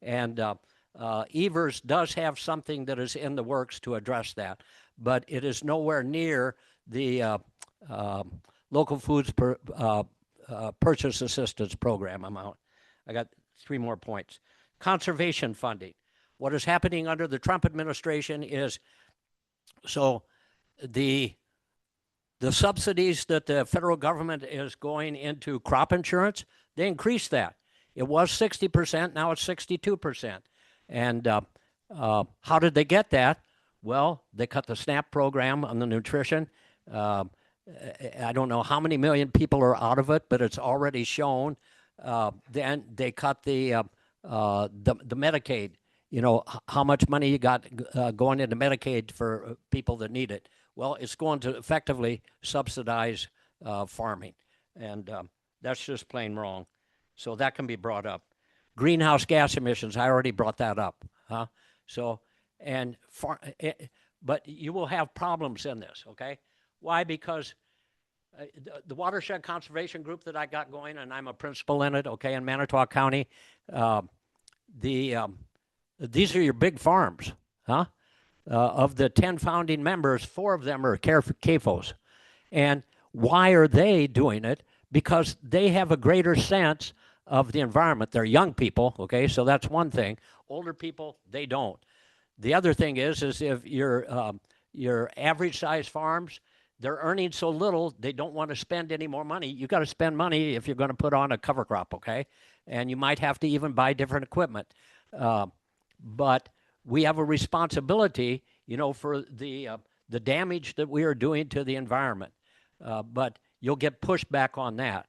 T: and Evers does have something that is in the works to address that, but it is nowhere near the local foods purchase assistance program amount. I got 3 more points. Conservation funding. What is happening under the Trump administration is, so the subsidies that the federal government is going into crop insurance, they increased that. It was 60%, now it's 62%. And how did they get that? Well, they cut the SNAP program on the nutrition. I don't know how many million people are out of it, but it's already shown. Then they cut the Medicaid. How much money you got going into Medicaid for people that need it. Well, it's going to effectively subsidize farming. And that's just plain wrong. So that can be brought up. Greenhouse gas emissions, I already brought that up. So, but you will have problems in this, okay? Why? Because the watershed conservation group that I got going, and I'm a principal in it, okay, in Manitowoc County, these are your big farms, of the 10 founding members, 4 of them are CAFOs. And why are they doing it? because they have a greater sense of the environment. They're young people, okay? So that's one thing. Older people, they don't. The other thing is if your average size farms, they're earning so little, they don't want to spend any more money. You got to spend money if you're going to put on a cover crop, okay? And you might have to even buy different equipment. But we have a responsibility, for the damage that we are doing to the environment. But you'll get pushback on that.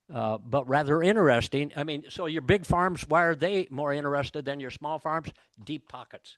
T: But rather interesting. I mean, so your big farms, why are they more interested than your small farms? Deep pockets.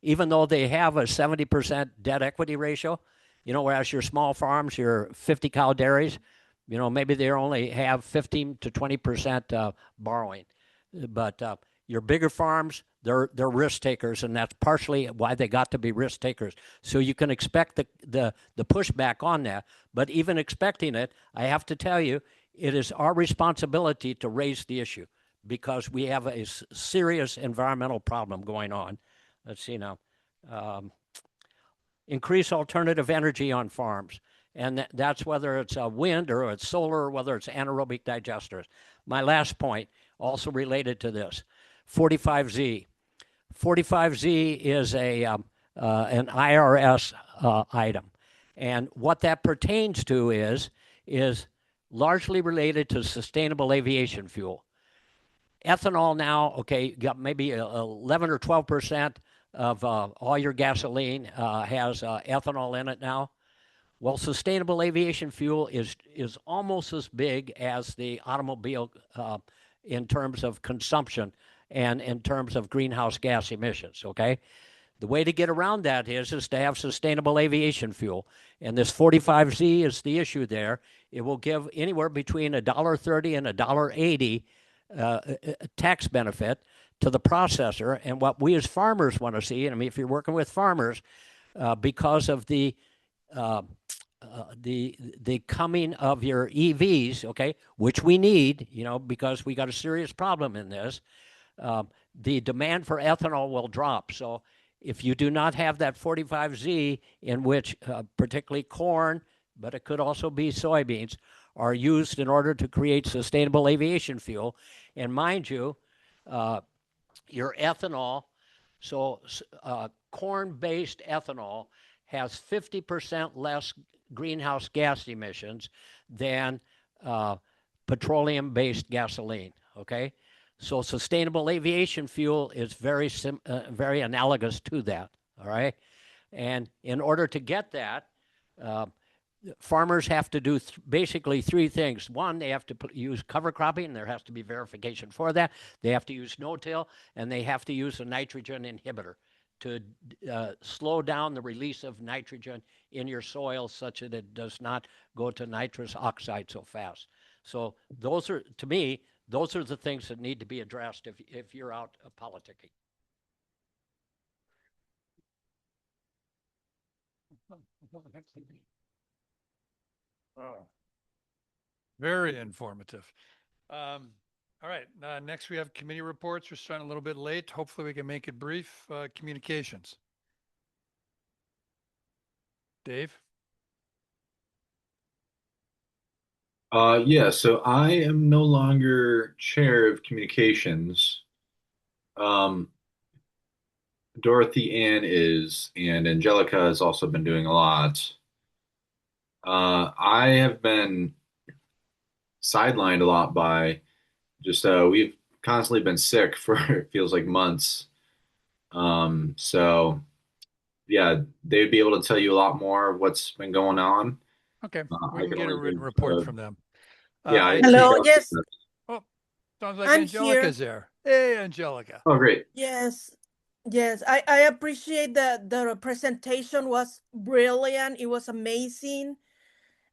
T: Even though they have a 70% debt equity ratio, whereas your small farms, your 50 cow dairies, maybe they only have 15 to 20% borrowing. But your bigger farms, they're risk takers, and that's partially why they got to be risk takers. So you can expect the pushback on that. But even expecting it, I have to tell you, it is our responsibility to raise the issue because we have a serious environmental problem going on. Let's see now. Increase alternative energy on farms. And that's whether it's wind or it's solar or whether it's anaerobic digesters. My last point, also related to this, 45Z. 45Z is an IRS item. And what that pertains to is largely related to sustainable aviation fuel. Ethanol now, okay, you got maybe 11 or 12% of all your gasoline has ethanol in it now. Well, sustainable aviation fuel is almost as big as the automobile in terms of consumption and in terms of greenhouse gas emissions, okay? The way to get around that is to have sustainable aviation fuel. And this 45Z is the issue there. It will give anywhere between $1.30 and $1.80 tax benefit to the processor. And what we as farmers want to see, and I mean, if you're working with farmers, because of the coming of your EVs, okay, which we need, because we got a serious problem in this, the demand for ethanol will drop. So if you do not have that 45Z in which particularly corn, but it could also be soybeans, are used in order to create sustainable aviation fuel. And mind you, your ethanol, so corn-based ethanol has 50% less greenhouse gas emissions than petroleum-based gasoline, okay? So sustainable aviation fuel is very analogous to that, all right? And in order to get that, farmers have to do basically three things. One, they have to use cover cropping, and there has to be verification for that. They have to use no-till, and they have to use a nitrogen inhibitor to slow down the release of nitrogen in your soil such that it does not go to nitrous oxide so fast. So those are, to me, those are the things that need to be addressed if you're out politicking.
A: Oh, very informative. All right, next we have committee reports. We're starting a little bit late. Hopefully we can make it brief. Communications. Dave?
F: Yeah, so I am no longer chair of communications. Dorothy Ann is, and Angelica has also been doing a lot. I have been sidelined a lot by just we've constantly been sick for it feels like months. So yeah, they'd be able to tell you a lot more of what's been going on.
A: Okay, we
F: I
A: can get a
F: only
A: written
F: give,
A: report from them.
F: yeah, I
U: Hello,
F: speak out
U: yes,
F: for-
A: Oh, sounds like
U: I'm
A: Angelica's
U: here.
A: there. Hey, Angelica.
F: Oh, great.
U: Yes, yes, I appreciate that the presentation was brilliant. It was amazing.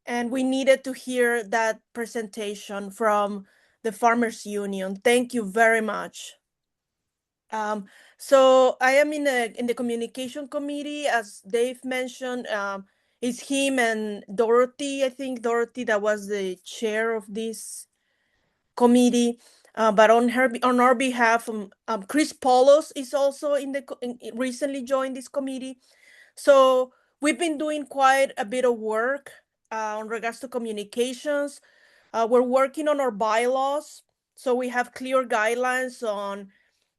U: And we needed to hear that presentation from the Farmers Union. Thank you very much. So I am in the communication committee, as Dave mentioned. It's him and Dorothy. I think Dorothy that was the chair of this committee. But on our behalf, Chris Paulos is also recently joined this committee. So we've been doing quite a bit of work on regards to communications. We're working on our bylaws, so we have clear guidelines on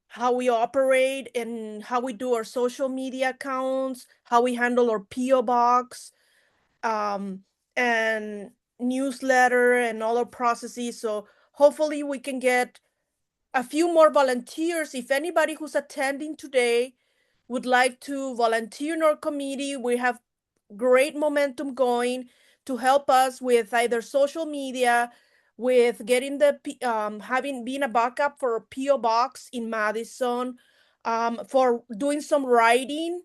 U: how we operate and how we do our social media accounts, how we handle our PO box, and newsletter and all our processes. So hopefully we can get a few more volunteers. If anybody who's attending today would like to volunteer in our committee, we have great momentum going to help us with either social media, with getting having been a backup for a PO box in Madison, for doing some writing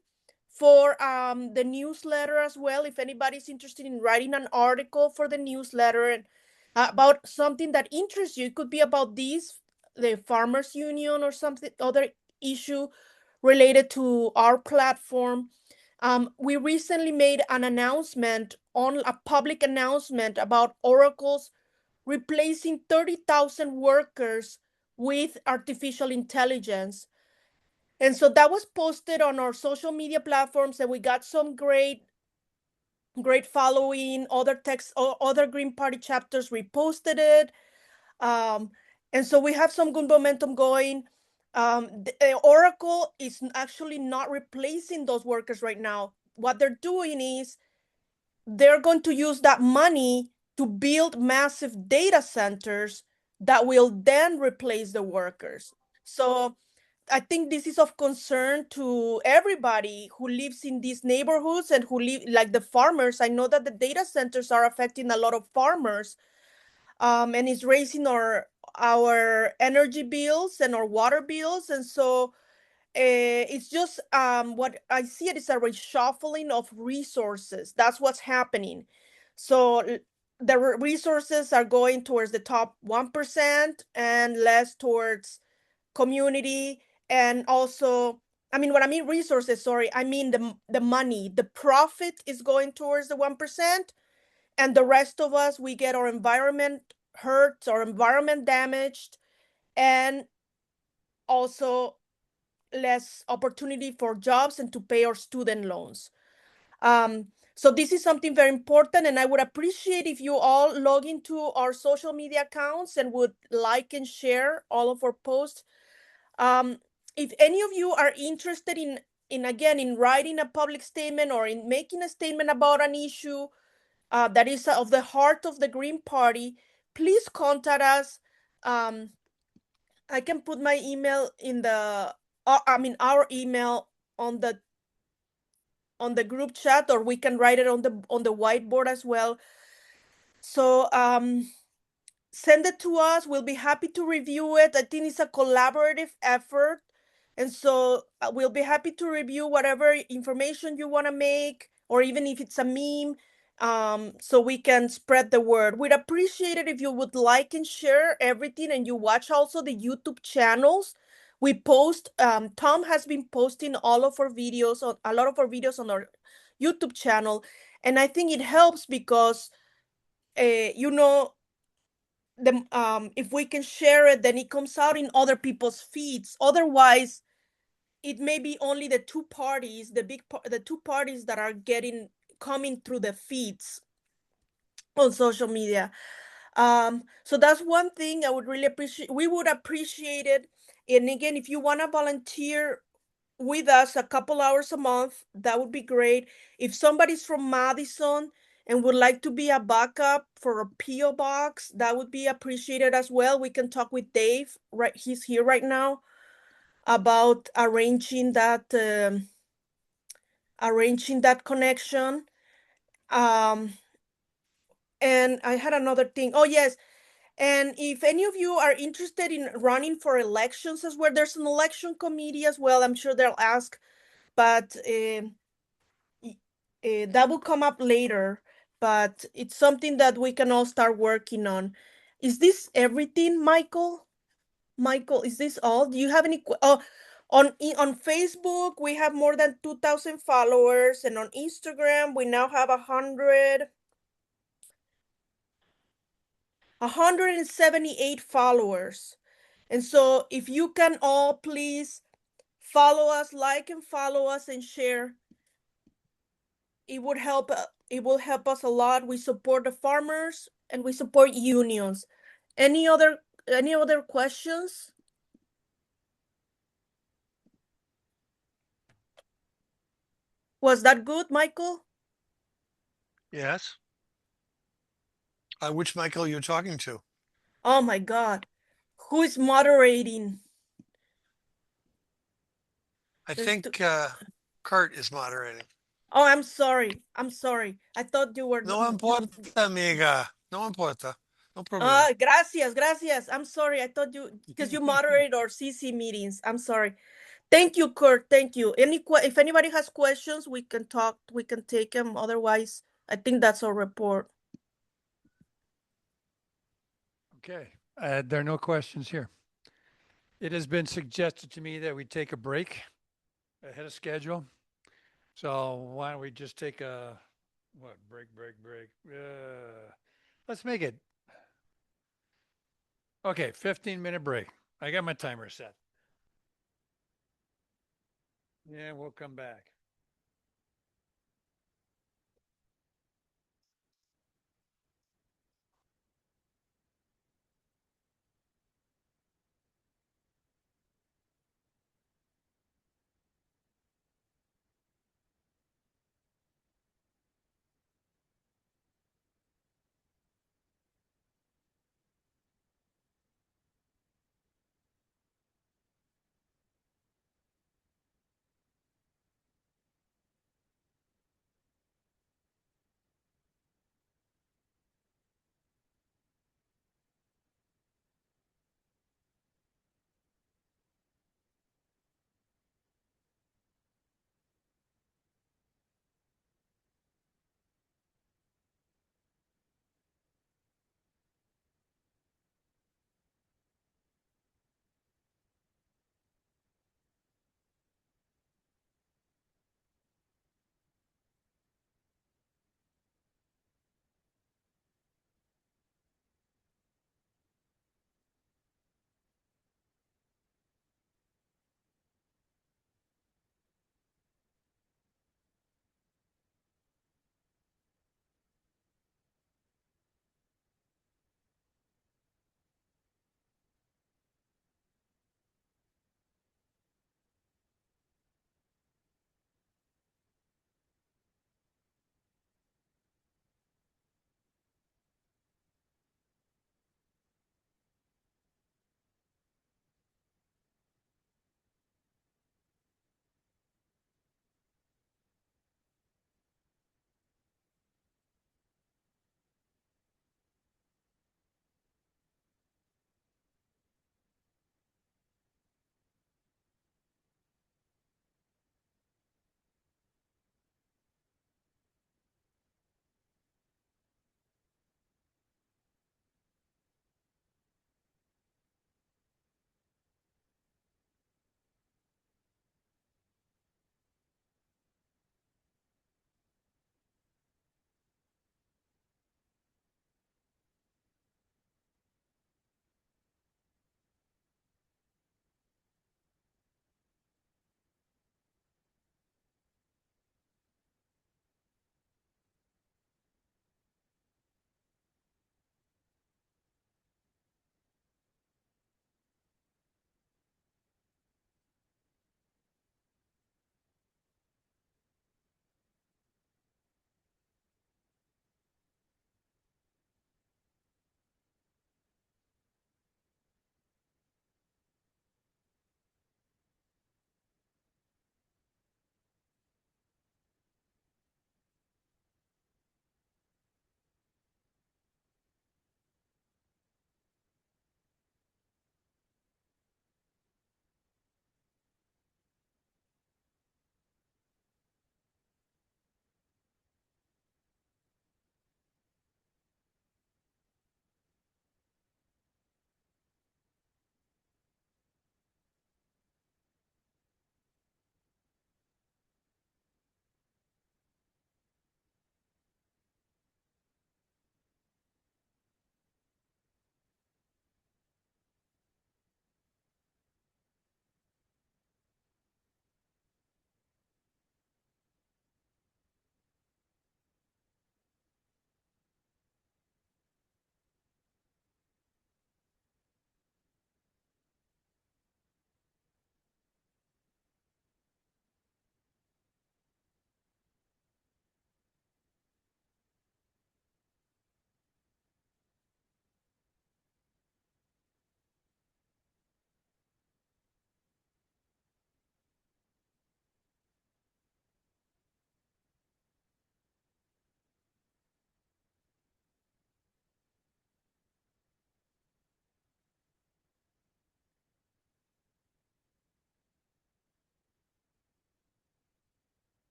U: for the newsletter as well. If anybody's interested in writing an article for the newsletter and about something that interests you, it could be about the farmers union or something other issue related to our platform. We recently made an announcement on a public announcement about Oracle's replacing 30,000 workers with artificial intelligence. And so that was posted on our social media platforms, and we got some great following. Other other Green Party chapters reposted it. And so we have some good momentum going. Oracle is actually not replacing those workers right now. What they're doing is they're going to use that money to build massive data centers that will then replace the workers. So I think this is of concern to everybody who lives in these neighborhoods and who live like the farmers. I know that the data centers are affecting a lot of farmers, and it's raising our energy bills and our water bills. And so it's just what I see it is a reshuffling of resources. That's what's happening. So the resources are going towards the top 1% and less towards community. And also, I mean, when I mean resources, sorry, I mean the money, the profit is going towards the 1%, and the rest of us, we get our environment hurt, our environment damaged, and also less opportunity for jobs and to pay our student loans. So this is something very important, and I would appreciate if you all log into our social media accounts and would like and share all of our posts. If any of you are interested in again in writing a public statement or in making a statement about an issue that is of the heart of the Green Party, please contact us. I can put my email in our email on the group chat, or we can write it on the whiteboard as well. So send it to us. We'll be happy to review it. I think it's a collaborative effort. And so we'll be happy to review whatever information you want to make, or even if it's a meme, so we can spread the word. We'd appreciate it if you would like and share everything, and you watch also the YouTube channels. We post, Tom has been posting a lot of our videos on our YouTube channel. And I think it helps because, you know, if we can share it, then it comes out in other people's feeds. Otherwise, it may be only the two parties, the two parties that are coming through the feeds on social media. So that's one thing I would really appreciate. We would appreciate it. And again, if you want to volunteer with us a couple hours a month, that would be great. If somebody's from Madison and would like to be a backup for a PO box, that would be appreciated as well. We can talk with Dave, right? He's here right now, about arranging that connection. And I had another thing. Oh yes, and if any of you are interested in running for elections as well, there's an election committee as well. I'm sure they'll ask, but that will come up later. But it's something that we can all start working on. Is this everything, Michael? Michael, is this all? Do you have any? On Facebook, we have more than 2,000 followers, and on Instagram, we now have 178 followers. And so if you can all please follow us, like and follow us and share, it will help us a lot. We support the farmers and we support unions. Any other questions? Was that good, Michael?
D: Yes. Which Michael you're talking to?
U: Oh my God. Who is moderating?
D: I think Kurt is moderating.
U: Oh, I'm sorry. I'm sorry. I thought you were.
D: No importa, amiga. No importa. No problema.
U: Gracias. I'm sorry. I thought you, because you moderate our CC meetings. I'm sorry. Thank you, Kurt. Thank you. If anybody has questions, we can talk. We can take them. Otherwise, I think that's our report.
A: Okay, there are no questions here. It has been suggested to me that we take a break ahead of schedule. So why don't we just take a, break. Let's make it, okay, 15-minute break. I got my timer set. Yeah, we'll come back.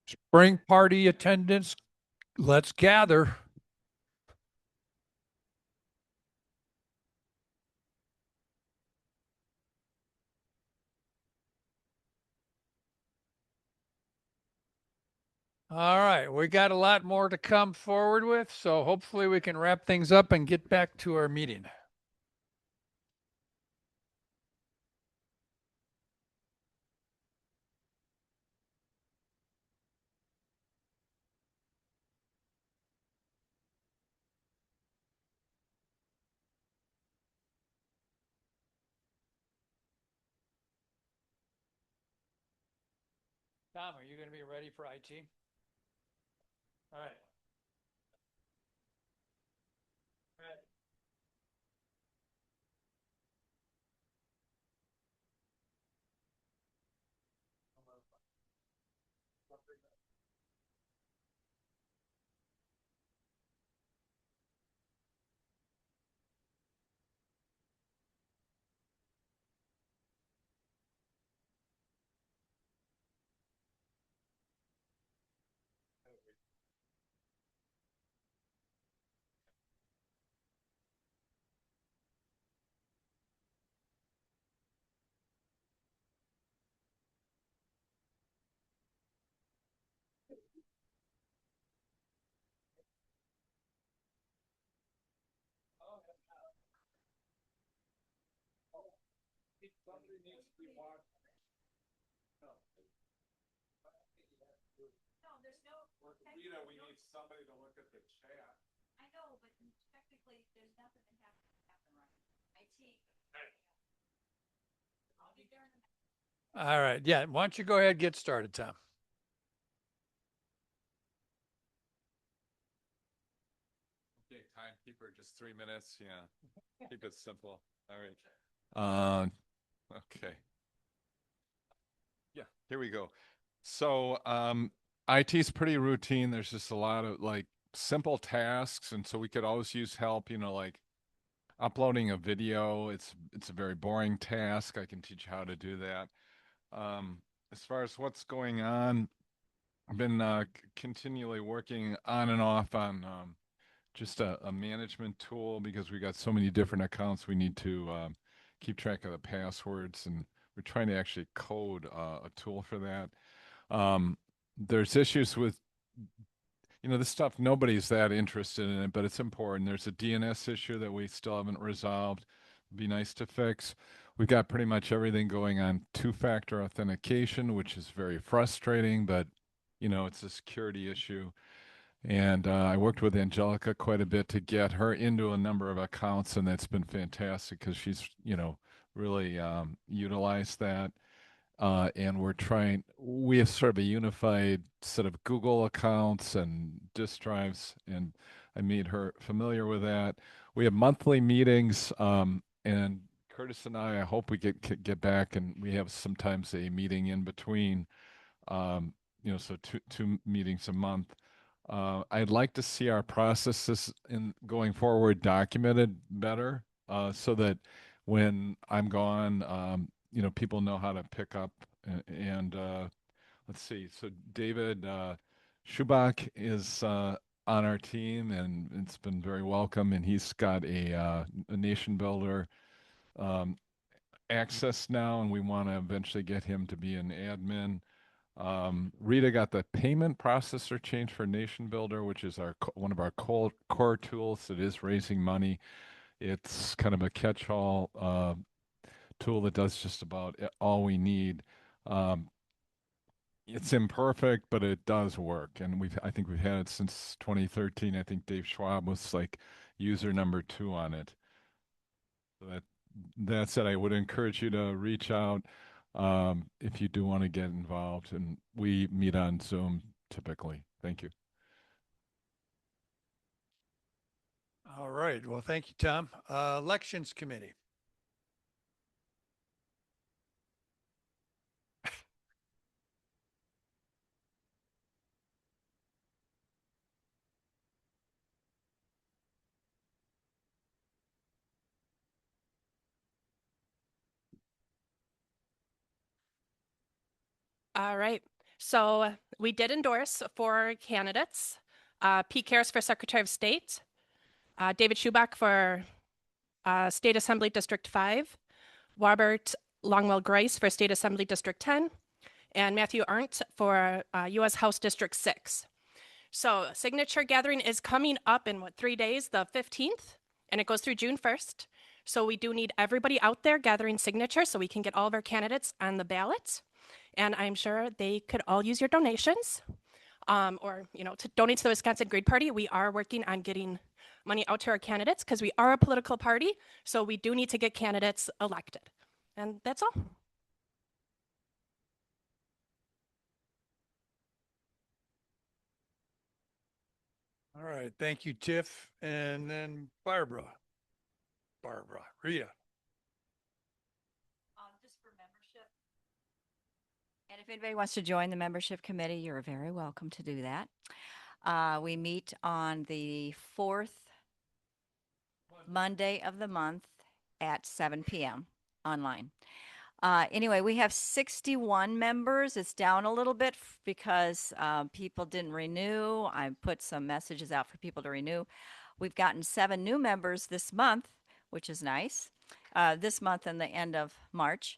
A: Spring party attendance, let's gather. All right, we got a lot more to come forward with, so hopefully we can wrap things up and get back to our meeting. Tom, are you going to be ready for IT? All right. Somebody needs to be watching.
J: No, there's no.
A: Rita, we need somebody to look at the chat.
J: I know, but technically, there's nothing that has to happen right. IT. I'll be there in a minute.
A: All right, yeah, why don't you go ahead and get started, Tom?
E: Okay, timekeeper, just 3 minutes. Yeah, keep it simple. All right. Okay. Yeah, here we go. So, IT is pretty routine. There's just a lot of like simple tasks, and so we could always use help. Like uploading a video. It's a very boring task. I can teach you how to do that. As far as what's going on, I've been continually working on and off on just a management tool because we got so many different accounts. We need to keep track of the passwords, and we're trying to actually code a tool for that. There's issues with this stuff. Nobody's that interested in it, but it's important. There's a DNS issue that we still haven't resolved. Be nice to fix. We've got pretty much everything going on two-factor authentication, which is very frustrating, but it's a security issue. And I worked with Angelica quite a bit to get her into a number of accounts, and that's been fantastic because she's, really utilized that. And we have sort of a unified set of Google accounts and disk drives, and I made her familiar with that. We have monthly meetings, and Curtis and I hope we get back, and we have sometimes a meeting in between, so two meetings a month. I'd like to see our processes in going forward documented better, so that when I'm gone, people know how to pick up. And let's see. So David Schubach is on our team, and it's been very welcome. And he's got a nation builder access now, and we want to eventually get him to be an admin. Rita got the payment processor changed for Nation Builder, which is one of our core tools that is raising money. It's kind of a catch-all tool that does just about all we need. Um, it's imperfect, but it does work, and I think we've had it since 2013. I think Dave Schwab was like user number 2 on it. So that said, I would encourage you to reach out if you do want to get involved, and we meet on Zoom typically. Thank you.
A: All right, well, thank you, Tom. Elections Committee.
C: All right. So we did endorse 4 candidates. Pete Karras for Secretary of State, David Schubach for State Assembly District 5, Robert Longwell Grice for State Assembly District 10, and Matthew Arndt for U.S. House District 6. So signature gathering is coming up in 3 days, the 15th, and it goes through June 1st. So we do need everybody out there gathering signatures so we can get all of our candidates on the ballot. And I'm sure they could all use your donations, or to donate to the Wisconsin Green Party. We are working on getting money out to our candidates because we are a political party. So we do need to get candidates elected. And that's all.
A: All right, thank you, Tiff. And then Barbara, Rita.
V: Just for membership. And if anybody wants to join the membership committee, you're very welcome to do that. We meet on the 4th Monday of the month at 7 p.m. online. Anyway, we have 61 members. It's down a little bit because people didn't renew. I put some messages out for people to renew. We've gotten 7 new members this month, which is nice. This month and the end of March.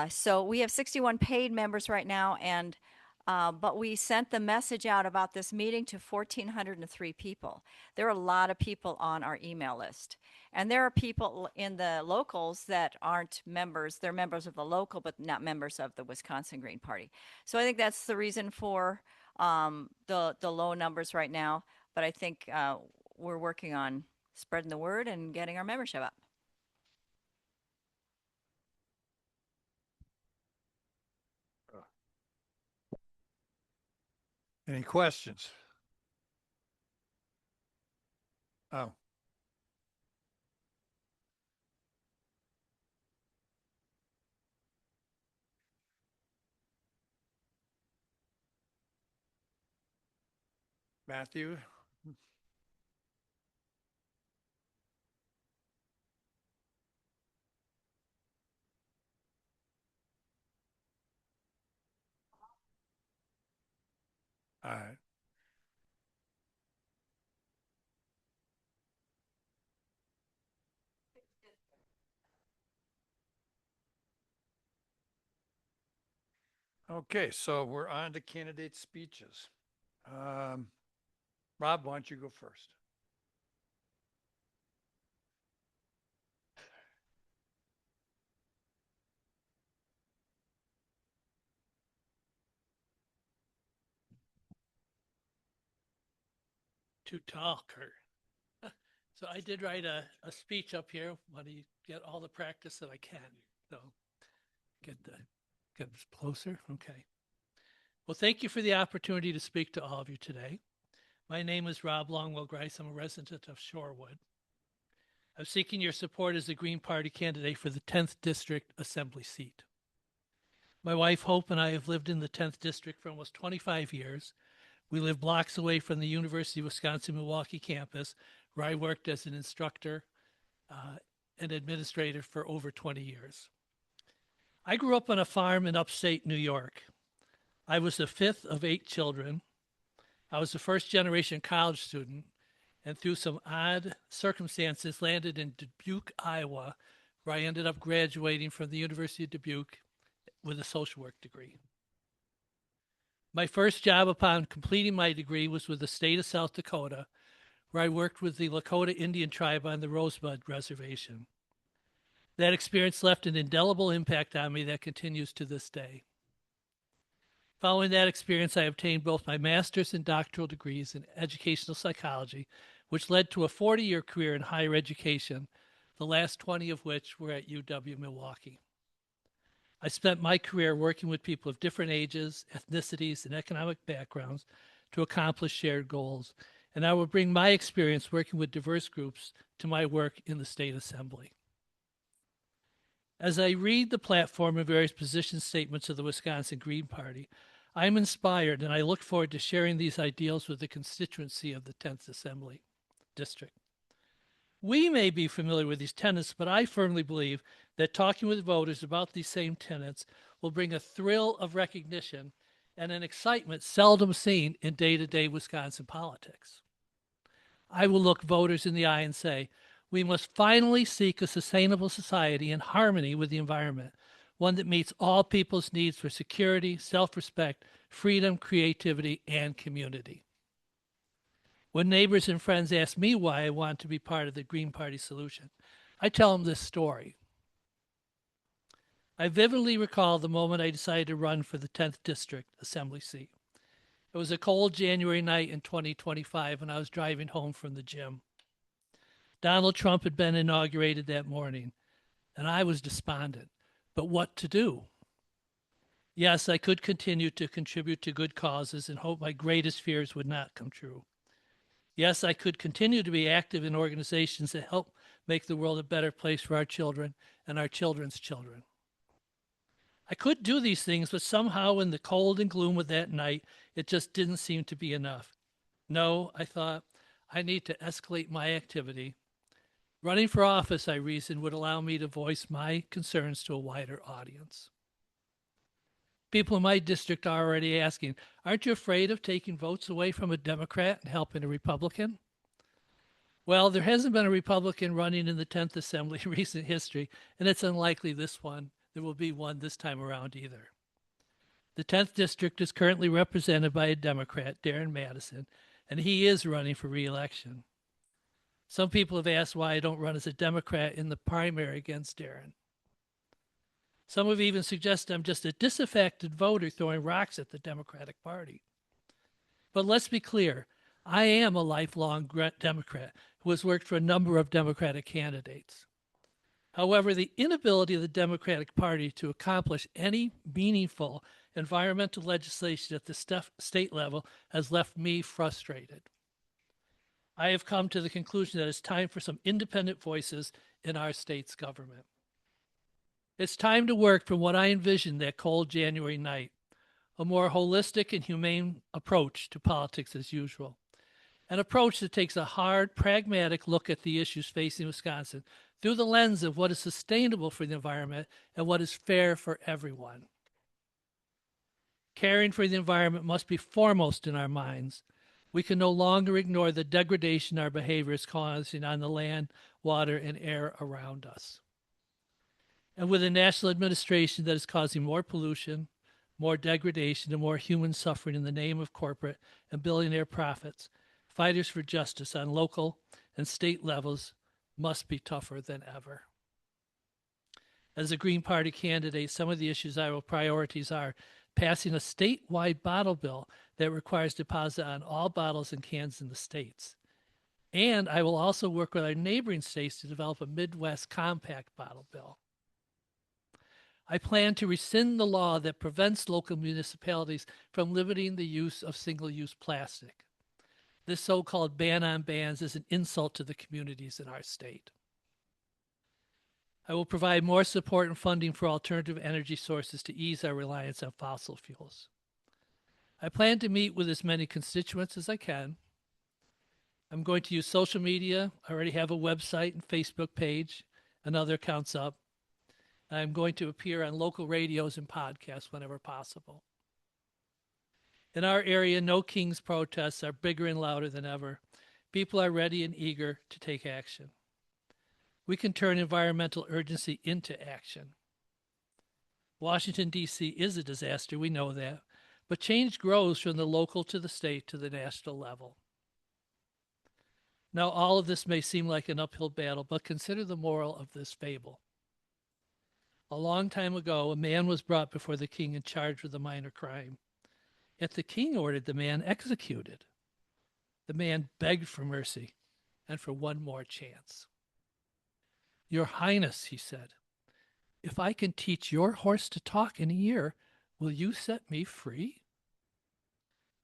V: So we have 61 paid members right now, and but we sent the message out about this meeting to 1,403 people. There are a lot of people on our email list. And there are people in the locals that aren't members. They're members of the local, but not members of the Wisconsin Green Party. So I think that's the reason for the low numbers right now. But I think we're working on spreading the word and getting our membership up.
A: Any questions? Oh. Matthew? All right. Okay, so we're on to candidate speeches. Rob, why don't you go first?
W: Too tall, Kurt. So I did write a speech up here. Want to get all the practice that I can. So get this closer. Okay. Well, thank you for the opportunity to speak to all of you today. My name is Rob Longwell Grice. I'm a resident of Shorewood. I'm seeking your support as the Green Party candidate for the 10th District Assembly seat. My wife Hope and I have lived in the 10th District for almost 25 years. We live blocks away from the University of Wisconsin-Milwaukee campus, where I worked as an instructor and administrator for over 20 years. I grew up on a farm in upstate New York. I was the 5th of 8 children. I was the first generation college student, and through some odd circumstances landed in Dubuque, Iowa, where I ended up graduating from the University of Dubuque with a social work degree. My first job upon completing my degree was with the state of South Dakota, where I worked with the Lakota Indian tribe on the Rosebud Reservation. That experience left an indelible impact on me that continues to this day. Following that experience, I obtained both my master's and doctoral degrees in educational psychology, which led to a 40-year career in higher education, the last 20 of which were at UW-Milwaukee. I spent my career working with people of different ages, ethnicities, and economic backgrounds to accomplish shared goals, and I will bring my experience working with diverse groups to my work in the state assembly. As I read the platform and various position statements of the Wisconsin Green Party, I am inspired, and I look forward to sharing these ideals with the constituency of the 10th Assembly District. We may be familiar with these tenets, but I firmly believe that talking with voters about these same tenets will bring a thrill of recognition and an excitement seldom seen in day-to-day Wisconsin politics. I will look voters in the eye and say, we must finally seek a sustainable society in harmony with the environment, one that meets all people's needs for security, self-respect, freedom, creativity, and community. When neighbors and friends ask me why I want to be part of the Green Party solution, I tell them this story. I vividly recall the moment I decided to run for the 10th District Assembly seat. It was a cold January night in 2025 when I was driving home from the gym. Donald Trump had been inaugurated that morning, and I was despondent. But what to do? Yes, I could continue to contribute to good causes and hope my greatest fears would not come true. Yes, I could continue to be active in organizations that help make the world a better place for our children and our children's children. I could do these things, but somehow in the cold and gloom of that night, it just didn't seem to be enough. No, I thought, I need to escalate my activity. Running for office, I reasoned, would allow me to voice my concerns to a wider audience. People in my district are already asking, aren't you afraid of taking votes away from a Democrat and helping a Republican? Well, there hasn't been a Republican running in the 10th Assembly in recent history, and it's unlikely there will be one this time around either. The 10th District is currently represented by a Democrat, Darren Madison, and he is running for re-election. Some people have asked why I don't run as a Democrat in the primary against Darren. Some have even suggested I'm just a disaffected voter throwing rocks at the Democratic Party. But let's be clear, I am a lifelong Democrat who has worked for a number of Democratic candidates. However, the inability of the Democratic Party to accomplish any meaningful environmental legislation at the state level has left me frustrated. I have come to the conclusion that it's time for some independent voices in our state's government. It's time to work from what I envisioned that cold January night, a more holistic and humane approach to politics as usual, an approach that takes a hard, pragmatic look at the issues facing Wisconsin through the lens of what is sustainable for the environment and what is fair for everyone. Caring for the environment must be foremost in our minds. We can no longer ignore the degradation our behavior is causing on the land, water, and air around us. And with a national administration that is causing more pollution, more degradation, and more human suffering in the name of corporate and billionaire profits, fighters for justice on local and state levels must be tougher than ever. As a Green Party candidate, some of the issues I will prioritize are passing a statewide bottle bill that requires deposit on all bottles and cans in the states. And I will also work with our neighboring states to develop a Midwest compact bottle bill. I plan to rescind the law that prevents local municipalities from limiting the use of single-use plastic. This so-called ban on bans is an insult to the communities in our state. I will provide more support and funding for alternative energy sources to ease our reliance on fossil fuels. I plan to meet with as many constituents as I can. I'm going to use social media. I already have a website and Facebook page and other accounts up. I'm going to appear on local radios and podcasts whenever possible. In our area, No Kings protests are bigger and louder than ever. People are ready and eager to take action. We can turn environmental urgency into action. Washington, D.C. is a disaster, we know that, but change grows from the local to the state to the national level. Now, all of this may seem like an uphill battle, but consider the moral of this fable. A long time ago, a man was brought before the king and charged with a minor crime. Yet the king ordered the man executed. The man begged for mercy and for one more chance. Your Highness, he said, if I can teach your horse to talk in a year, will you set me free?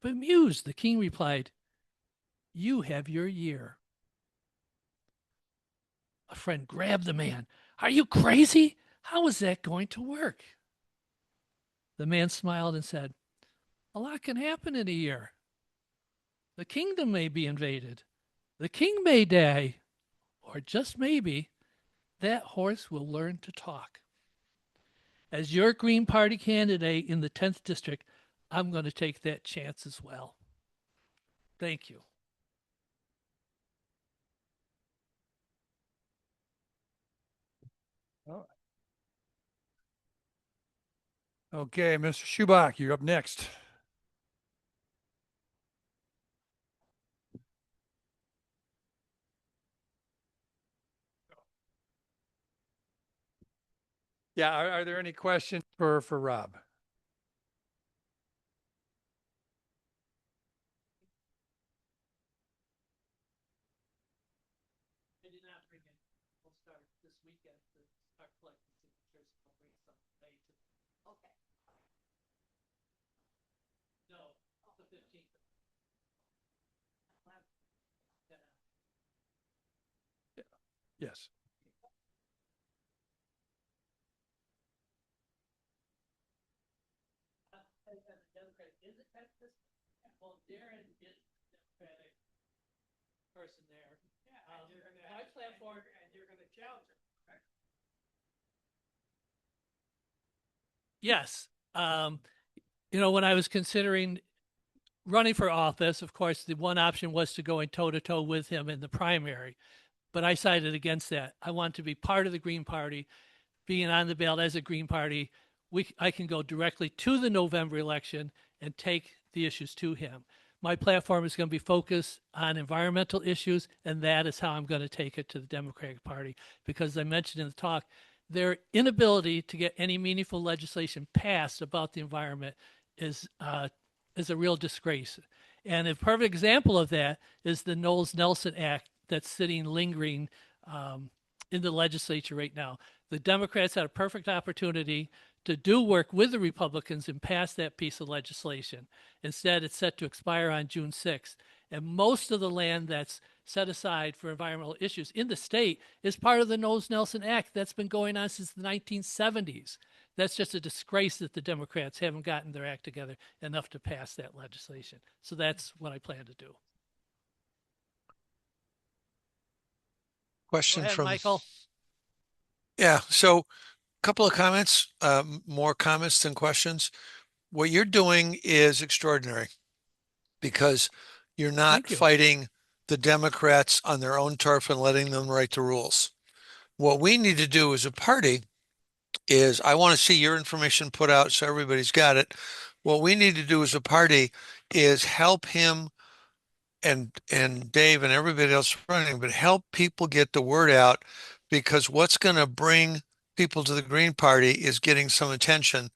W: Bemused, the king replied, you have your year. A friend grabbed the man. Are you crazy? How is that going to work? The man smiled and said, a lot can happen in a year. The kingdom may be invaded. The king may die. Or just maybe, that horse will learn to talk. As your Green Party candidate in the 10th District, I'm going to take that chance as well. Thank you.
A: All right. Okay, Mr. Schubach, you're up next. Yeah, are there any questions for Rob?
W: I did not bring it. We'll start this weekend to start collecting signatures. I'll bring some today to. Okay. No, the 15th.
A: Yes.
W: Well, Darren is the Democratic person there. My platform, and you're going to challenge him. Yes. When I was considering running for office, of course, the one option was to go in toe to toe with him in the primary, but I sided against that. I want to be part of the Green Party, being on the ballot as a Green Party. I can go directly to the November election and take the issues to him. My platform is going to be focused on environmental issues, and that is how I'm going to take it to the Democratic Party. Because as I mentioned in the talk, their inability to get any meaningful legislation passed about the environment is a real disgrace. And a perfect example of that is the Knowles-Nelson Act that's sitting lingering in the legislature right now. The Democrats had a perfect opportunity to do work with the Republicans and pass that piece of legislation. Instead, it's set to expire on June 6th. And most of the land that's set aside for environmental issues in the state is part of the Knowles-Nelson Act that's been going on since the 1970s. That's just a disgrace that the Democrats haven't gotten their act together enough to pass that legislation. So that's what I plan to do.
D: Question
W: Go ahead,
D: from
W: Michael.
D: Yeah. So a couple of comments, more comments than questions. What you're doing is extraordinary because you're not fighting the Democrats on their own turf and letting them write the rules. What we need to do as a party is I want to see your information put out so everybody's got it. What we need to do as a party is help him and Dave and everybody else running, but help people get the word out, because what's going to bring people to the Green Party is getting some attention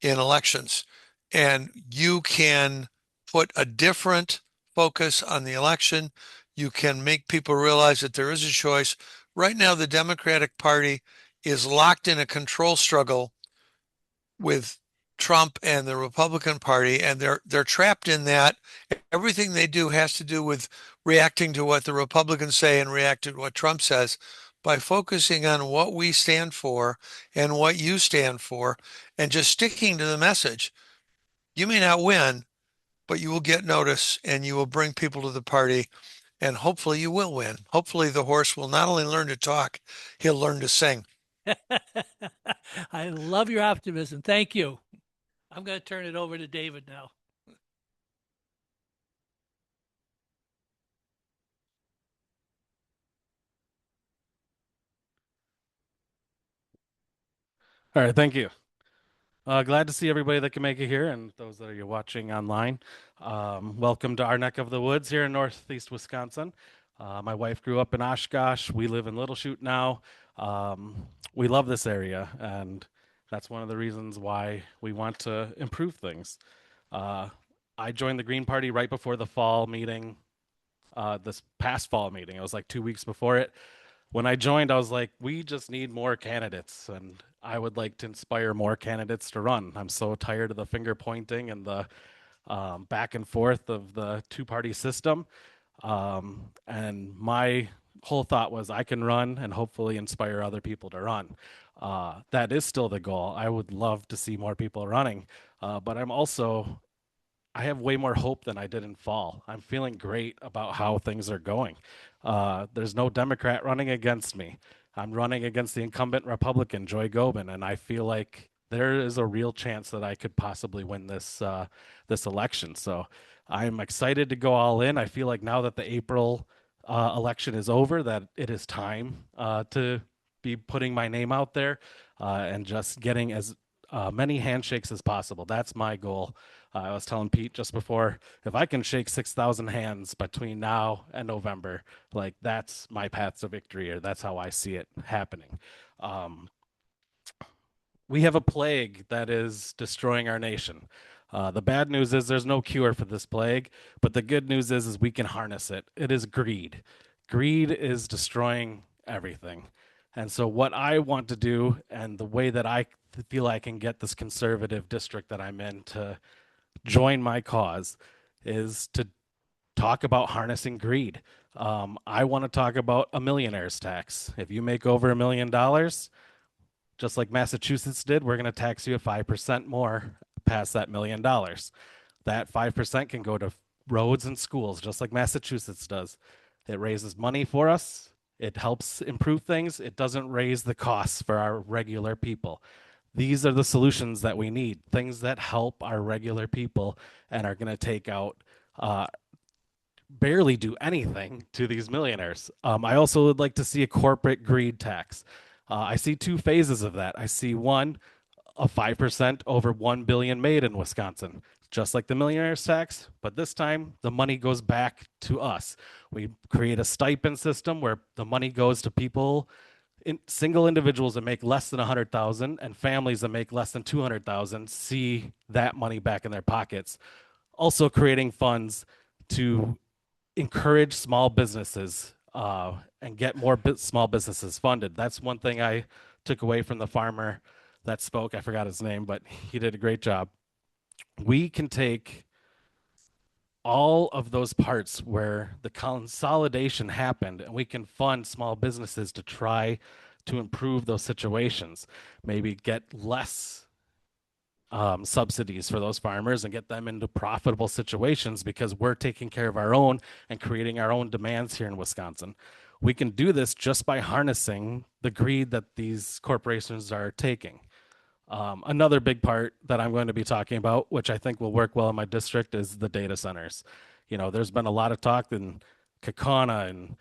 D: in elections. And you can put a different focus on the election. You can make people realize that there is a choice. Right now, the Democratic Party is locked in a control struggle with Trump and the Republican Party, and they're trapped in that. Everything they do has to do with reacting to what the Republicans say and reacting to what Trump says. By focusing on what we stand for and what you stand for, and just sticking to the message, you may not win, but you will get notice and you will bring people to the party, and hopefully you will win. Hopefully the horse will not only learn to talk, he'll learn to sing.
W: I love your optimism. Thank you. I'm going to turn it over to David now.
R: All right, thank you. Glad to see everybody that can make it here and those that are watching online. Welcome to our neck of the woods here in Northeast Wisconsin. My wife grew up in Oshkosh. We live in Little Chute now. We love this area, and that's one of the reasons why we want to improve things. I joined the Green Party right before the fall meeting, this past fall meeting. It was like 2 weeks before it. When I joined, I was like, we just need more candidates, and I would like to inspire more candidates to run. I'm so tired of the finger pointing and the back and forth of the two-party system. And my whole thought was I can run and hopefully inspire other people to run. That is still the goal. I would love to see more people running, but I have way more hope than I did in fall. I'm feeling great about how things are going. There's no Democrat running against me. I'm running against the incumbent Republican, Joy Gobin, and I feel like there is a real chance that I could possibly win this election. So I'm excited to go all in. I feel like now that the April election is over, that it is time to be putting my name out there and just getting as many handshakes as possible. That's my goal. I was telling Pete just before, if I can shake 6,000 hands between now and November, like that's my path to victory, or that's how I see it happening. We have a plague that is destroying our nation. The bad news is there's no cure for this plague, but the good news is we can harness it. It is greed. Greed is destroying everything. And so what I want to do, and the way that I feel I can get this conservative district that I'm in to join my cause, is to talk about harnessing greed. I want to talk about a millionaire's tax. If you make over $1 million, just like Massachusetts did, we're going to tax you at 5% more past that $1 million. That 5% can go to roads and schools, just like Massachusetts does. It raises money for us. It helps improve things. It doesn't raise the costs for our regular people. These are the solutions that we need, things that help our regular people and are going to take out barely do anything to these millionaires. I also would like to see a corporate greed tax. I see two phases of that. I see one, a 5% over 1 billion made in Wisconsin, just like the millionaire's tax, but this time the money goes back to us. We create a stipend system where the money goes to people, single individuals that make less than 100,000 and families that make less than 200,000 see that money back in their pockets. Also creating funds to encourage small businesses and get more small businesses funded. That's one thing I took away from the farmer that spoke. I forgot his name, but he did a great job. We can take all of those parts where the consolidation happened and we can fund small businesses to try to improve those situations, maybe get less subsidies for those farmers and get them into profitable situations because we're taking care of our own and creating our own demands here in Wisconsin. We can do this just by harnessing the greed that these corporations are taking. Another big part that I'm going to be talking about, which I think will work well in my district, is the data centers. You know, there's been a lot of talk in Kakana and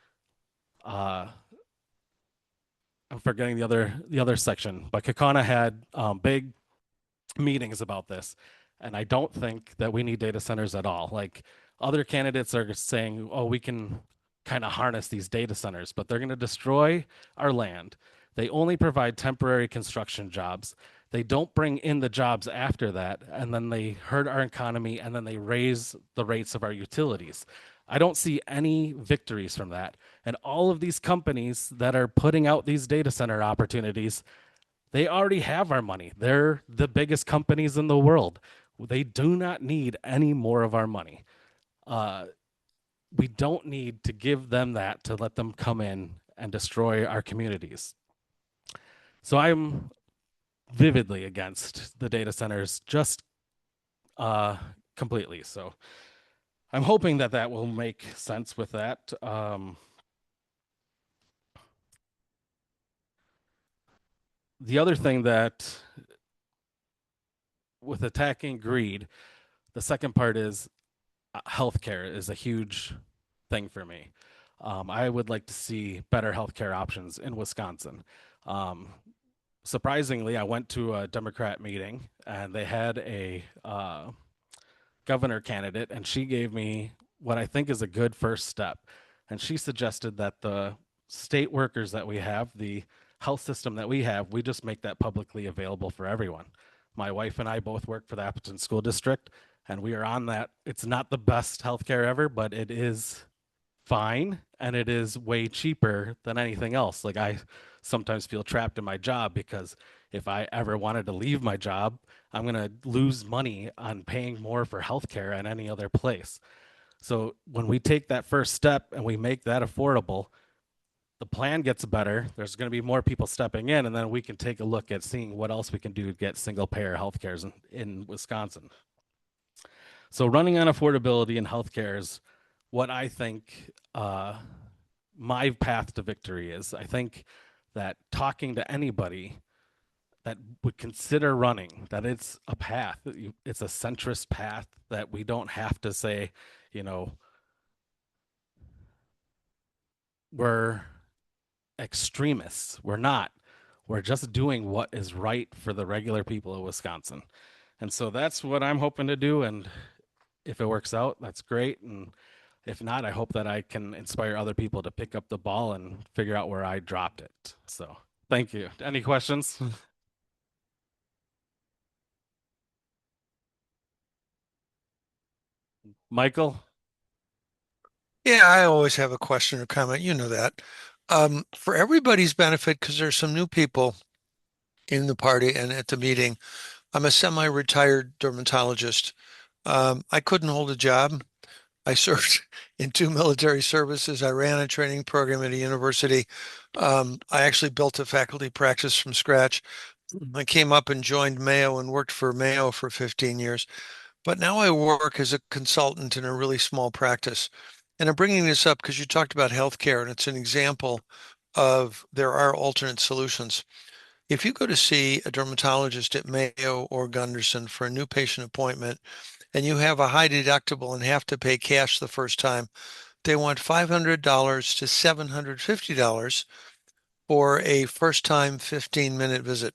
R: I'm forgetting the other section, but Kakana had big meetings about this. And I don't think that we need data centers at all. Like other candidates are saying, oh, we can kind of harness these data centers, but they're going to destroy our land. They only provide temporary construction jobs. They don't bring in the jobs after that. And then they hurt our economy and then they raise the rates of our utilities. I don't see any victories from that. And all of these companies that are putting out these data center opportunities, they already have our money. They're the biggest companies in the world. They do not need any more of our money. We don't need to give them that to let them come in and destroy our communities. So I'm vividly against the data centers, just completely. So I'm hoping that that will make sense with that. The other thing that with attacking greed, the second part is healthcare is a huge thing for me. I would like to see better healthcare options in Wisconsin. Surprisingly, I went to a Democrat meeting and they had a governor candidate, and she gave me what I think is a good first step. And she suggested that the state workers that we have, the health system that we have, we just make that publicly available for everyone. My wife and I both work for the Appleton School District, and we are on that. It's not the best healthcare ever, but it is fine, and it is way cheaper than anything else. Like I sometimes feel trapped in my job because if I ever wanted to leave my job, I'm going to lose money on paying more for healthcare at any other place. So when we take that first step and we make that affordable, the plan gets better. There's going to be more people stepping in, and then we can take a look at seeing what else we can do to get single payer healthcare in Wisconsin. So running on affordability in healthcare is what I think my path to victory is. I think that talking to anybody that would consider running, that it's a path, it's a centrist path, that we don't have to say, you know, we're extremists. We're not. We're just doing what is right for the regular people of Wisconsin. And so that's what I'm hoping to do. And if it works out, that's great. And if not, I hope that I can inspire other people to pick up the ball and figure out where I dropped it. So thank you. Any questions? Michael?
D: Yeah, I always have a question or comment. You know that. For everybody's benefit, because there's some new people in the party and at the meeting, I'm a semi-retired dermatologist. I couldn't hold a job. I served in 2 military services. I ran a training program at a university. I actually built a faculty practice from scratch. I came up and joined Mayo and worked for Mayo for 15 years. But now I work as a consultant in a really small practice. And I'm bringing this up because you talked about healthcare, and it's an example of there are alternate solutions. If you go to see a dermatologist at Mayo or Gunderson for a new patient appointment, and you have a high deductible and have to pay cash the first time, they want $500 to $750 for a first time 15-minute visit.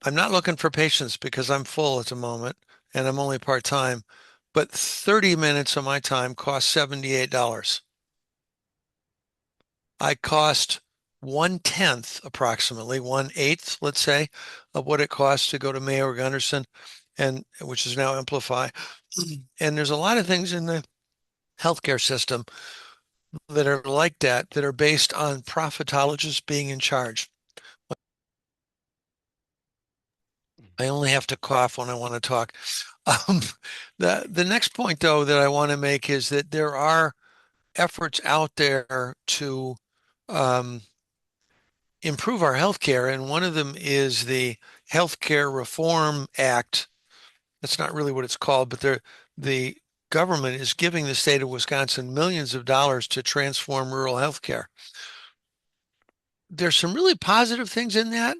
D: I'm not looking for patients because I'm full at the moment and I'm only part-time, but 30 minutes of my time costs $78. I cost 1/10, approximately 1/8, let's say, of what it costs to go to Mayo or Gunderson, and which is now Amplify. And there's a lot of things in the healthcare system that are like that are based on profitologists being in charge. I only have to cough when I want to talk. Um, the next point, though, that I want to make is that there are efforts out there to improve our healthcare, and one of them is the Healthcare Reform Act. That's not really what it's called, but the government is giving the state of Wisconsin millions of dollars to transform rural healthcare. There's some really positive things in that,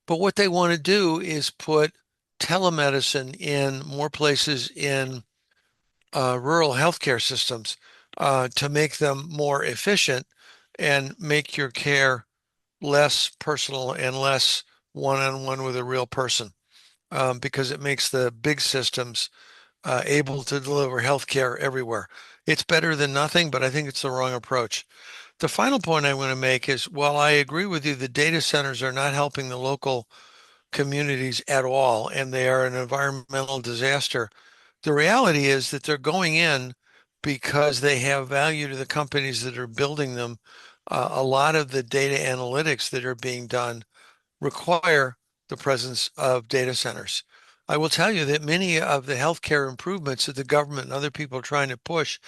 D: but what they want to do is put telemedicine in more places in rural healthcare systems to make them more efficient and make your care less personal and less one-on-one with a real person, because it makes the big systems able to deliver healthcare everywhere. It's better than nothing, but I think it's the wrong approach. The final point I want to make is, while I agree with you, the data centers are not helping the local communities at all, and they are an environmental disaster. The reality is that they're going in because they have value to the companies that are building them. A lot of the data analytics that are being done require the presence of data centers. I will tell you that many of the healthcare improvements that the government and other people are trying to push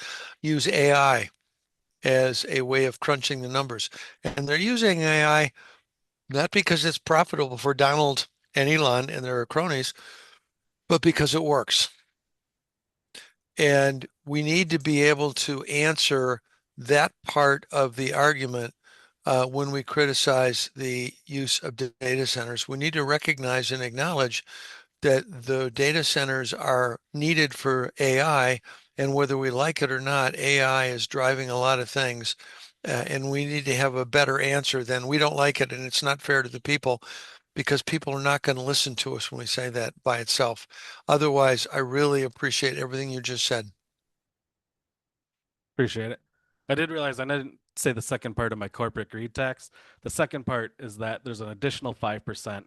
D: use AI as a way of crunching the numbers. And they're using AI not because it's profitable for Donald and Elon and their cronies, but because it works. And we need to be able to answer that part of the argument when we criticize the use of data centers. We need to recognize and acknowledge that the data centers are needed for AI, and whether we like it or not, AI is driving a lot of things. And we need to have a better answer than we don't like it and it's not fair to the people, because people are not going to listen to us when we say that by itself. Otherwise, I really appreciate everything you just said.
R: Appreciate it. I did realize I didn't say the second part of my corporate greed tax. The second part is that there's an additional 5%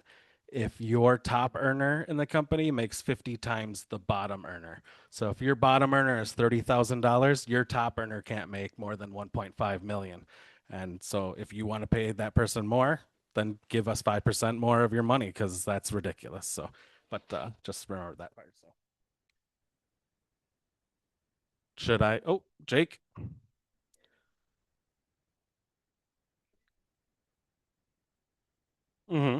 R: if your top earner in the company makes 50 times the bottom earner. So if your bottom earner is $30,000, your top earner can't make more than 1.5 million. And so if you want to pay that person more, then give us 5% more of your money, because that's ridiculous. So, but just remember that part. So should I? Oh, Jake. Mm-hmm.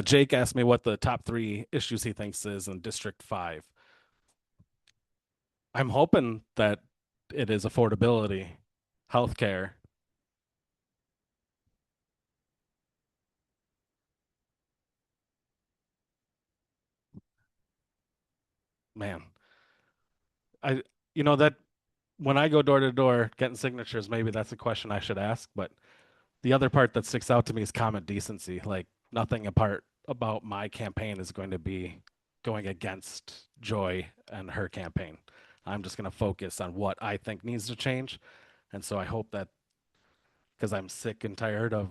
R: Jake asked me what the top 3 issues he thinks is in District 5. I'm hoping that it is affordability, healthcare. Man, I that when I go door to door getting signatures, maybe that's a question I should ask. But the other part that sticks out to me is common decency. Like nothing apart about my campaign is going to be going against Joy and her campaign. I'm just going to focus on what I think needs to change. And so I hope that because I'm sick and tired of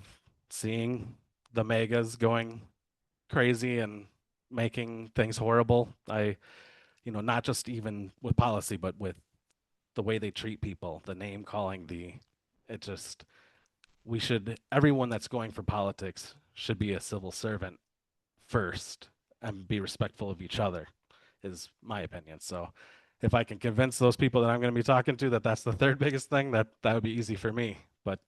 R: seeing the megas going crazy and making things horrible. Not just even with policy, but with the way they treat people, the name calling, everyone that's going for politics should be a civil servant first and be respectful of each other, is my opinion. So if I can convince those people that I'm going to be talking to that that's the third biggest thing, that would be easy for me. But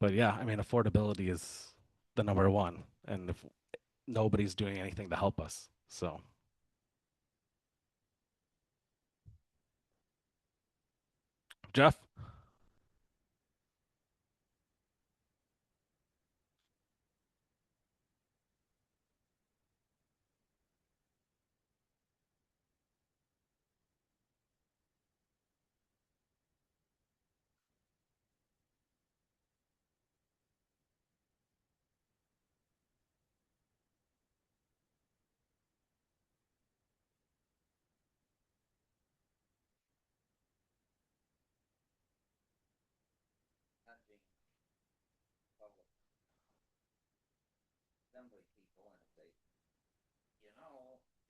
R: yeah, I mean, affordability is the number one, and if nobody's doing anything to help us, so. Jeff?
H: Assembly people and say,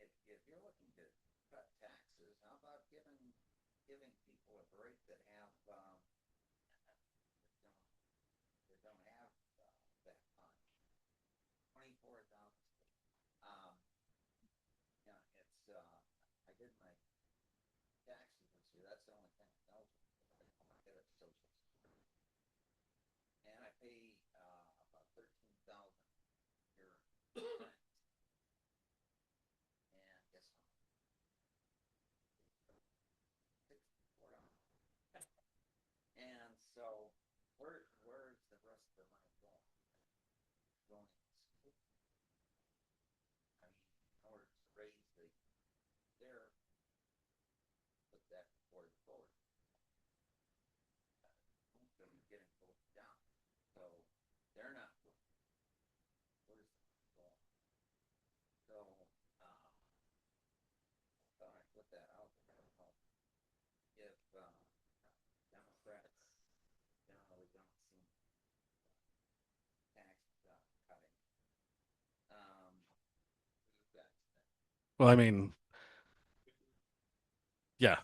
H: if you're looking to cut taxes, how about giving people a break that have that don't have that much? 24,000. It's I did my taxes this year. That's the only thing I know. I get a social security, and I pay about 13,000 a year. And guess how much? And so, where's the rest of the money going? Going to school. I mean, in order to raise their, put that before the vote. Home's going to be getting voted down. So, they're not looking. Where's the money going? So, thought I'd put that out there. I don't know if Democrats generally don't seem tax cutting. You guys think?
R: Well, I mean, yeah.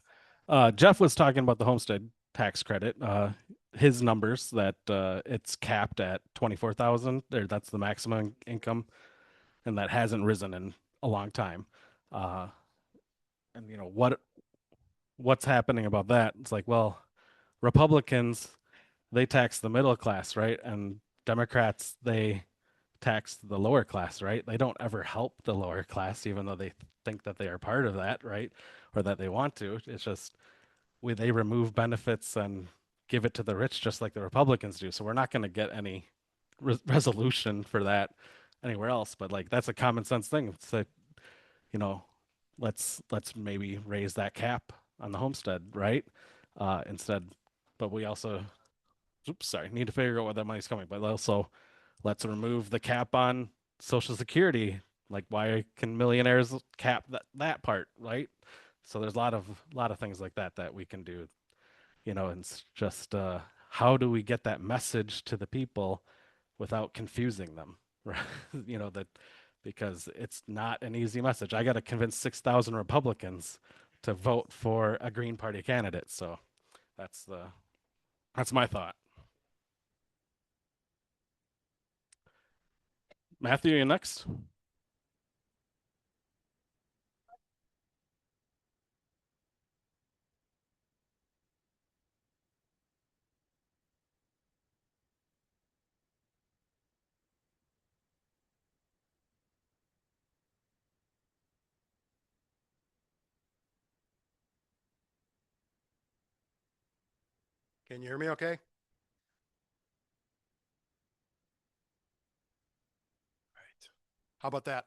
R: Jeff was talking about the homestead tax credit. His numbers that it's capped at 24,000. That's the maximum income, and that hasn't risen in a long time. And what's happening about that? It's like, well, Republicans, they tax the middle class, right? And Democrats, they tax the lower class, right? They don't ever help the lower class, even though they think that they are part of that, right? Or that they want to. It's just they remove benefits and give it to the rich, just like the Republicans do. So we're not going to get any resolution for that anywhere else. But like that's a common sense thing. It's like, you know, let's maybe raise that cap on the homestead, right? Instead, but we also, oops, sorry, need to figure out where that money's coming. But also, let's remove the cap on Social Security. Like, why can millionaires cap that part, right? So there's a lot of things like that we can do, and it's just how do we get that message to the people without confusing them, right? That because it's not an easy message. I got to convince 6,000 Republicans to vote for a Green Party candidate. So that's my thought. Matthew, you next.
I: Can you hear me okay? Right. How about that?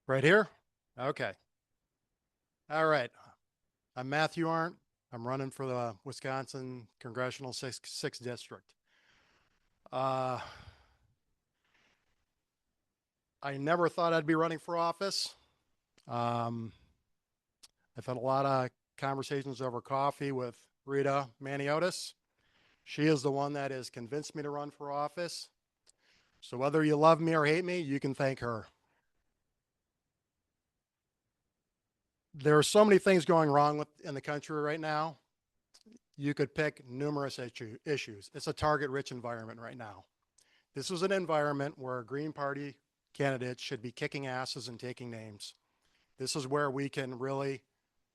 I: Right here? Okay. All right. I'm Matthew Arndt. I'm running for the Wisconsin Congressional 6th District. I never thought I'd be running for office. I've had a lot of conversations over coffee with Rita Maniotis. She is the one that has convinced me to run for office. So whether you love me or hate me, you can thank her. There are so many things going wrong in the country right now. You could pick numerous issues. It's a target-rich environment right now. This is an environment where Green Party candidates should be kicking asses and taking names. This is where we can really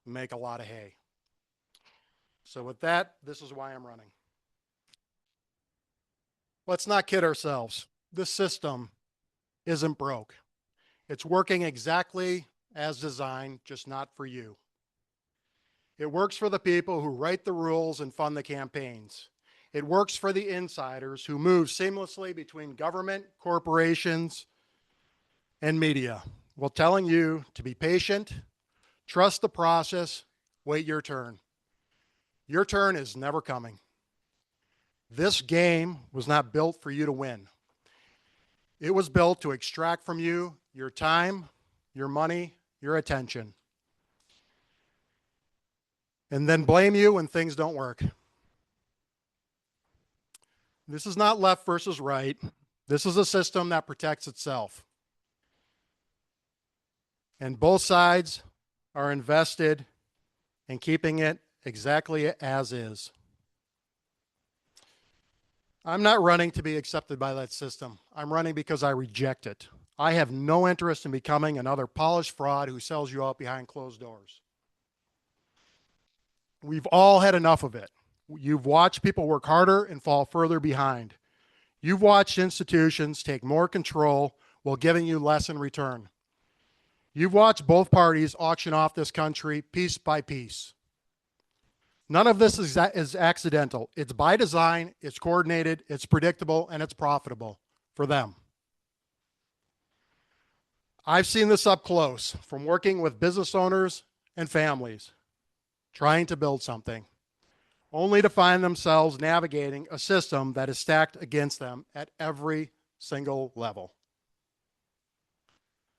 I: make a lot of hay. So with that, this is why I'm running. Let's not kid ourselves. This system isn't broke. It's working exactly as designed, just not for you. It works for the people who write the rules and fund the campaigns. It works for the insiders who move seamlessly between government, corporations, and media, while telling you to be patient, trust the process, wait your turn. Your turn is never coming. This game was not built for you to win. It was built to extract from you your time, your money, your attention, and then blame you when things don't work. This is not left versus right. This is a system that protects itself. And both sides are invested in keeping it exactly as is. I'm not running to be accepted by that system. I'm running because I reject it. I have no interest in becoming another polished fraud who sells you out behind closed doors. We've all had enough of it. You've watched people work harder and fall further behind. You've watched institutions take more control while giving you less in return. You've watched both parties auction off this country piece by piece. None of this is accidental. It's by design, it's coordinated, it's predictable, and it's profitable for them. I've seen this up close from working with business owners and families trying to build something, only to find themselves navigating a system that is stacked against them at every single level.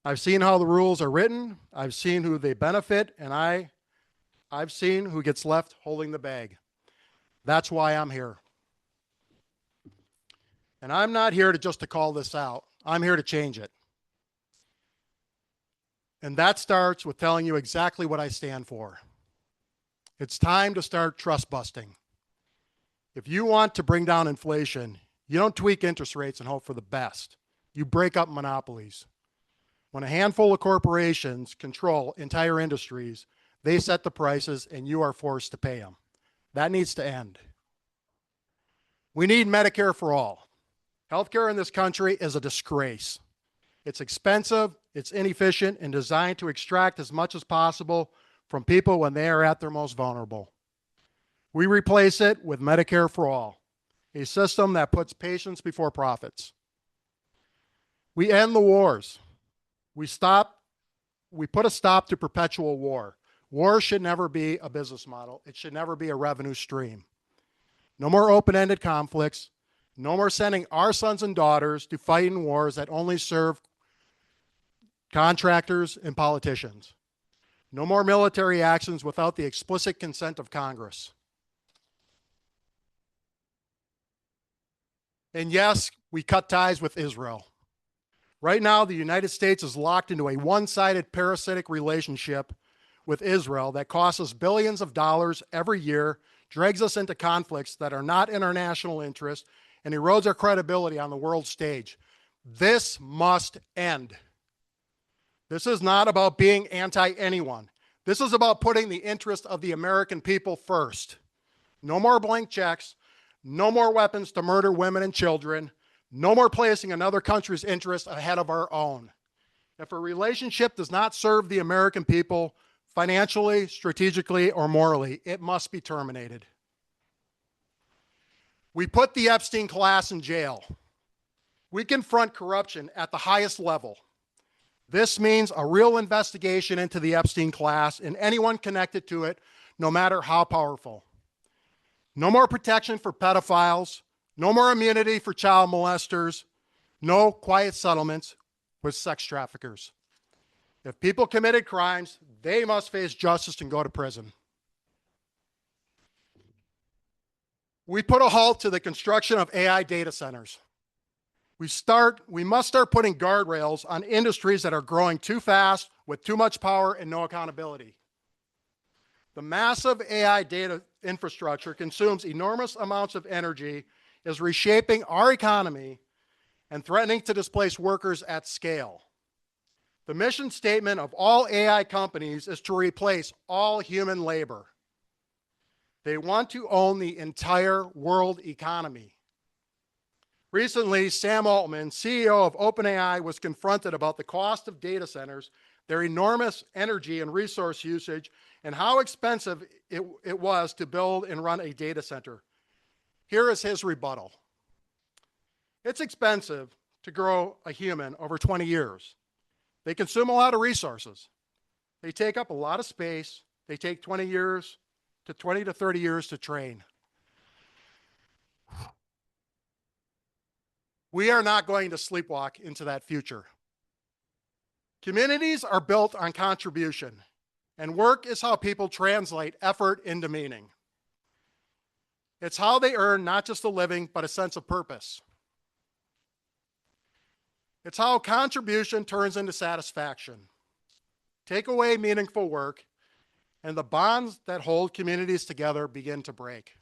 I: I've seen how the rules are written, I've seen who they benefit, and I've seen who gets left holding the bag. That's why I'm here. And I'm not here just to call this out. I'm here to change it. And that starts with telling you exactly what I stand for. It's time to start trust busting. If you want to bring down inflation, you don't tweak interest rates and hope for the best. You break up monopolies. When a handful of corporations control entire industries, they set the prices and you are forced to pay them. That needs to end. We need Medicare for all. Healthcare in this country is a disgrace. It's expensive, it's inefficient, and designed to extract as much as possible from people when they are at their most vulnerable. We replace it with Medicare for all, a system that puts patients before profits. We end the wars. We put a stop to perpetual war. War should never be a business model. It should never be a revenue stream. No more open-ended conflicts. No more sending our sons and daughters to fight in wars that only serve contractors and politicians. No more military actions without the explicit consent of Congress. And yes, we cut ties with Israel. Right now, the United States is locked into a one-sided parasitic relationship with Israel that costs us billions of dollars every year, drags us into conflicts that are not in our national interest, and erodes our credibility on the world stage. This must end. This is not about being anti-anyone. This is about putting the interest of the American people first. No more blank checks. No more weapons to murder women and children. No more placing another country's interest ahead of our own. If a relationship does not serve the American people, financially, strategically, or morally, it must be terminated. We put the Epstein class in jail. We confront corruption at the highest level. This means a real investigation into the Epstein class and anyone connected to it, no matter how powerful. No more protection for pedophiles, no more immunity for child molesters, no quiet settlements with sex traffickers. If people committed crimes, they must face justice and go to prison. We put a halt to the construction of AI data centers. We must start putting guardrails on industries that are growing too fast with too much power and no accountability. The massive AI data infrastructure consumes enormous amounts of energy, is reshaping our economy, and threatening to displace workers at scale. The mission statement of all AI companies is to replace all human labor. They want to own the entire world economy. Recently, Sam Altman, CEO of OpenAI, was confronted about the cost of data centers, their enormous energy and resource usage, and how expensive it was to build and run a data center. Here is his rebuttal. It's expensive to grow a human over 20 years. They consume a lot of resources. They take up a lot of space. They take 20 to 30 years to train. We are not going to sleepwalk into that future. Communities are built on contribution, and work is how people translate effort into meaning. It's how they earn not just a living, but a sense of purpose. It's how contribution turns into satisfaction. Take away meaningful work, and the bonds that hold communities together begin to break.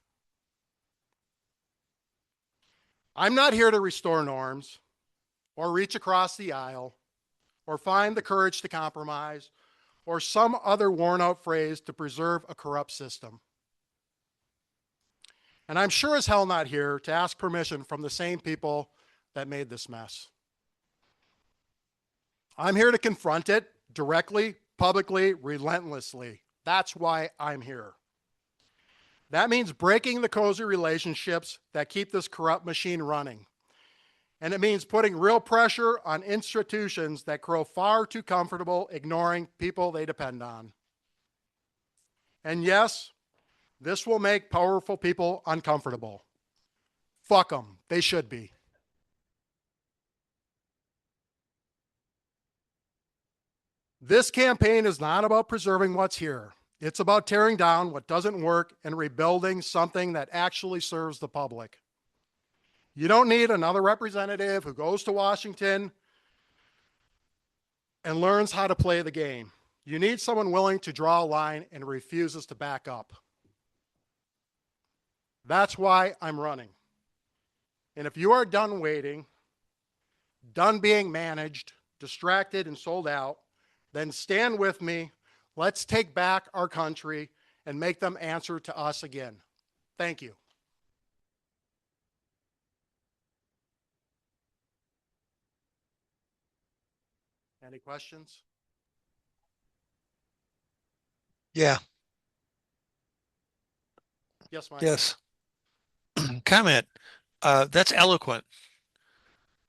I: I'm not here to restore norms, or reach across the aisle, or find the courage to compromise, or some other worn-out phrase to preserve a corrupt system. And I'm sure as hell not here to ask permission from the same people that made this mess. I'm here to confront it directly, publicly, relentlessly. That's why I'm here. That means breaking the cozy relationships that keep this corrupt machine running. And it means putting real pressure on institutions that grow far too comfortable ignoring people they depend on. And yes, this will make powerful people uncomfortable. Fuck them. They should be. This campaign is not about preserving what's here. It's about tearing down what doesn't work and rebuilding something that actually serves the public. You don't need another representative who goes to Washington and learns how to play the game. You need someone willing to draw a line and refuses to back up. That's why I'm running. And if you are done waiting, done being managed, distracted, and sold out, then stand with me. Let's take back our country and make them answer to us again. Thank you. Any questions?
D: Yeah.
I: Yes, Mike.
D: Yes. Comment. That's eloquent.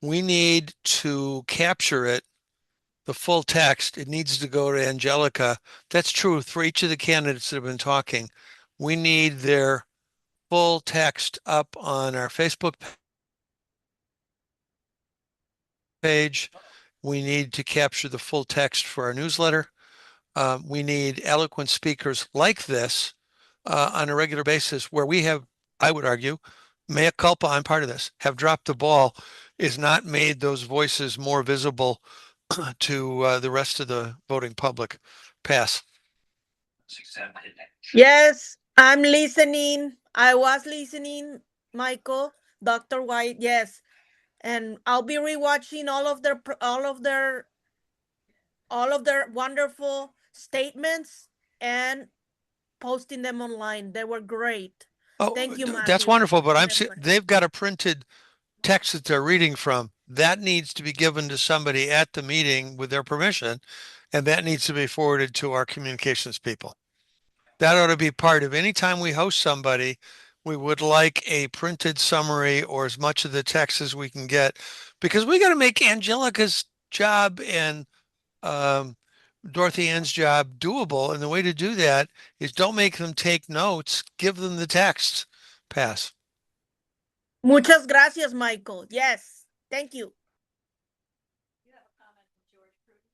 D: We need to capture it, the full text. It needs to go to Angelica. That's true for each of the candidates that have been talking. We need their full text up on our Facebook page. We need to capture the full text for our newsletter. We need eloquent speakers like this on a regular basis where we have, I would argue, mea culpa, I'm part of this, have dropped the ball, is not made those voices more visible to the rest of the voting public. Pass.
U: Yes, I'm listening. I was listening, Michael, Dr. White. Yes, and I'll be rewatching all of their wonderful statements and posting them online. They were great.
D: Oh,
U: Thank you,
D: that's
U: Matthew.
D: wonderful. But they've got a printed text that they're reading from, that needs to be given to somebody at the meeting with their permission, and that needs to be forwarded to our communications people. That ought to be part of any time we host somebody. We would like a printed summary or as much of the text as we can get, because we got to make Angelica's job and Dorothy Ann's job doable. And the way to do that is don't make them take notes, give them the text. Pass.
U: Muchas gracias, Michael. Yes, thank you.
V: You have a comment from George Pruden.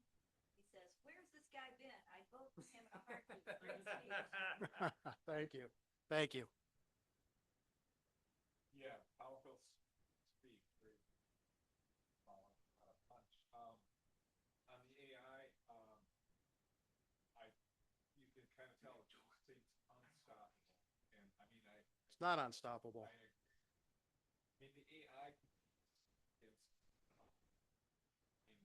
V: He says, "Where's this guy been? I vote for him in a heartbeat."
I: Thank you. Thank you.
E: Yeah, powerful speak. Great. Punch. On the AI, you can kind of tell it's unstoppable. And I mean,
I: It's not unstoppable.
E: I mean, the AI is, we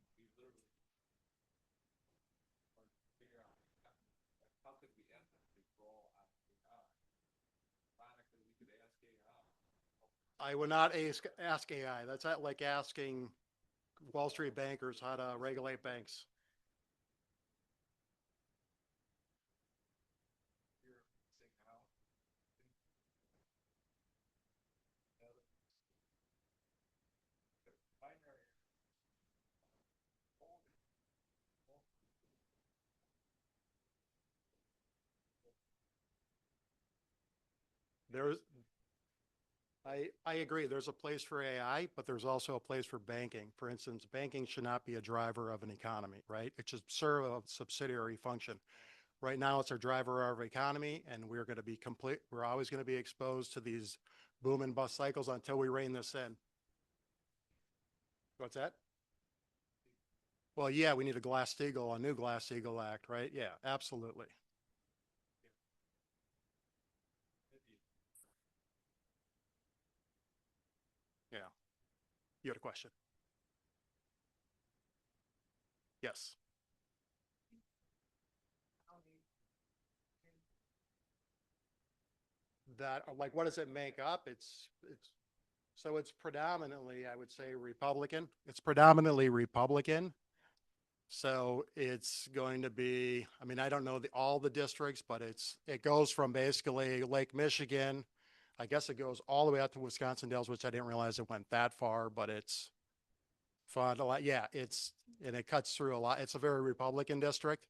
E: literally figure out how could we ethically roll out AI. Ironically, we could ask AI.
I: I would not ask AI. That's not like asking Wall Street bankers how to regulate banks. There's, I agree. There's a place for AI, but there's also a place for banking. For instance, banking should not be a driver of an economy, right? It should serve a subsidiary function. Right now, it's our driver of our economy, and we're going to be we're always going to be exposed to these boom and bust cycles until we rein this in. What's that? Well, yeah, we need a Glass-Steagall, a new Glass-Steagall Act, right? Yeah, absolutely. Yeah. You had a question? Yes. That, like, what does it make up? So it's predominantly, I would say, Republican. It's predominantly Republican. So it's going to be, I mean, I don't know all the districts, but it goes from basically Lake Michigan. I guess it goes all the way out to Wisconsin Dells, which I didn't realize it went that far, but it's fun a lot. Yeah, and it cuts through a lot. It's a very Republican district.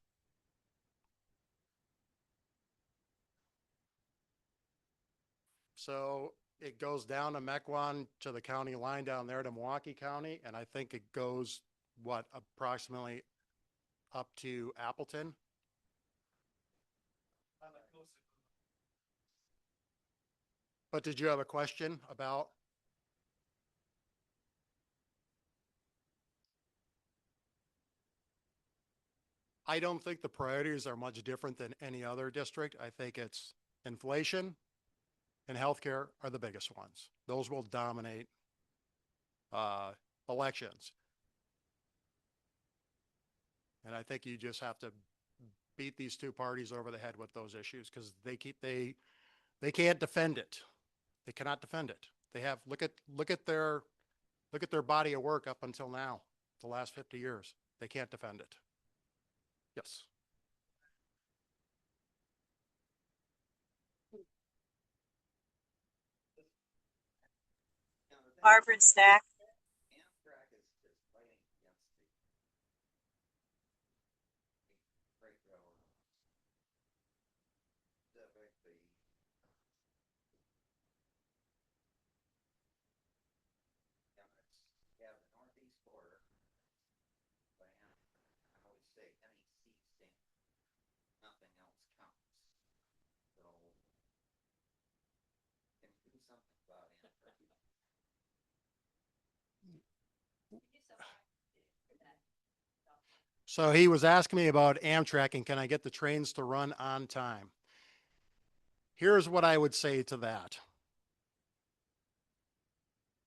I: So it goes down to Mequon to the county line down there to Milwaukee County. And I think it goes, approximately up to Appleton. But did you have a question about? I don't think the priorities are much different than any other district. I think it's inflation and healthcare are the biggest ones. Those will dominate elections. And I think you just have to beat these two parties over the head with those issues because they can't defend it. They cannot defend it. They have look at their body of work up until now, the last 50 years. They can't defend it. Yes.
Q: Harvard Stack.
H: Amtrak is fighting against the freight railroad. Pacific, the Northeast border by Amtrak. I always say NEC stands. Nothing else counts. So can you do something about Amtrak?
I: So he was asking me about Amtrak and can I get the trains to run on time? Here's what I would say to that.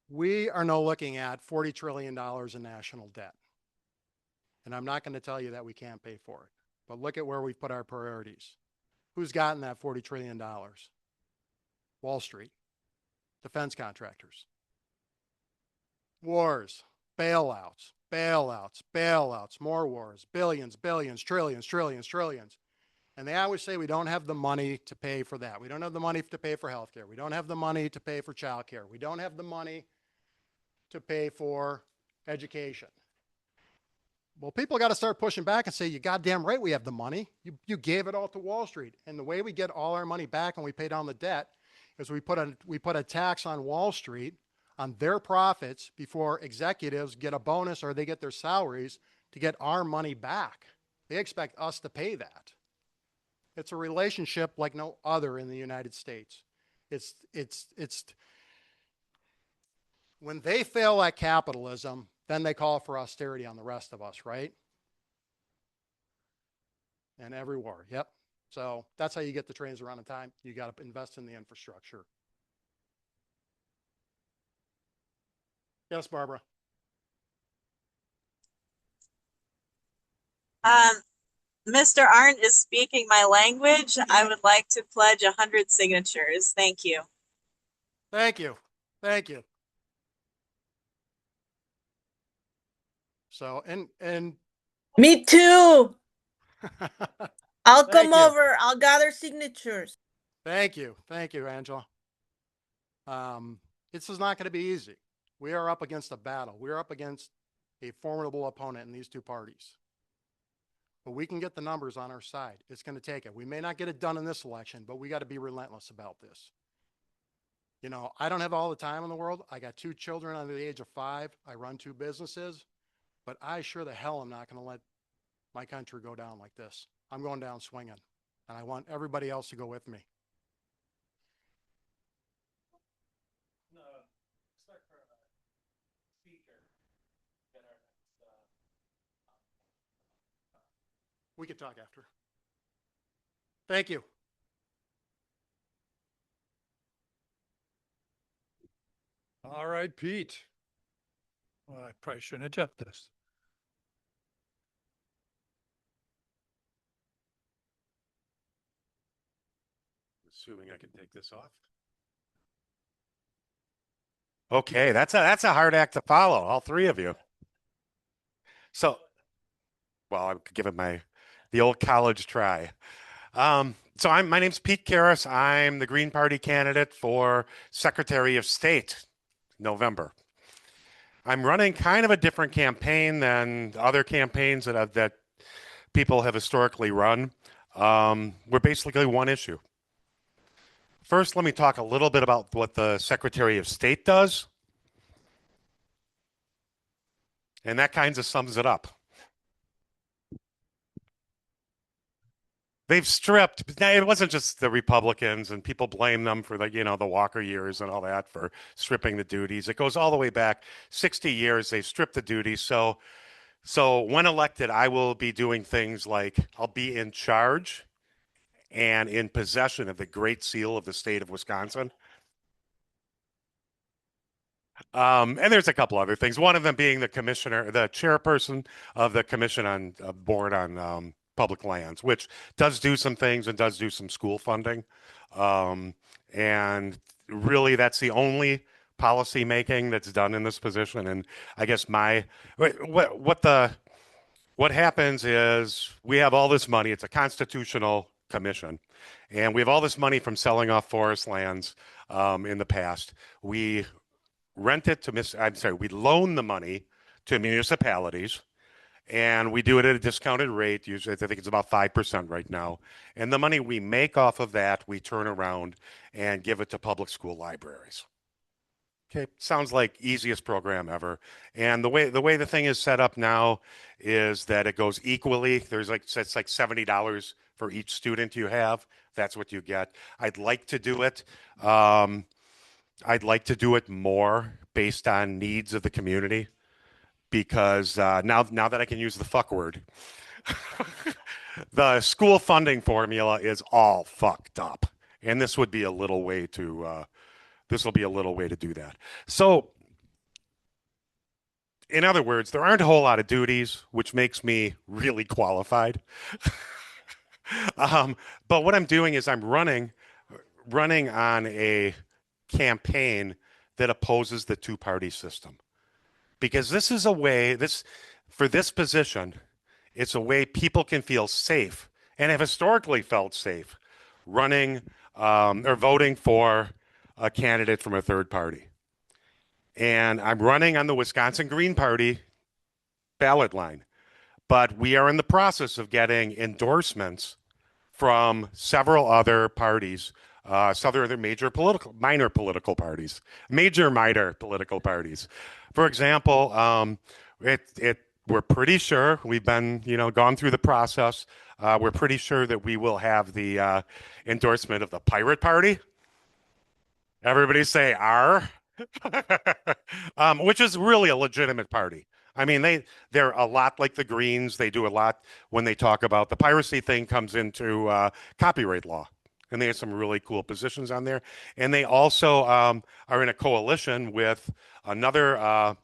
I: We are now looking at $40 trillion in national debt. And I'm not going to tell you that we can't pay for it, but look at where we've put our priorities. Who's gotten that $40 trillion? Wall Street, defense contractors. Wars, bailouts, bailouts, bailouts, more wars, billions, billions, trillions, trillions, trillions. And they always say we don't have the money to pay for that. We don't have the money to pay for healthcare. We don't have the money to pay for childcare. We don't have the money to pay for education. Well, people got to start pushing back and say, you goddamn right we have the money. You gave it all to Wall Street. And the way we get all our money back and we pay down the debt is we put a tax on Wall Street on their profits before executives get a bonus or they get their salaries to get our money back. They expect us to pay that. It's a relationship like no other in the United States. It's when they fail at capitalism, then they call for austerity on the rest of us, right? And every war, yep. So that's how you get the trains around in time. You got to invest in the infrastructure. Yes, Barbara.
Q: Mr. Arndt is speaking my language. I would like to pledge 100 signatures. Thank you.
I: Thank you. Thank you. So, and
U: Me too. I'll
I: Thank
U: come
I: you.
U: over. I'll gather signatures.
I: Thank you. Thank you, Angela. This is not going to be easy. We are up against a battle. We are up against a formidable opponent in these two parties. But we can get the numbers on our side. It's going to take it. We may not get it done in this election, but we got to be relentless about this. You know, I don't have all the time in the world. I got 2 children under the age of 5. I run 2 businesses, but I sure the hell am not going to let my country go down like this. I'm going down swinging, and I want everybody else to go with me. We can talk after. Thank you.
A: All right, Pete. Well, I probably shouldn't have jumped this.
L: Assuming I can take this off. Okay, that's a hard act to follow, all 3 of you. So, well, I'm giving the old college try. So my name's Pete Karras. I'm the Green Party candidate for Secretary of State, November. I'm running kind of a different campaign than other campaigns that people have historically run. We're basically one issue. First, let me talk a little bit about what the Secretary of State does. And that kind of sums it up. They've stripped, it wasn't just the Republicans, and people blame them for the Walker years and all that for stripping the duties. It goes all the way back 60 years. They stripped the duties. So when elected, I will be doing things like I'll be in charge and in possession of the Great Seal of the state of Wisconsin. And there's a couple other things. One of them being the chairperson of the commission on board on public lands, which does do some things and does do some school funding. And really, that's the only policy making that's done in this position. And I guess what happens is we have all this money. It's a constitutional commission, and we have all this money from selling off forest lands in the past. We rent it to we loan the money to municipalities, and we do it at a discounted rate. Usually, I think it's about 5% right now. And the money we make off of that, we turn around and give it to public school libraries. Okay, sounds like easiest program ever. And the way the thing is set up now is that it goes equally. It's like $70 for each student you have. That's what you get. I'd like to do it. I'd like to do it more based on needs of the community, because now that I can use the fuck word, the school funding formula is all fucked up, and this would be a little way to do that. So, in other words, there aren't a whole lot of duties, which makes me really qualified. But what I'm doing is I'm running on a campaign that opposes the 2-party system. because this is a way, for this position, it's a way people can feel safe and have historically felt safe running or voting for a candidate from a third party. And I'm running on the Wisconsin Green Party ballot line, but we are in the process of getting endorsements from several other parties, several other minor political parties. For example, we're pretty sure we've been, gone through the process. We're pretty sure that we will have the endorsement of the Pirate Party. Everybody say R, which is really a legitimate party. I mean, they're a lot like the Greens. They do a lot when they talk about the piracy thing comes into copyright law. And they have some really cool positions on there. And they also are in a coalition with another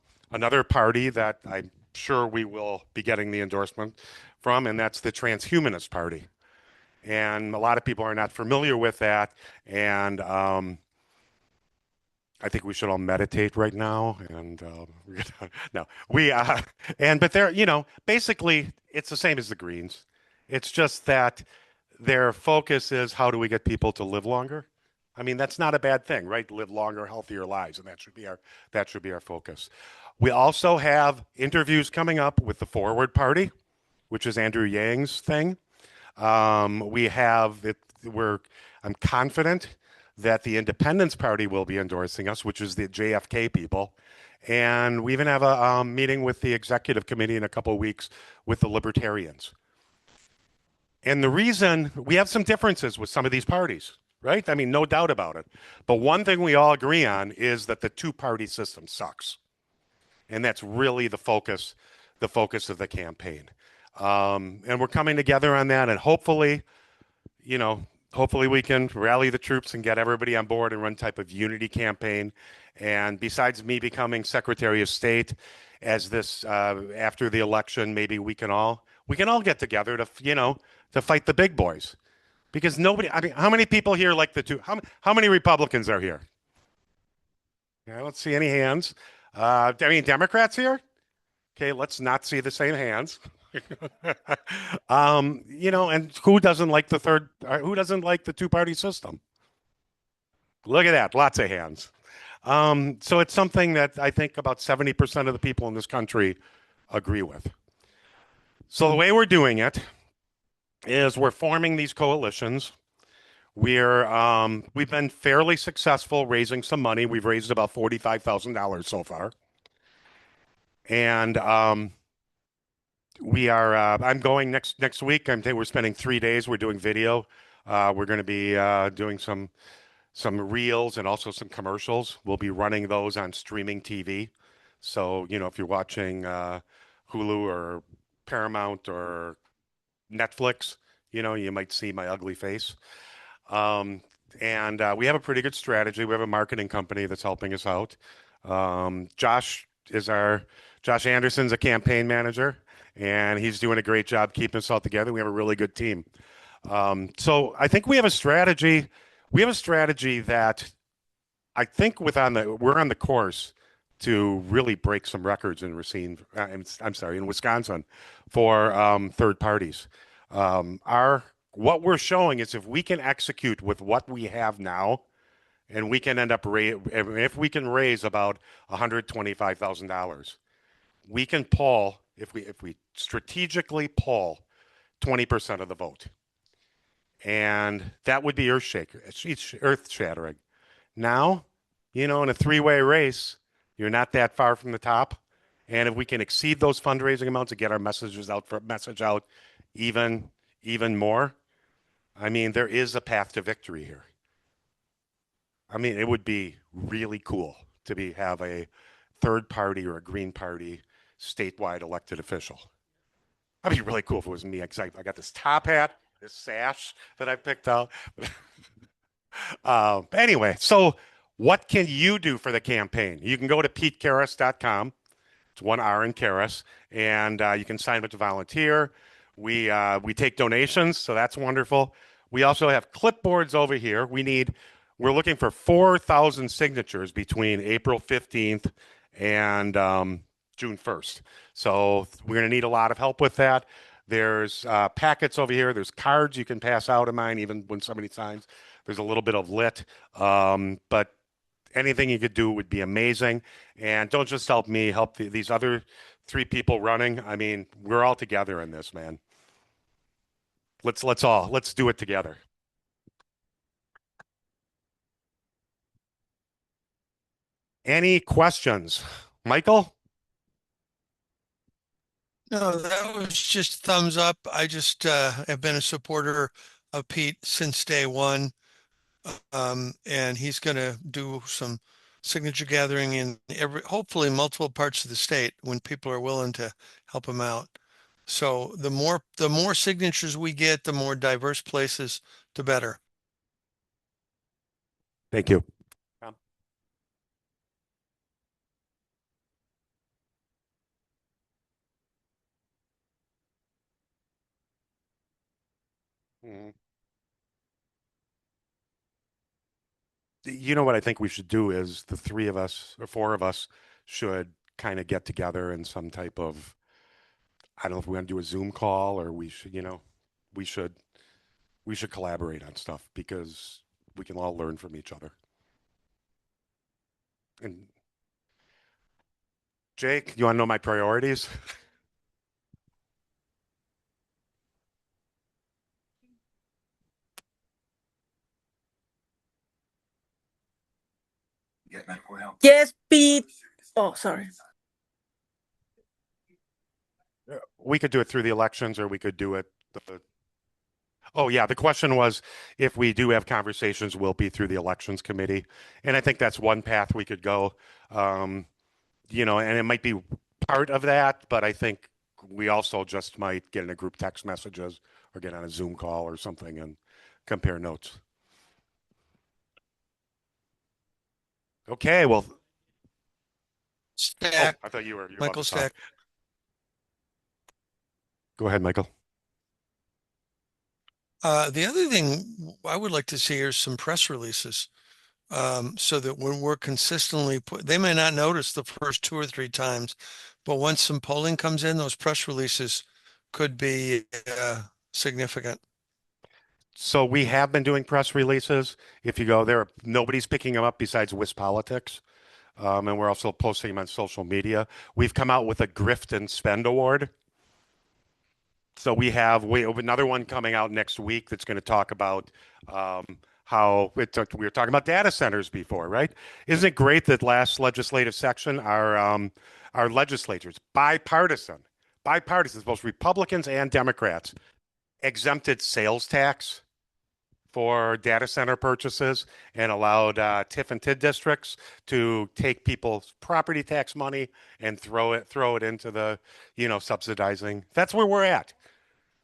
L: party that I'm sure we will be getting the endorsement from, and that's the Transhumanist Party. And a lot of people are not familiar with that. And I think we should all meditate right now. And but they're, basically it's the same as the Greens. It's just that their focus is how do we get people to live longer? I mean, that's not a bad thing, right? Live longer, healthier lives, and that should be our focus. We also have interviews coming up with the Forward Party, which is Andrew Yang's thing. We have it. I'm confident that the Independence Party will be endorsing us, which is the JFK people. And we even have a meeting with the executive committee in a couple of weeks with the Libertarians. And the reason we have some differences with some of these parties, right? I mean, no doubt about it. But one thing we all agree on is that the two-party system sucks. And that's really the focus of the campaign. And we're coming together on that. And hopefully we can rally the troops and get everybody on board and run type of unity campaign. And besides me becoming Secretary of State as this after the election, maybe we can all get together to fight the big boys. Because I mean, how many people here like the two? How many Republicans are here? I don't see any hands. I mean, Democrats here? Okay, let's not see the same hands. And who doesn't like who doesn't like the two-party system? Look at that, lots of hands. So it's something that I think about 70% of the people in this country agree with. So the way we're doing it is we're forming these coalitions. We've been fairly successful raising some money. We've raised about $45,000 so far. And I'm going next week. We're spending 3 days. We're doing video. We're going to be doing some reels and also some commercials. We'll be running those on streaming TV. So, if you're watching Hulu or Paramount or Netflix, you might see my ugly face. And we have a pretty good strategy. We have a marketing company that's helping us out. Josh Anderson's a campaign manager, and he's doing a great job keeping us all together. We have a really good team. So I think we have a strategy. We have a strategy that I think we're on the course to really break some records in Racine. In Wisconsin for third parties. What we're showing is if we can execute with what we have now, and we can end up if we can raise about $125,000, we can pull if we strategically pull 20% of the vote, and that would be earth shattering. Now, in a three-way race, you're not that far from the top, and if we can exceed those fundraising amounts and get our message out even more, I mean, there is a path to victory here. I mean, it would be really cool to have a third party or a Green Party statewide elected official. That'd be really cool if it was me. I got this top hat, this sash that I picked out. Anyway, so what can you do for the campaign? You can go to PeteKarras.com. It's 1 R in Karras, and you can sign up to volunteer. We take donations, so that's wonderful. We also have clipboards over here. We're looking for 4,000 signatures between April 15th and June 1st. So we're going to need a lot of help with that. There's packets over here. There's cards you can pass out of mine, even when somebody signs. There's a little bit of lit, but anything you could do would be amazing. And don't just help me, help these other 3 people running. I mean, we're all together in this, man. Let's do it together. Any questions? Michael?
D: No, that was just thumbs up. I just have been a supporter of Pete since day one. And he's going to do some signature gathering in hopefully multiple parts of the state when people are willing to help him out. So the more signatures we get, the more diverse places, the better.
L: Thank you. You know what I think we should do is the 3 of us or 4 of us should kind of get together in some type of, I don't know if we want to do a Zoom call or we should, we should collaborate on stuff because we can all learn from each other. And Jake, you want to know my priorities?
U: Yes, Pete. Oh, sorry.
L: We could do it through the elections or we could do it. Oh, yeah. The question was if we do have conversations, will it be through the elections committee? And I think that's one path we could go. And it might be part of that, but I think we also just might get in a group text messages or get on a Zoom call or something and compare notes. Okay, well.
D: Stack.
L: I thought you were
D: Michael Stack.
L: Go ahead, Michael.
D: The other thing I would like to see are some press releases, so that when we're consistently they may not notice the first 2 or 3 times, but once some polling comes in, those press releases could be significant.
L: So we have been doing press releases. If you go there, nobody's picking them up besides Wisp Politics. And we're also posting them on social media. We've come out with a Grift and Spend Award. So we have another one coming out next week that's going to talk about how we were talking about data centers before, right? Isn't it great that last legislative section, our legislatures, bipartisan, both Republicans and Democrats, exempted sales tax for data center purchases and allowed TIF and TID districts to take people's property tax money and throw it into the, subsidizing. That's where we're at.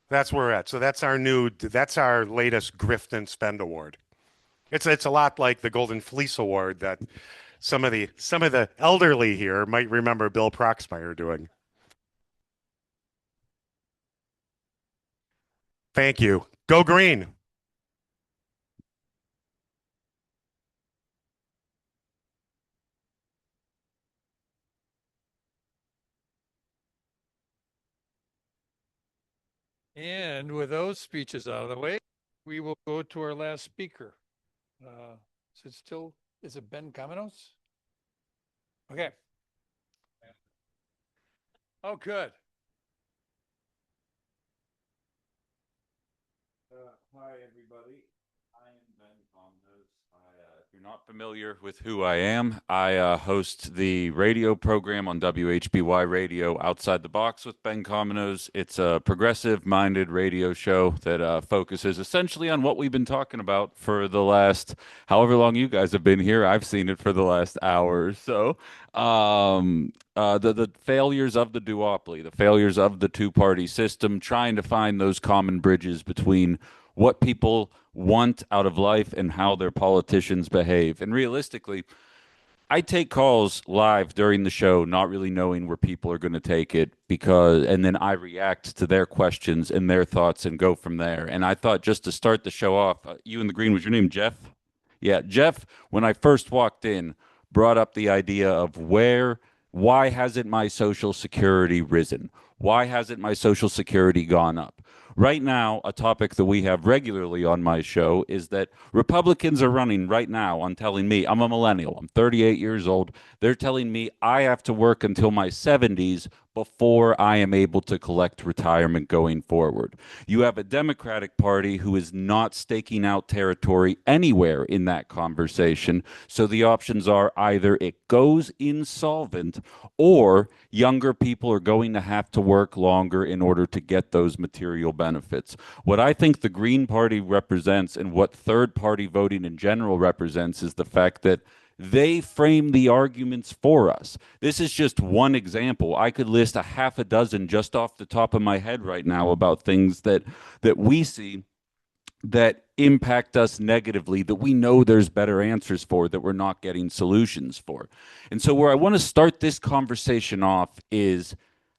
L: So that's our latest Grift and Spend Award. It's a lot like the Golden Fleece Award that some of the elderly here might remember Bill Proxmire doing. Thank you. Go green.
A: And with those speeches out of the way, we will go to our last speaker. Is it Ben Caminos? Okay. Oh, good.
G: Hi, everybody. I am Ben Caminos. If you're not familiar with who I am, I host the radio program on WHBY Radio, Outside the Box with Ben Caminos. It's a progressive-minded radio show that focuses essentially on what we've been talking about for the last, however long you guys have been here. I've seen it for the last hour or so. The failures of the duopoly, the failures of the two-party system, trying to find those common bridges between what people want out of life and how their politicians behave. And realistically, I take calls live during the show, not really knowing where people are going to take it, and then I react to their questions and their thoughts and go from there. And I thought, just to start the show off, you in the green, was your name Jeff? Yeah, Jeff, when I first walked in, brought up the idea of where why hasn't my Social Security risen? Why hasn't my Social Security gone up? Right now, a topic that we have regularly on my show is that Republicans are running right now on telling me, I'm a millennial, I'm 38 years old. They're telling me I have to work until my 70s before I am able to collect retirement going forward. You have a Democratic Party who is not staking out territory anywhere in that conversation. So the options are either it goes insolvent or younger people are going to have to work longer in order to get those material benefits. What I think the Green Party represents and what third party voting in general represents is the fact that they frame the arguments for us. This is just one example. I could list a half a dozen just off the top of my head right now about things that we see that impact us negatively, that we know there's better answers for, that we're not getting solutions for. And so where I want to start this conversation off is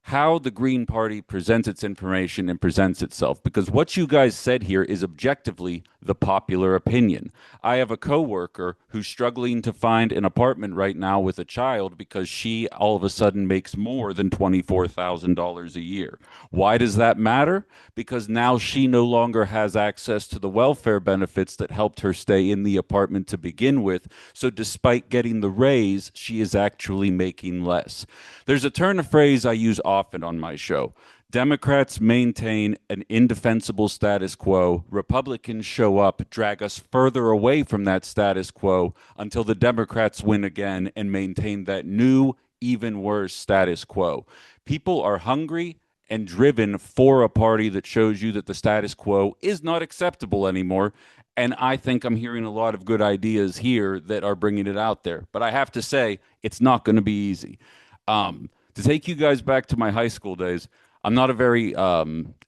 G: how the Green Party presents its information and presents itself, because what you guys said here is objectively the popular opinion. I have a coworker who's struggling to find an apartment right now with a child because she all of a sudden makes more than $24,000 a year. Why does that matter? Because now she no longer has access to the welfare benefits that helped her stay in the apartment to begin with. So despite getting the raise, she is actually making less. There's a turn of phrase I use often on my show. Democrats maintain an indefensible status quo. Republicans show up, drag us further away from that status quo until the Democrats win again and maintain that new, even worse status quo. People are hungry and driven for a party that shows you that the status quo is not acceptable anymore. And I think I'm hearing a lot of good ideas here that are bringing it out there. But I have to say, it's not going to be easy. To take you guys back to my high school days, I'm not a very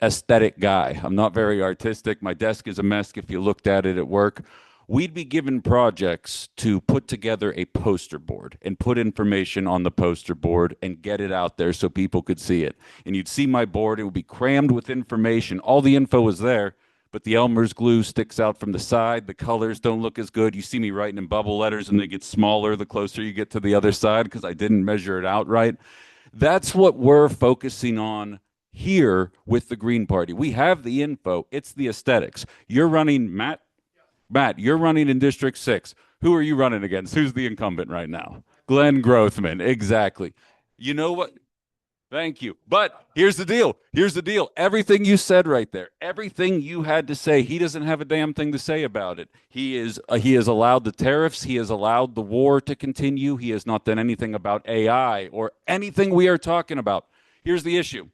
G: aesthetic guy. I'm not very artistic. My desk is a mess if you looked at it at work. We'd be given projects to put together a poster board and put information on the poster board and get it out there so people could see it. And you'd see my board, it would be crammed with information. All the info was there, but the Elmer's glue sticks out from the side. The colors don't look as good. You see me writing in bubble letters and they get smaller the closer you get to the other side because I didn't measure it out right. That's what we're focusing on here with the Green Party. We have the info. It's the aesthetics. You're running, Matt, you're running in District 6. Who are you running against? Who's the incumbent right now? Glenn Grothman. Exactly. You know what? Thank you. But here's the deal. Here's the deal. Everything you said right there, everything you had to say, he doesn't have a damn thing to say about it. He has allowed the tariffs. He has allowed the war to continue. He has not done anything about AI or anything we are talking about. Here's the issue.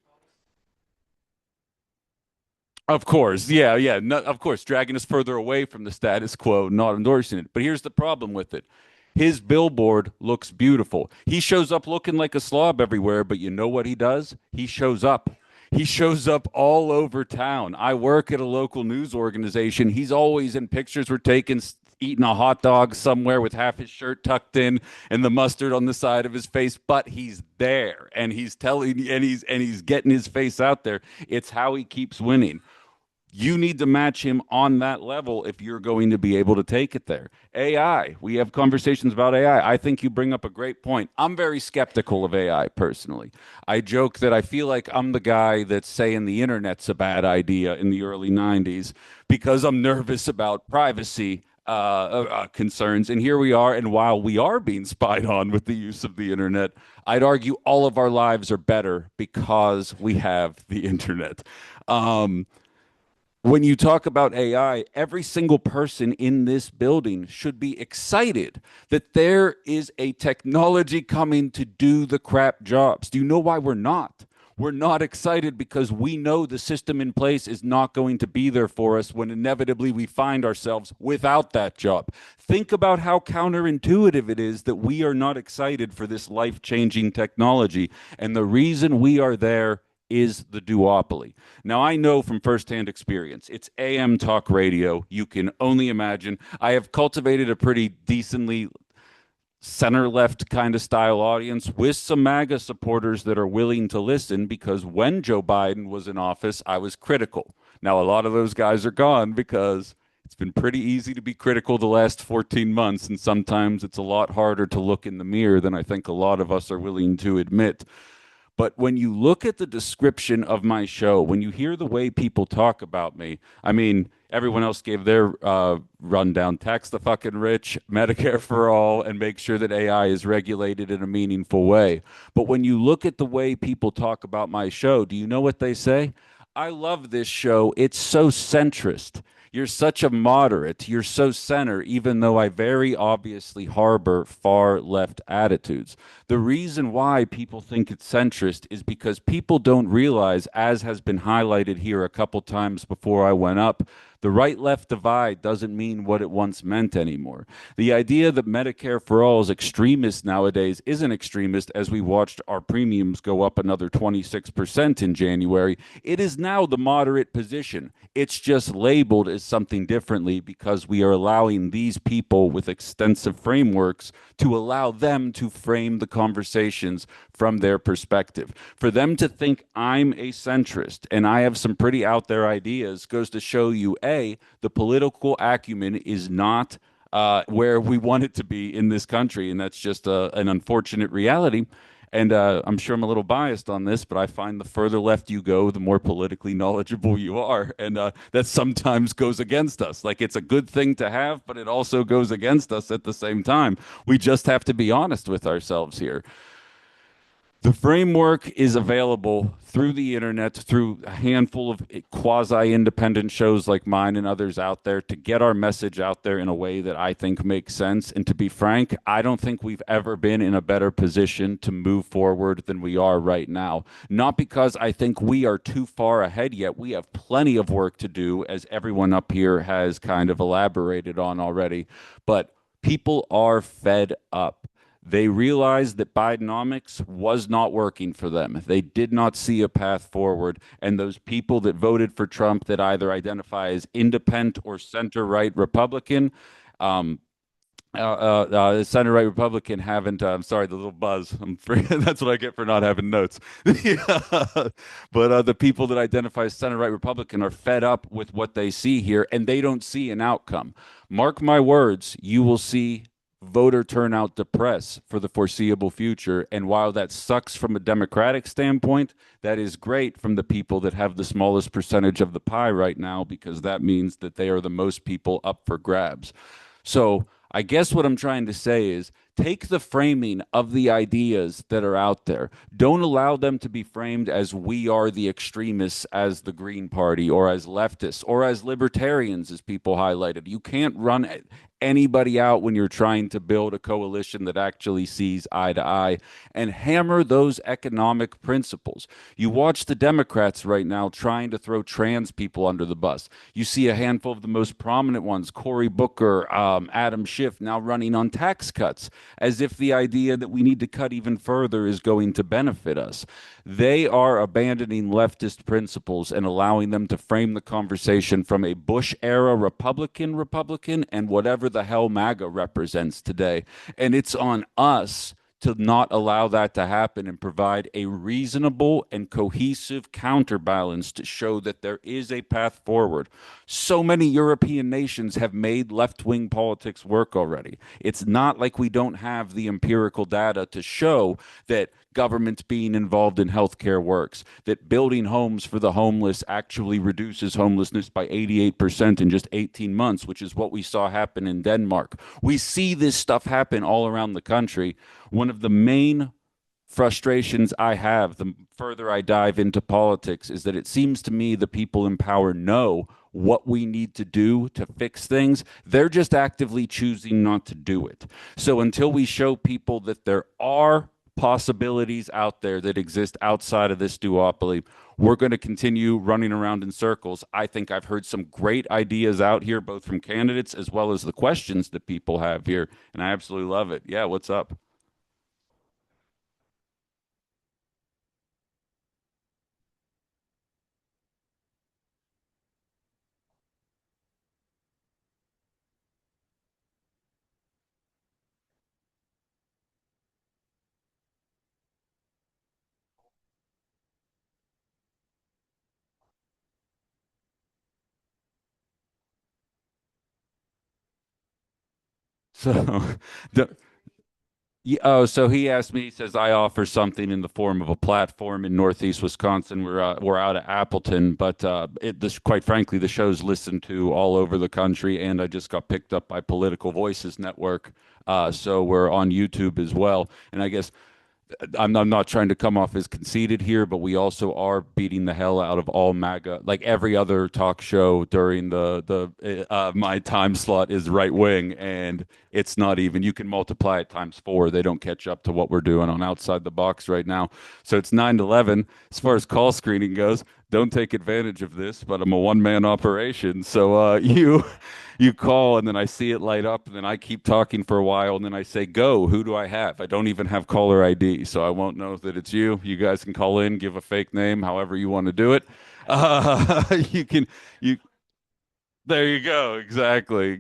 G: Of course. Yeah. No, of course, dragging us further away from the status quo, not endorsing it. But here's the problem with it. His billboard looks beautiful. He shows up looking like a slob everywhere, but you know what he does? He shows up. He shows up all over town. I work at a local news organization. He's always in pictures we're taking eating a hot dog somewhere with half his shirt tucked in and the mustard on the side of his face, but he's there and he's telling and he's getting his face out there. It's how he keeps winning. You need to match him on that level if you're going to be able to take it there. AI, we have conversations about AI. I think you bring up a great point. I'm very skeptical of AI personally. I joke that I feel like I'm the guy that's saying the internet's a bad idea in the early 90s because I'm nervous about privacy concerns. And here we are. And while we are being spied on with the use of the internet, I'd argue all of our lives are better because we have the internet. When you talk about AI, every single person in this building should be excited that there is a technology coming to do the crap jobs. Do you know why we're not? We're not excited because we know the system in place is not going to be there for us when inevitably we find ourselves without that job. Think about how counterintuitive it is that we are not excited for this life-changing technology. And the reason we are there is the duopoly. Now, I know from firsthand experience, it's AM talk radio. You can only imagine. I have cultivated a pretty decently center-left kind of style audience with some MAGA supporters that are willing to listen because when Joe Biden was in office, I was critical. Now, a lot of those guys are gone because It's been pretty easy to be critical the last 14 months, and sometimes it's a lot harder to look in the mirror than I think a lot of us are willing to admit. But when you look at the description of my show, when you hear the way people talk about me, I mean, everyone else gave their rundown: tax the fucking rich, Medicare for all, and make sure that AI is regulated in a meaningful way. But when you look at the way people talk about my show, do you know what they say? I love this show. It's so centrist. You're such a moderate. You're so center, even though I very obviously harbor far left attitudes. The reason why people think it's centrist is because people don't realize, as has been highlighted here a couple times before I went up, the right-left divide doesn't mean what it once meant anymore. The idea that Medicare for all is extremist nowadays isn't extremist, as we watched our premiums go up another 26% in January. It is now the moderate position. It's just labeled as something differently because we are allowing these people with extensive frameworks to allow them to frame the conversations from their perspective. For them to think I'm a centrist and I have some pretty out there ideas goes to show you, A, the political acumen is not where we want it to be in this country, and that's just an unfortunate reality. And I'm sure I'm a little biased on this, but I find the further left you go, the more politically knowledgeable you are. And that sometimes goes against us. Like, it's a good thing to have, but it also goes against us at the same time. We just have to be honest with ourselves here. The framework is available through the internet, through a handful of quasi-independent shows like mine and others out there, to get our message out there in a way that I think makes sense. And to be frank, I don't think we've ever been in a better position to move forward than we are right now. Not because I think we are too far ahead yet. We have plenty of work to do, as everyone up here has kind of elaborated on already. But people are fed up. They realized that Bidenomics was not working for them. They did not see a path forward. And those people that voted for Trump that either identify as independent or center-right Republican, center-right Republican haven't, I'm sorry, the little buzz. That's what I get for not having notes. But the people that identify as center-right Republican are fed up with what they see here, and they don't see an outcome. Mark my words, you will see voter turnout depress for the foreseeable future. And while that sucks from a Democratic standpoint, that is great from the people that have the smallest percentage of the pie right now, because that means that they are the most people up for grabs. So I guess what I'm trying to say is, take the framing of the ideas that are out there. Don't allow them to be framed as we are the extremists, as the Green Party, or as leftists, or as libertarians, as people highlighted. You can't run anybody out when you're trying to build a coalition that actually sees eye to eye, and hammer those economic principles. You watch the Democrats right now trying to throw trans people under the bus. You see a handful of the most prominent ones, Cory Booker, Adam Schiff, now running on tax cuts, as if the idea that we need to cut even further is going to benefit us. They are abandoning leftist principles and allowing them to frame the conversation from a Bush-era Republican, and whatever the hell MAGA represents today. And it's on us to not allow that to happen and provide a reasonable and cohesive counterbalance to show that there is a path forward. So many European nations have made left-wing politics work already. It's not like we don't have the empirical data to show that government being involved in healthcare works, that building homes for the homeless actually reduces homelessness by 88% in just 18 months, which is what we saw happen in Denmark. We see this stuff happen all around the country. One of the main frustrations I have, the further I dive into politics, is that it seems to me the people in power know what we need to do to fix things. They're just actively choosing not to do it. So until we show people that there are possibilities out there that exist outside of this duopoly, we're going to continue running around in circles. I think I've heard some great ideas out here, both from candidates as well as the questions that people have here, and I absolutely love it. Yeah, what's up? So, the, oh, so he asked me. He says I offer something in the form of a platform in Northeast Wisconsin. We're out of Appleton, but this, quite frankly, the show's listened to all over the country, and I just got picked up by Political Voices Network. So we're on YouTube as well. And I guess I'm not trying to come off as conceited here, but we also are beating the hell out of all MAGA. Like every other talk show during my time slot is right wing, and it's not even. You can multiply it times 4. They don't catch up to what we're doing on Outside the Box right now. So it's 9-11 as far as call screening goes. Don't take advantage of this, but I'm a one-man operation. So you call, and then I see it light up, and then I keep talking for a while, and then I say, go, who do I have? I don't even have caller ID, so I won't know that it's you. You guys can call in, give a fake name, however you want to do it. You can, you, there you go. Exactly.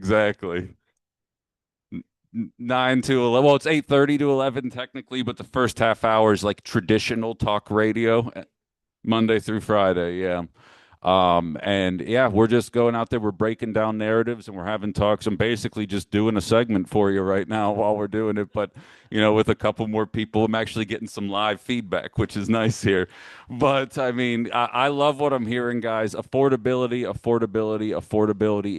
G: 9 to 11. Well, it's 8:30 to 11 technically, but the first half hour is like traditional talk radio, Monday through Friday. Yeah. And yeah, we're just going out there, we're breaking down narratives and we're having talks. I'm basically just doing a segment for you right now while we're doing it, but with a couple more people, I'm actually getting some live feedback, which is nice here. But I mean, I love what I'm hearing, guys. Affordability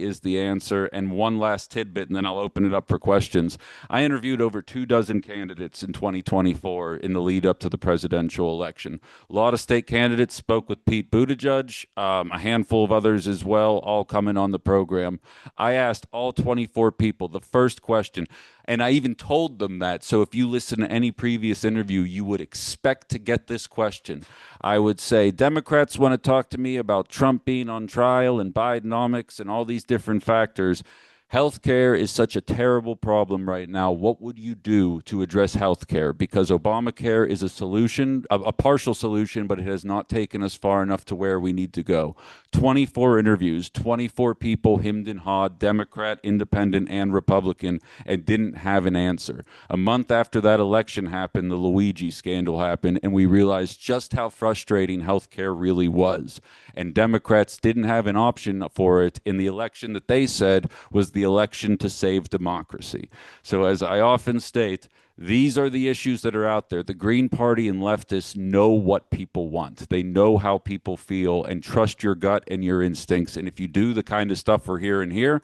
G: is the answer. And one last tidbit, and then I'll open it up for questions. I interviewed over 24 candidates in 2024 in the lead up to the presidential election. A lot of state candidates spoke with Pete Buttigieg, a handful of others as well, all coming on the program. I asked all 24 people the first question, and I even told them that. So if you listen to any previous interview, you would expect to get this question. I would say, Democrats want to talk to me about Trump being on trial and Bidenomics and all these different factors. Healthcare is such a terrible problem right now. What would you do to address healthcare? Because Obamacare is a solution, a partial solution, but it has not taken us far enough to where we need to go. 24 interviews, 24 people hemmed and hawed, Democrat, Independent, and Republican, and didn't have an answer. A month after that election happened, the Luigi scandal happened, and we realized just how frustrating healthcare really was. And Democrats didn't have an option for it in the election that they said was the election to save democracy. So, as I often state, these are the issues that are out there. The Green Party and leftists know what people want. They know how people feel, and trust your gut and your instincts. And if you do the kind of stuff we're hearing here,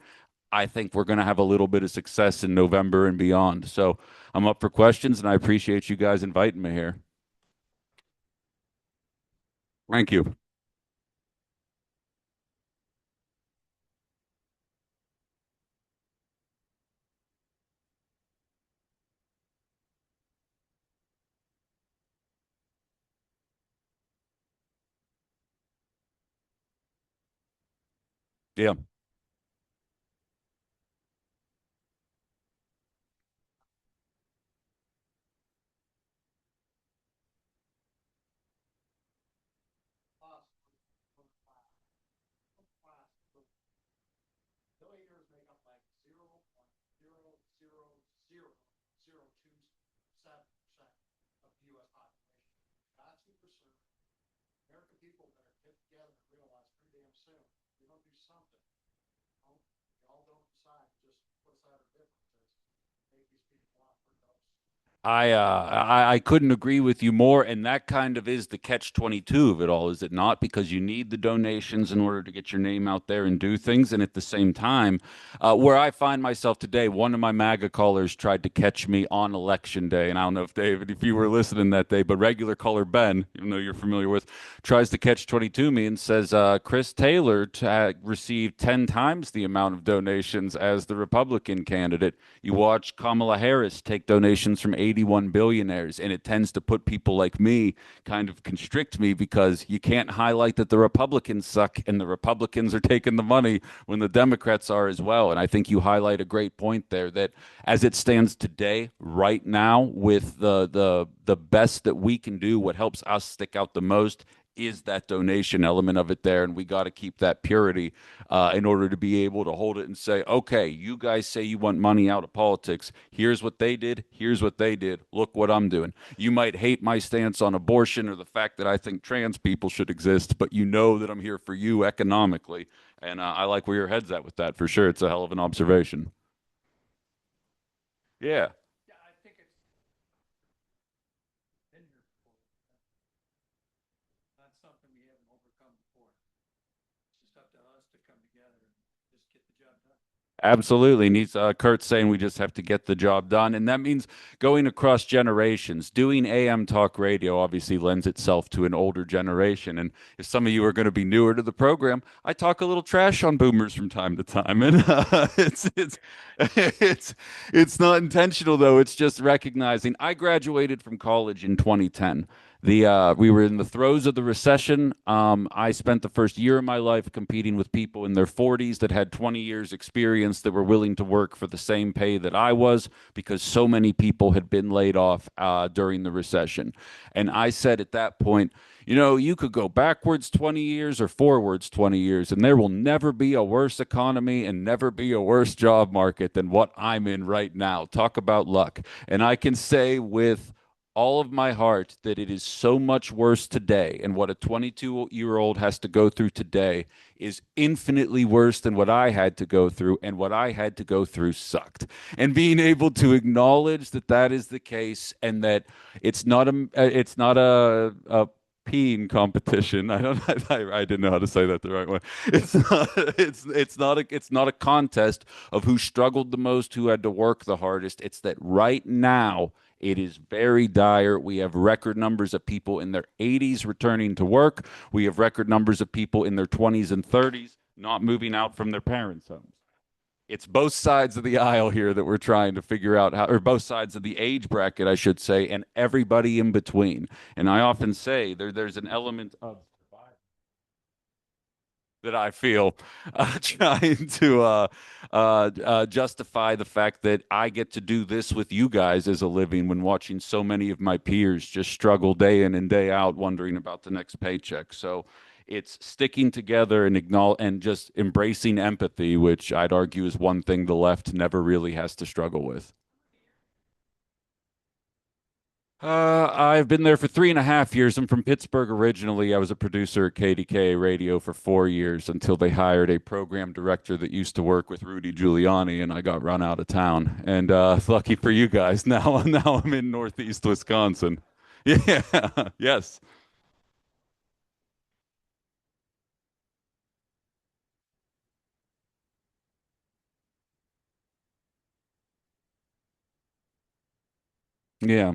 G: I think we're going to have a little bit of success in November and beyond. So I'm up for questions, and I appreciate you guys inviting me here. Thank you. Yeah.
I: Billionaires make up like 0.00002% of the U.S. population. God's who preserve American people better get together and realize pretty damn soon we don't do something. We all don't decide to just put aside our differences, make these people off for those.
G: I couldn't agree with you more, and that kind of is the catch-22 of it all, is it not? Because you need the donations in order to get your name out there and do things, and at the same time, where I find myself today, one of my MAGA callers tried to catch me on election day, and I don't know if David, if you were listening that day, but regular caller Ben, even though you're familiar with, tries to catch-22 me and says Chris Taylor received 10 times the amount of donations as the Republican candidate. You watch Kamala Harris take donations from 81 billionaires, and it tends to put people like me, kind of constrict me, because you can't highlight that the Republicans suck and the Republicans are taking the money when the Democrats are as well. And I think you highlight a great point there, that as it stands today, right now, with the best that we can do, what helps us stick out the most is that donation element of it there, and we got to keep that purity in order to be able to hold it and say, okay, you guys say you want money out of politics. Here's what they did. Here's what they did. Look what I'm doing. You might hate my stance on abortion or the fact that I think trans people should exist, but you know that I'm here for you economically, and I like where your head's at with that for sure. It's a hell of an observation. Yeah.
A: Yeah, I think it's been here before. Not something we haven't overcome before. It's just up to us to come together and just get the job done.
G: Absolutely. Needs Kurt's saying we just have to get the job done. And that means going across generations. Doing AM talk radio obviously lends itself to an older generation. And if some of you are going to be newer to the program, I talk a little trash on boomers from time to time. And it's not intentional though. It's just recognizing I graduated from college in 2010. We were in the throes of the recession. I spent the first year of my life competing with people in their 40s that had 20 years experience that were willing to work for the same pay that I was because so many people had been laid off during the recession. And I said at that point, you know, you could go backwards 20 years or forwards 20 years, and there will never be a worse economy and never be a worse job market than what I'm in right now. Talk about luck. And I can say with all of my heart that it is so much worse today, and what a 22-year-old has to go through today is infinitely worse than what I had to go through, and what I had to go through sucked. And being able to acknowledge that that is the case, and that it's not a peeing competition. I don't. I didn't know how to say that the right way. It's not. It's not a contest of who struggled the most, who had to work the hardest. It's that right now it is very dire. We have record numbers of people in their 80s returning to work. We have record numbers of people in their 20s and 30s not moving out from their parents' homes. It's both sides of the aisle here that we're trying to figure out how, or both sides of the age bracket, I should say, and everybody in between. And I often say there's an element of that I feel trying to justify the fact that I get to do this with you guys as a living when watching so many of my peers just struggle day in and day out, wondering about the next paycheck. So it's sticking together and and just embracing empathy, which I'd argue is one thing the left never really has to struggle with. I've been there for 3.5 years. I'm from Pittsburgh originally. I was a producer at KDK Radio for 4 years until they hired a program director that used to work with Rudy Giuliani, and I got run out of town. And lucky for you guys, now I'm in Northeast Wisconsin. Yeah, yes. Yeah.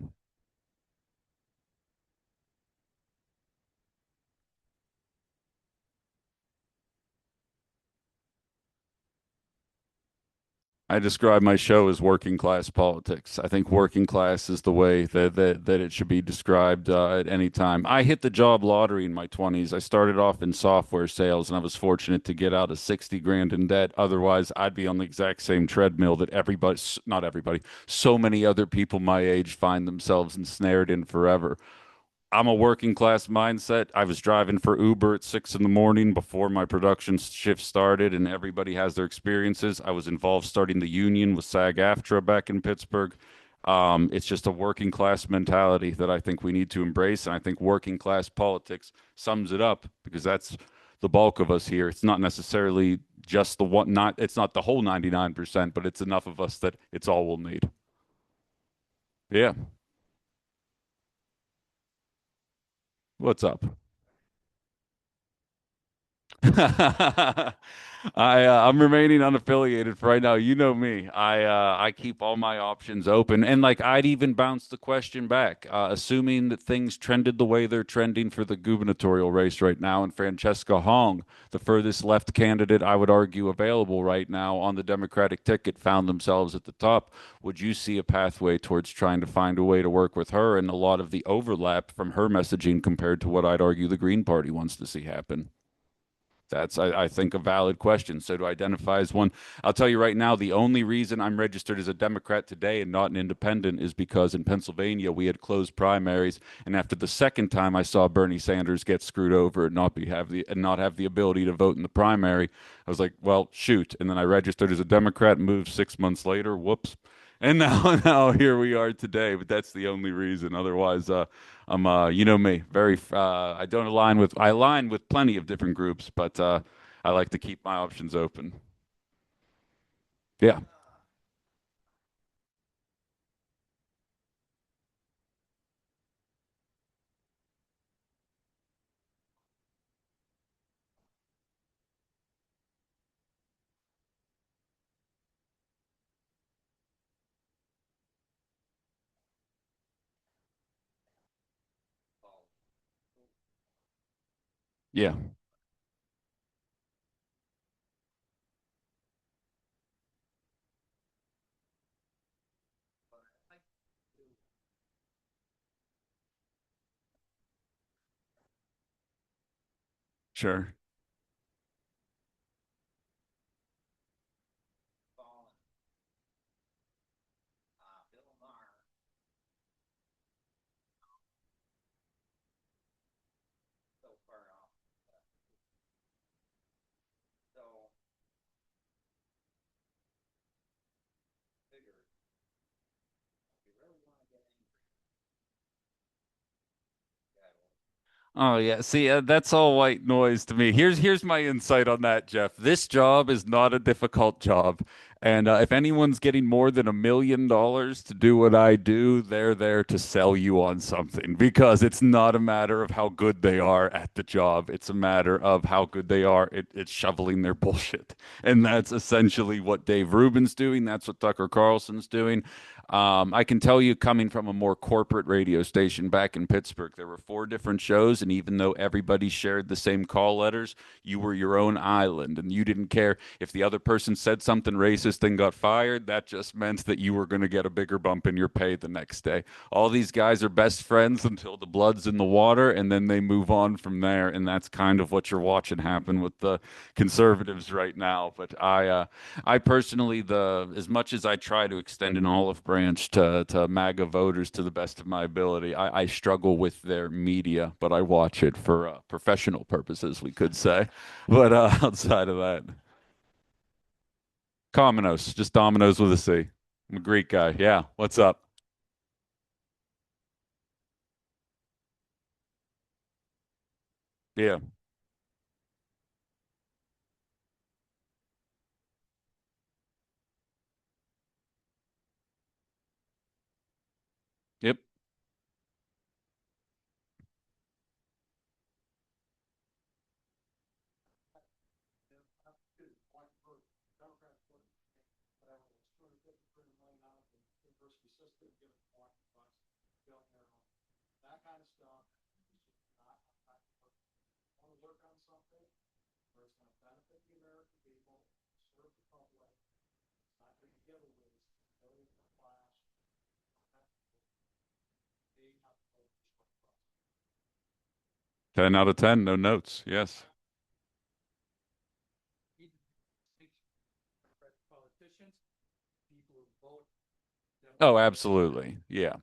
G: I describe my show as working class politics. I think working class is the way that it should be described at any time. I hit the job lottery in my 20s. I started off in software sales, and I was fortunate to get out of 60 grand in debt. Otherwise, I'd be on the exact same treadmill that everybody, not everybody, so many other people my age find themselves ensnared in forever. I'm a working class mindset. I was driving for Uber at 6 in the morning before my production shift started, and everybody has their experiences. I was involved starting the union with SAG-AFTRA back in Pittsburgh. It's just a working class mentality that I think we need to embrace, and I think working class politics sums it up because that's the bulk of us here. It's not necessarily just the one, not it's not the whole 99%, but it's enough of us that it's all we'll need. Yeah. What's up? I'm remaining unaffiliated for right now. You know me. I keep all my options open, and like I'd even bounce the question back, assuming that things trended the way they're trending for the gubernatorial race right now, and Francesca Hong, the furthest left candidate I would argue available right now on the Democratic ticket, found themselves at the top. Would you see a pathway towards trying to find a way to work with her and a lot of the overlap from her messaging compared to what I'd argue the Green Party wants to see happen? That's, I think, a valid question. So to identify as one, I'll tell you right now, the only reason I'm registered as a Democrat today and not an independent is because in Pennsylvania we had closed primaries, and after the second time I saw Bernie Sanders get screwed over and not have the ability to vote in the primary, I was like, well, shoot. And then I registered as a Democrat, moved 6 months later. Whoops. And now, now here we are today. But that's the only reason. Otherwise, I'm, you know me, very. I don't align with. I align with plenty of different groups, but I like to keep my options open. Yeah. Yeah. Sure. Oh yeah, see, that's all white noise to me. Here's my insight on that, Jeff. This job is not a difficult job, and if anyone's getting more than $1 million to do what I do, they're there to sell you on something because it's not a matter of how good they are at the job. It's a matter of how good they are at shoveling their bullshit, and that's essentially what Dave Rubin's doing. That's what Tucker Carlson's doing. I can tell you, coming from a more corporate radio station back in Pittsburgh, there were 4 different shows, and even though everybody shared the same call letters, you were your own island, and you didn't care if the other person said something racist and got fired. That just meant that you were going to get a bigger bump in your pay the next day. All these guys are best friends until the blood's in the water, and then they move on from there, and that's kind of what you're watching happen with the conservatives right now. But I personally, the as much as I try to extend an olive branch to MAGA voters to the best of my ability, I struggle with their media, but I watch it for professional purposes, we could say. But outside of that, Cominos, just Dominoes with a C. I'm a Greek guy. Yeah, what's up? Yeah, yep.
I: That kind of stuff. Want to work on something where it's going to benefit the American people, serve the public. It's not going to give away ability for class. They have to focus on trust.
G: 10 out of 10, no notes. Yes.
A: Politicians, people who vote.
G: Oh, absolutely. Yeah.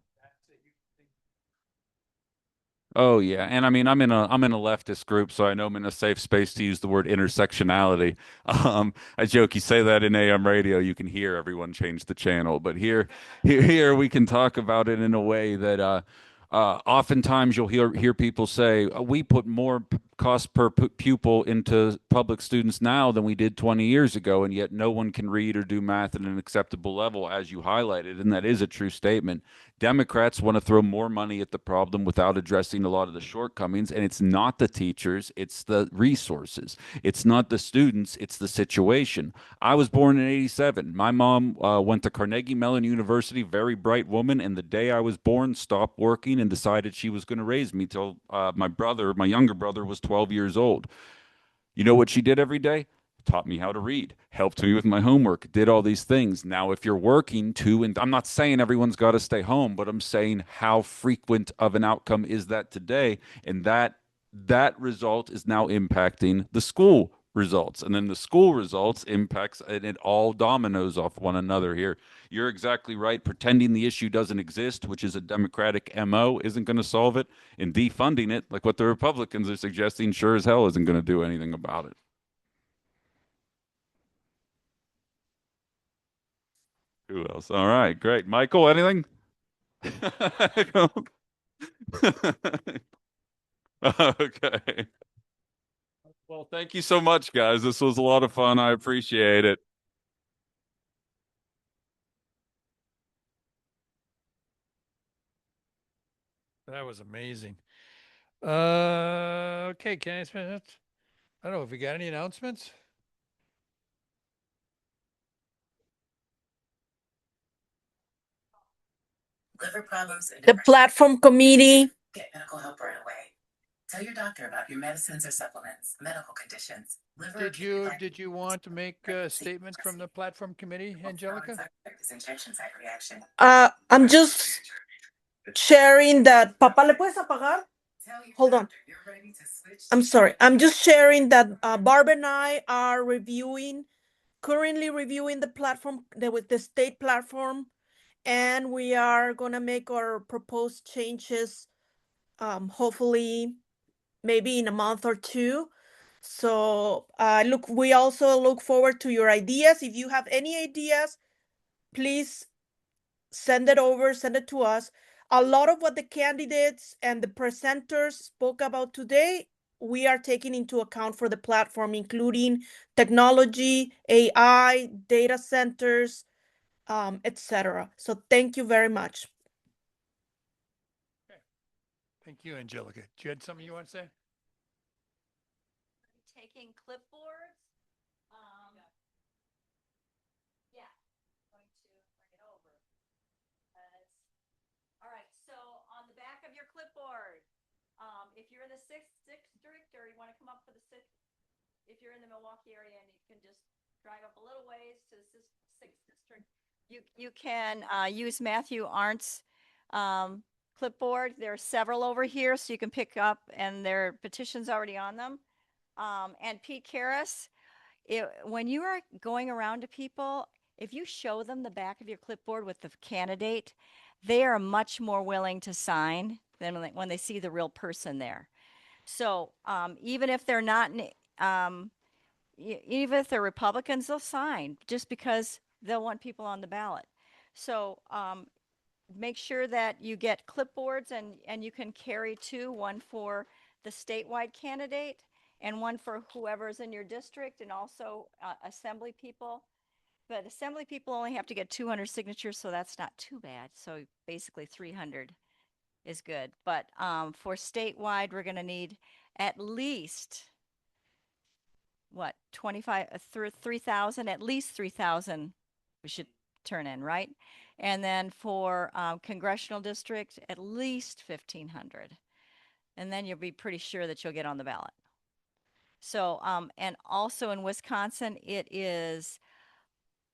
G: Oh yeah, and I mean I'm in a leftist group, so I know I'm in a safe space to use the word intersectionality. I joke, you say that in AM radio, you can hear everyone change the channel, but here we can talk about it in a way that oftentimes you'll hear people say we put more cost per pupil into public students now than we did 20 years ago, and yet no one can read or do math at an acceptable level, as you highlighted, and that is a true statement. Democrats want to throw more money at the problem without addressing a lot of the shortcomings. And it's not the teachers, it's the resources. It's not the students, it's the situation. I was born in '87. My mom went to Carnegie Mellon University, very bright woman. And the day I was born, stopped working and decided she was going to raise me till my younger brother, was 12 years old. You know what she did every day? Taught me how to read, helped me with my homework, did all these things. Now, if you're working too, and I'm not saying everyone's got to stay home, but I'm saying how frequent of an outcome is that today? And that result is now impacting the school results. And then the school results impacts, and it all dominoes off one another here. You're exactly right. Pretending the issue doesn't exist, which is a Democratic MO, isn't going to solve it. And defunding it, like what the Republicans are suggesting, sure as hell isn't going to do anything about it. Who else? All right, great. Michael, anything? Okay. Well, thank you so much, guys. This was a lot of fun. I appreciate it.
A: That was amazing. Okay, can I spend it? I don't know if you got any announcements.
U: The platform committee
N: Tell your doctor about your medicines or supplements, medical conditions, liver.
A: Did you want to make a statement from the platform committee, Angelica?
N: This injection site reaction.
U: I'm just sharing that. Papa, ¿le puedes apagar? Hold on. I'm sorry. I'm just sharing that Barb and I are currently reviewing the platform, the state platform, and we are gonna make our proposed changes, hopefully, maybe in a month or two. So we also look forward to your ideas. If you have any ideas, please send it to us. A lot of what the candidates and the presenters spoke about today, we are taking into account for the platform, including technology, AI, data centers, etc. So thank you very much.
A: Thank you, Angelica. Do you have something you want to say?
V: Taking clipboards. Yeah, going to bring it over. All right, so on the back of your clipboard, if you're in the 6th district or you want to come up for the 6th, if you're in the Milwaukee area and you can just drive up a little ways to the 6th district, you can use Matthew Arndt's clipboard. There are several over here, so you can pick up, and there are petitions already on them. And Pete Karras, when you are going around to people, if you show them the back of your clipboard with the candidate, they are much more willing to sign than when they see the real person there. So even if they're not, even if they're Republicans, they'll sign just because they'll want people on the ballot. So make sure that you get clipboards, and you can carry two, one for the statewide candidate and one for whoever's in your district, and also assembly people. But assembly people only have to get 200 signatures, so that's not too bad. So basically 300 is good. But for statewide, we're going to need at least, 3,000, at least 3,000 we should turn in, right? And then for congressional district, at least 1,500. And then you'll be pretty sure that you'll get on the ballot. So, and also in Wisconsin, it is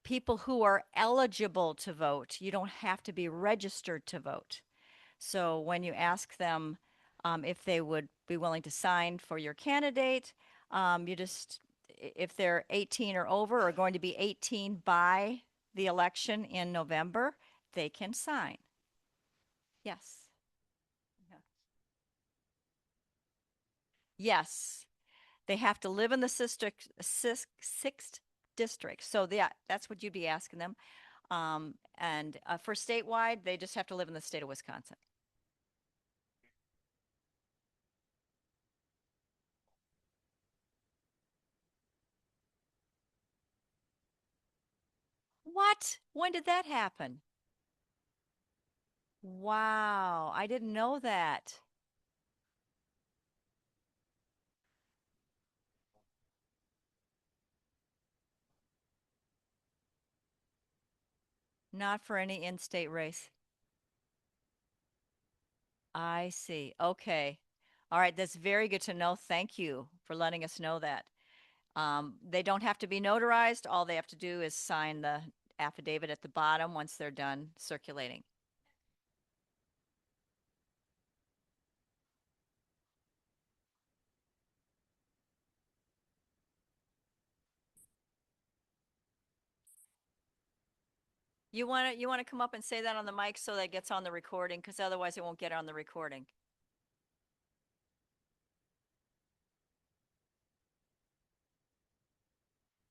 V: people who are eligible to vote. You don't have to be registered to vote. So when you ask them if they would be willing to sign for your candidate, if they're 18 or over, or going to be 18 by the election in November, they can sign. Yes. Yeah. Yes. They have to live in the sixth district. So that's what you'd be asking them. And for statewide, they just have to live in the state of Wisconsin. What? When did that happen? Wow, I didn't know that. Not for any in-state race. I see. Okay. All right, that's very good to know. Thank you for letting us know that. They don't have to be notarized. All they have to do is sign the affidavit at the bottom once they're done circulating. You want to come up and say that on the mic so that it gets on the recording, because otherwise it won't get on the recording.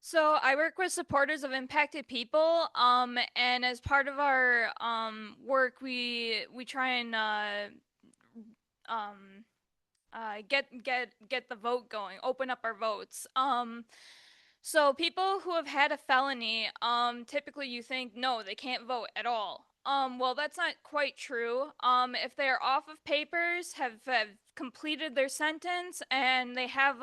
O: So I work with supporters of impacted people, and as part of our work, we try and get the vote going, open up our votes. So people who have had a felony, typically you think, no, they can't vote at all. Well, that's not quite true. If they're off of papers, have completed their sentence, and they have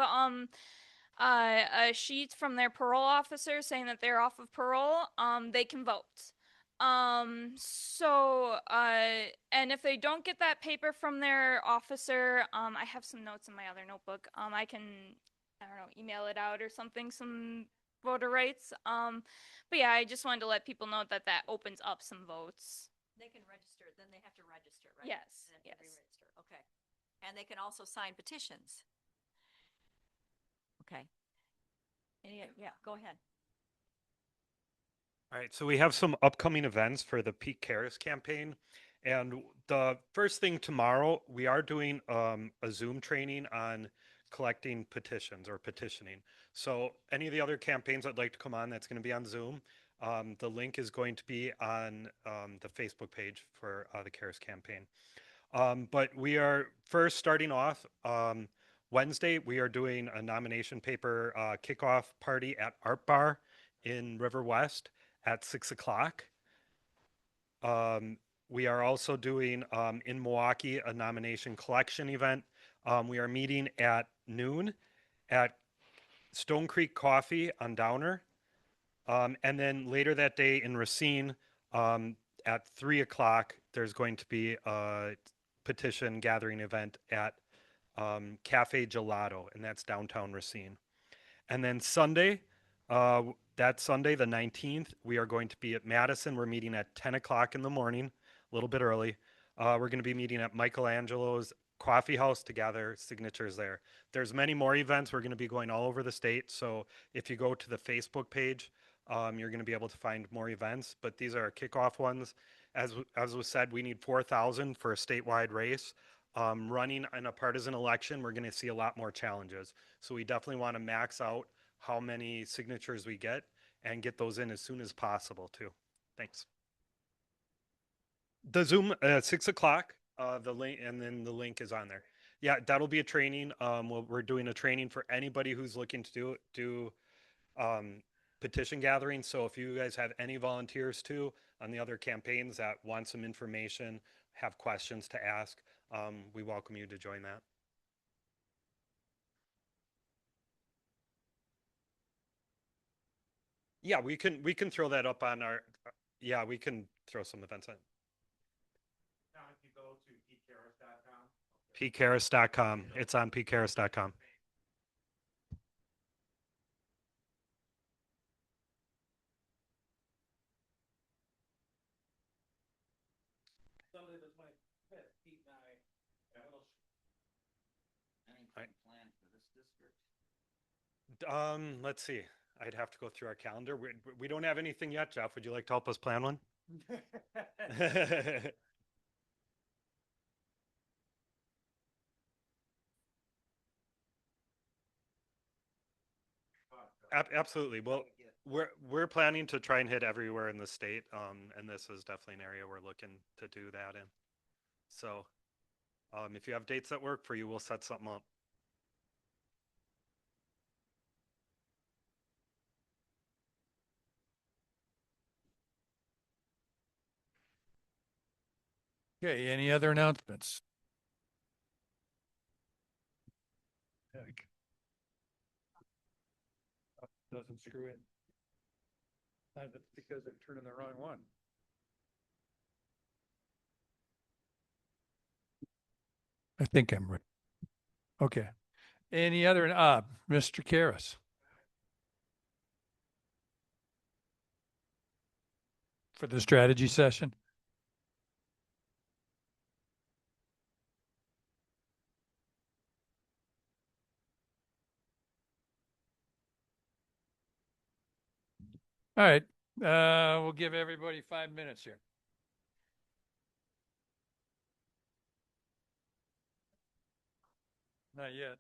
O: a sheet from their parole officer saying that they're off of parole, they can vote. And if they don't get that paper from their officer, I have some notes in my other notebook. I can, I don't know, email it out or something, some voter rights. But yeah, I just wanted to let people know that that opens up some votes.
V: They can register, then they have to register, right?
O: Yes,
V: They have to
O: yes.
V: re-register. Okay. And they can also sign petitions. Okay. Yeah, go ahead.
M: All right, so we have some upcoming events for the Peak Cares campaign. And the first thing tomorrow, we are doing a Zoom training on collecting petitions or petitioning. So any of the other campaigns that'd like to come on, that's going to be on Zoom. The link is going to be on the Facebook page for the Cares campaign. But we are first starting off Wednesday, we are doing a nomination paper kickoff party at Art Bar in River West at 6 o'clock. We are also doing in Milwaukee a nomination collection event. We are meeting at noon at Stone Creek Coffee on Downer. And then later that day in Racine at 3 o'clock, there's going to be a petition gathering event at Cafe Gelato, and that's downtown Racine. And then Sunday, that Sunday, the 19th, we are going to be at Madison. We're meeting at 10 o'clock in the morning, a little bit early. We're going to be meeting at Michelangelo's Coffee House to gather signatures there. There's many more events. We're going to be going all over the state. So if you go to the Facebook page, you're going to be able to find more events. But these are our kickoff ones. As was said, we need 4,000 for a statewide race. Running in a partisan election, we're going to see a lot more challenges. So we definitely want to max out how many signatures we get and get those in as soon as possible too. Thanks. The Zoom at 6 o'clock, the link, and then the link is on there. Yeah, that'll be a training. We're doing a training for anybody who's looking to do petition gathering. So if you guys have any volunteers too on the other campaigns that want some information, have questions to ask, we welcome you to join that. Yeah, we can throw that up on our, yeah, we can throw some events on. Now, if you go to pcaris.com, it's on pcaris.com.
W: Sunday the 25th, Pete and I will.
H: Any plan for this district?
M: Let's see. I'd have to go through our calendar. We don't have anything yet, Jeff. Would you like to help us plan one? Absolutely. Well, we're planning to try and hit everywhere in the state, and this is definitely an area we're looking to do that in. So, if you have dates that work for you, we'll set something up.
A: Okay, any other announcements? Heck. Doesn't screw in. That's because they're turning the wrong one. I think I'm right. Okay. Any other, Mr. Karras? For the strategy session? All right, we'll give everybody 5 minutes here. Not yet.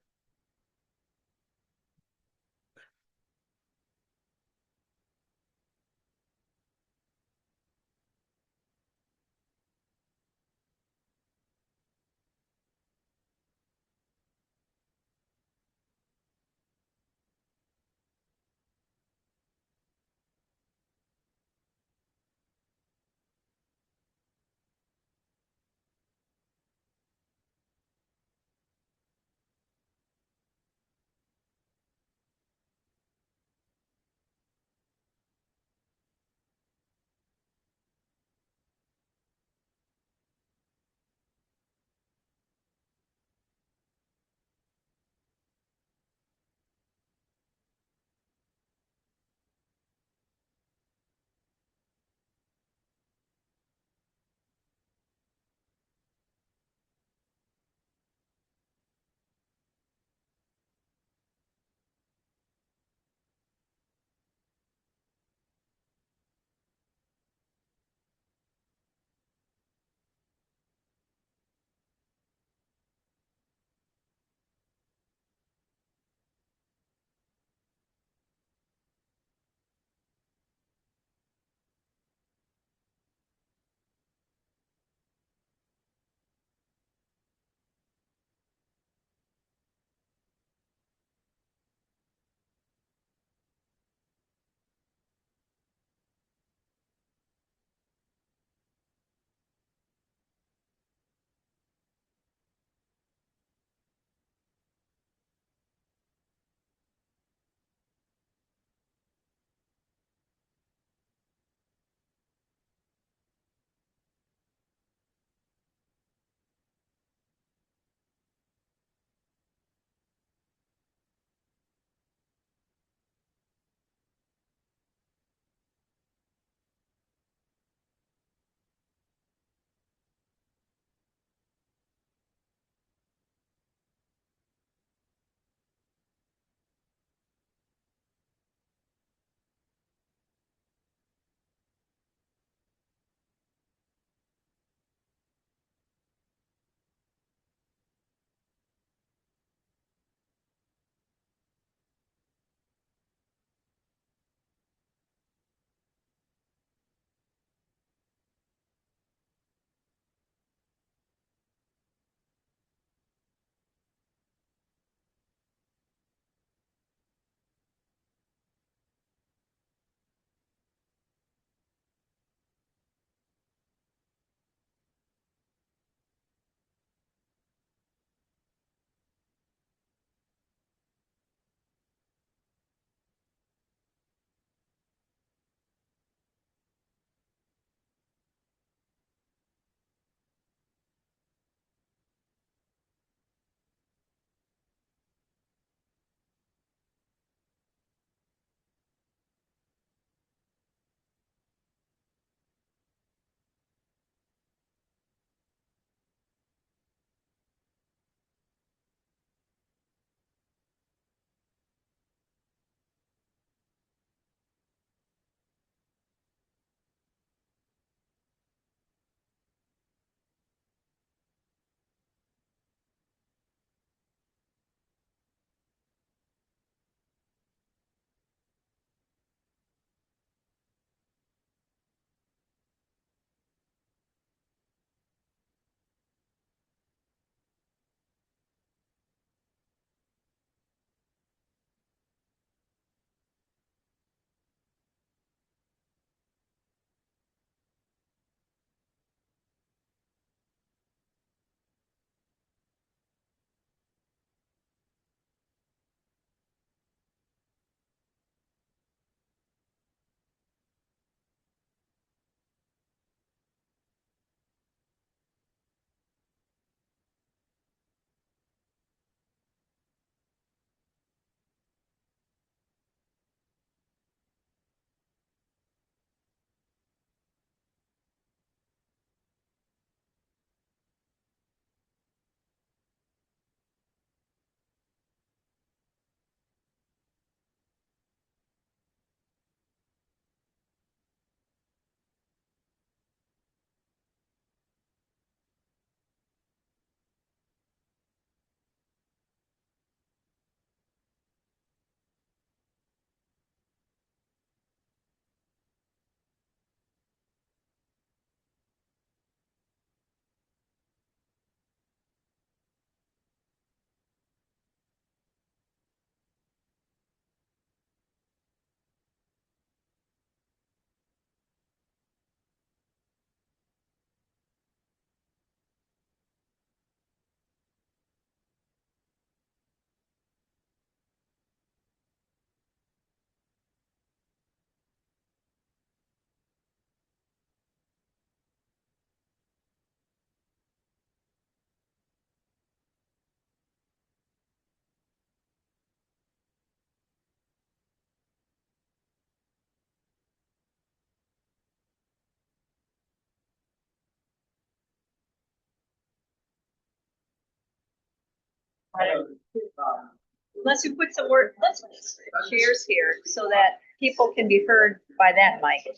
B: Unless you put some work, let's put chairs here so that people can be heard by that mic.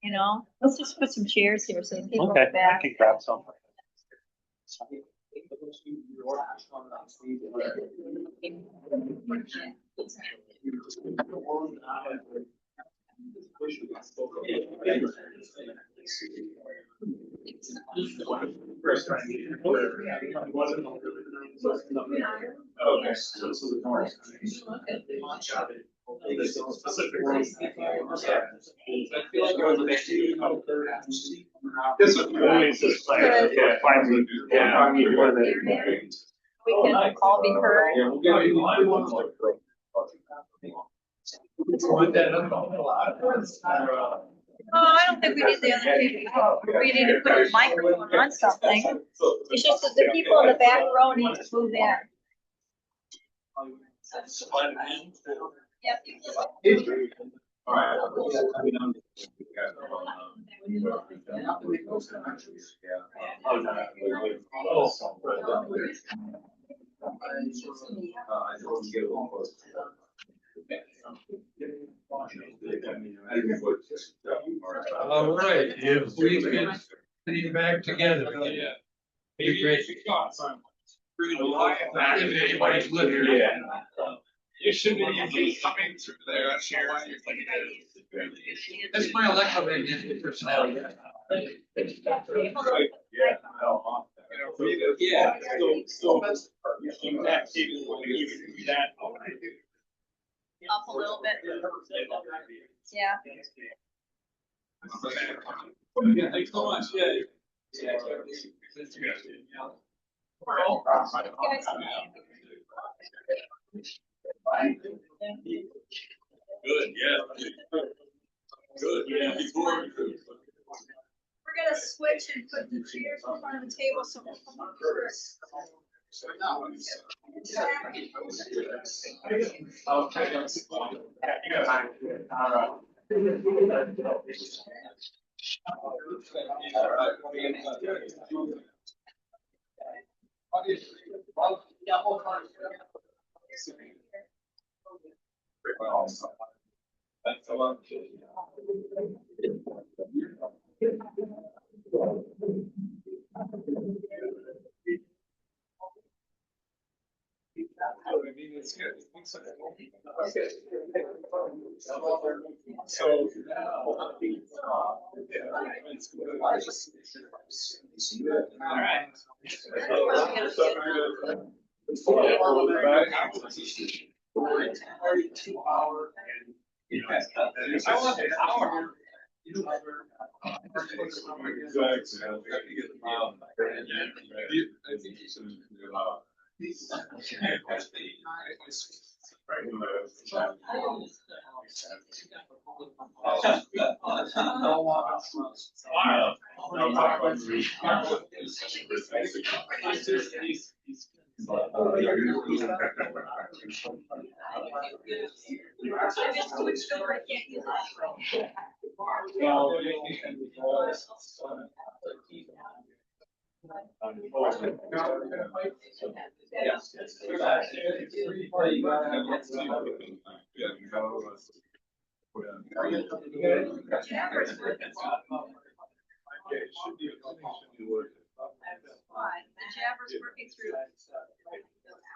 B: You know, let's just put some chairs here so people in the back.
P: I can grab some.
B: This is really just like, yeah, finally, we can all be heard. Oh, I don't think we need the other people. We need to put a microphone on something. It's just that the people in the back row need to move in.
E: All right.
A: All right, if we can get back together. Be great. Anybody's living here. You should be coming through there. That's my electromagnetic personality.
P: Yeah.
B: Up a little bit. Yeah.
P: Thanks so much. Yeah.
E: Good, yeah. Good, yeah.
B: We're gonna switch and put the chairs in front of the table so we'll come up first.
E: That's a lot. I mean, it's good. Okay. So, all right. I want an hour.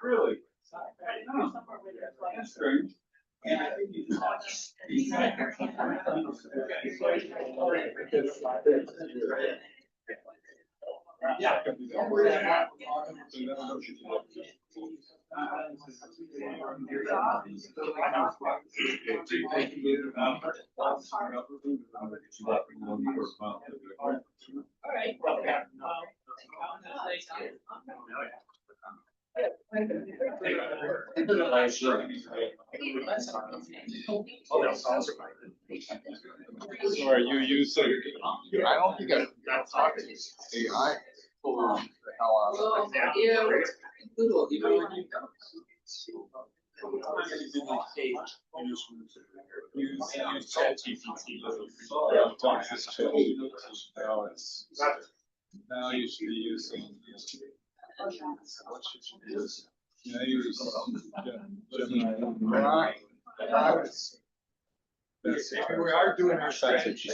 E: Really? That's strange. Yeah. So are you using? I don't think I've talked to AI. Pull the hell out of it. Use ChatGPT. Now you should be using. Yeah, he was, Gemini.
A: We are doing our strategy.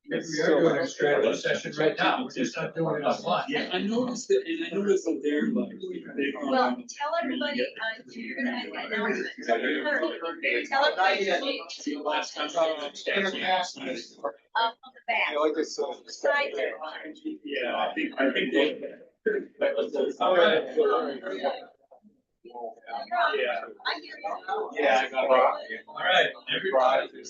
A: We are doing our strategy session right now. We're just not doing it online.
P: Yeah, I noticed that, and I noticed that they're like,
B: Well, tell everybody, you're gonna make an announcement. Tell everybody.
P: last time.
B: On the back.
E: Like I said.
B: Side there.
P: Yeah, I think they.
E: All right.
P: Yeah.
B: I hear you.
P: Yeah, I got it. All right, everybody.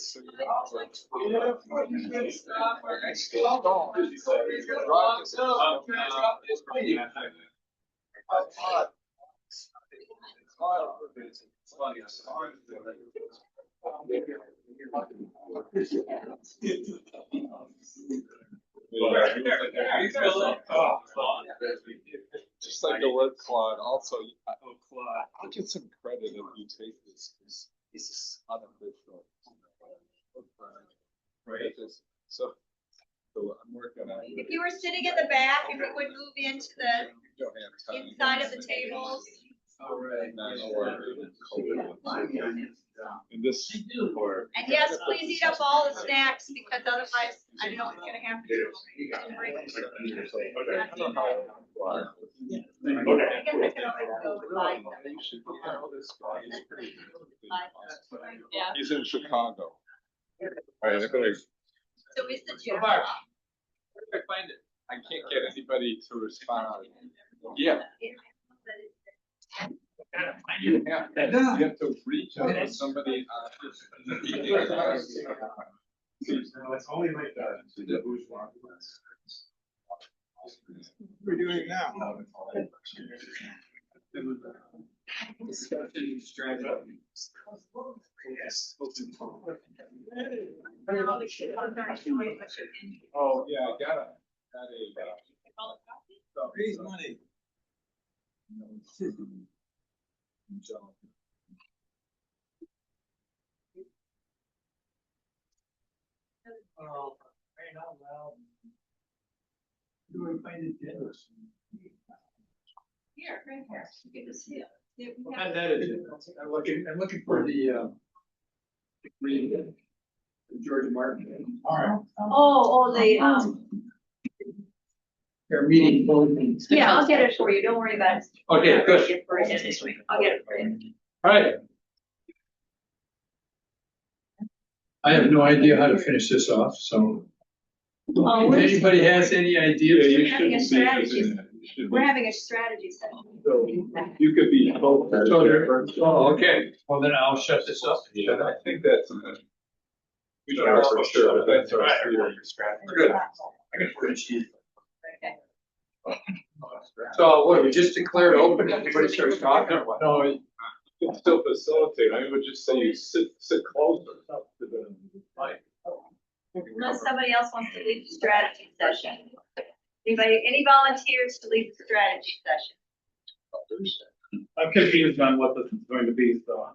E: Just like the word Claude, also, I'll get some credit if you take this, because this is unofficial. Right? So I'm working on it.
B: If you were sitting in the back, if you would move into the
E: Don't have time.
B: inside of the tables.
E: All right. And this.
B: And yes, please eat up all the snacks because otherwise I know what's gonna happen. Yeah.
E: He's in Chicago. All right, I'm gonna.
B: So is the gym.
E: Where did I find it? I can't get anybody to respond. Yeah. You have to reach out to somebody.
P: It's only like that.
E: We're doing now.
P: Discussion strategy. Yes.
E: Oh, yeah, I got a.
P: Raise money. Right out loud. Do we find it generous?
B: Here, right here. Good to see you.
A: And that is it. I'm looking for the green, the George Martin. All right. Their meeting.
B: Yeah, I'll get it for you. Don't worry about it.
A: Okay, good.
B: I'll get it for you this week. I'll get it for you.
A: All right. I have no idea how to finish this off, so. If anybody has any ideas.
B: We're having a strategy. We're having a strategy session.
E: You could be both.
A: Oh, okay. Well, then I'll shut this up.
E: Yeah, I think that's. We don't know for sure, but that's our.
A: Good. I can put it in. So what, do we just declare it open and everybody starts talking or what?
E: No, you can still facilitate. I would just say you sit closer up to the mic.
B: Unless somebody else wants to lead the strategy session. Anybody, any volunteers to lead the strategy session?
P: I'm confused on what this is going to be, so.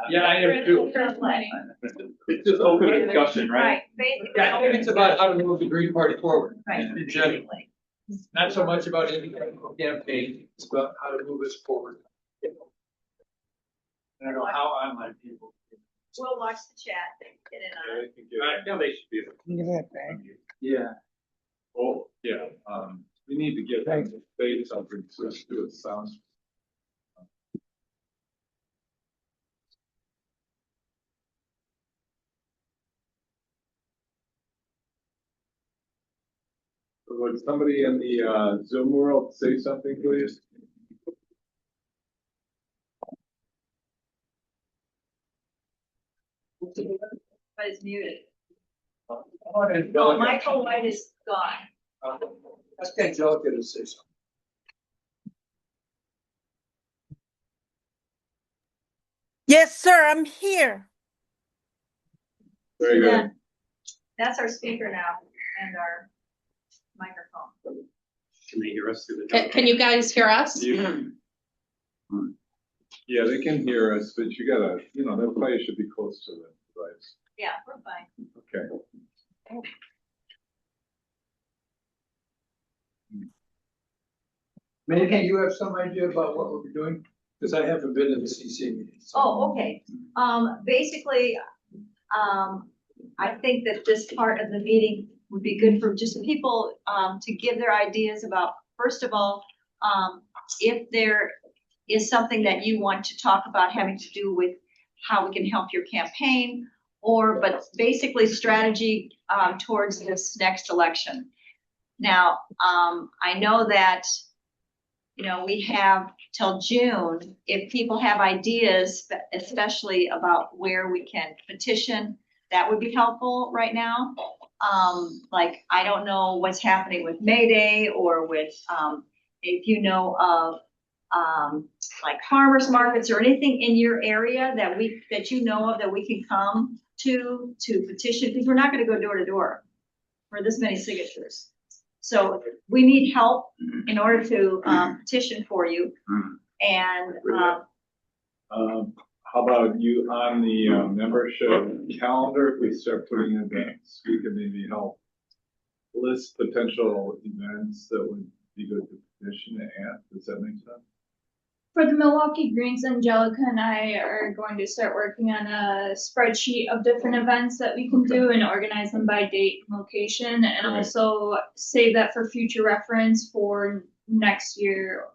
A: Yeah, I am too. It's just open discussion, right?
B: Basically.
A: Yeah, I think it's about how to move the Green Party forward.
B: Right.
A: In general. Not so much about any campaign, it's about how to move us forward. I don't know how online people.
B: We'll watch the chat. Get in on it.
E: Yeah, they should be.
A: Can you give that back? Yeah.
E: Oh, yeah, we need to get them to say something to do it sounds. Would somebody in the Zoom world say something, please?
B: But it's muted. Oh, Michael White is gone.
A: Let's get Angelica to say something.
U: Yes, sir, I'm here.
E: Very
B: Yeah.
E: good.
B: That's our speaker now and our microphone.
P: Can they hear us through the?
C: Can you guys hear us?
E: Yeah, they can hear us, but you gotta, you know, that probably should be close to the device.
B: Yeah, we're fine.
E: Okay.
P: Megan, you have some idea about what we're doing? Because I haven't been to the CC meeting. so-
B: Oh, okay. Basically, I think that this part of the meeting would be good for just people, to give their ideas about, first of all, if there is something that you want to talk about having to do with how we can help your campaign, but basically strategy, towards this next election. Now, I know that, we have till June. If people have ideas, especially about where we can petition, that would be helpful right now. Like, I don't know what's happening with May Day or with, if you know of, like farmers markets or anything in your area that you know of that we can come to petition, because we're not gonna go door to door for this many signatures. So we need help in order to petition for you. And
E: how about you on the membership calendar? If we start putting in events, we can maybe help list potential events that would be good to petition at. Does that make sense?
J: For the Milwaukee Greens, Angelica and I are going to start working on a spreadsheet of different events that we can do and organize them by date and location, and also save that for future reference for next year,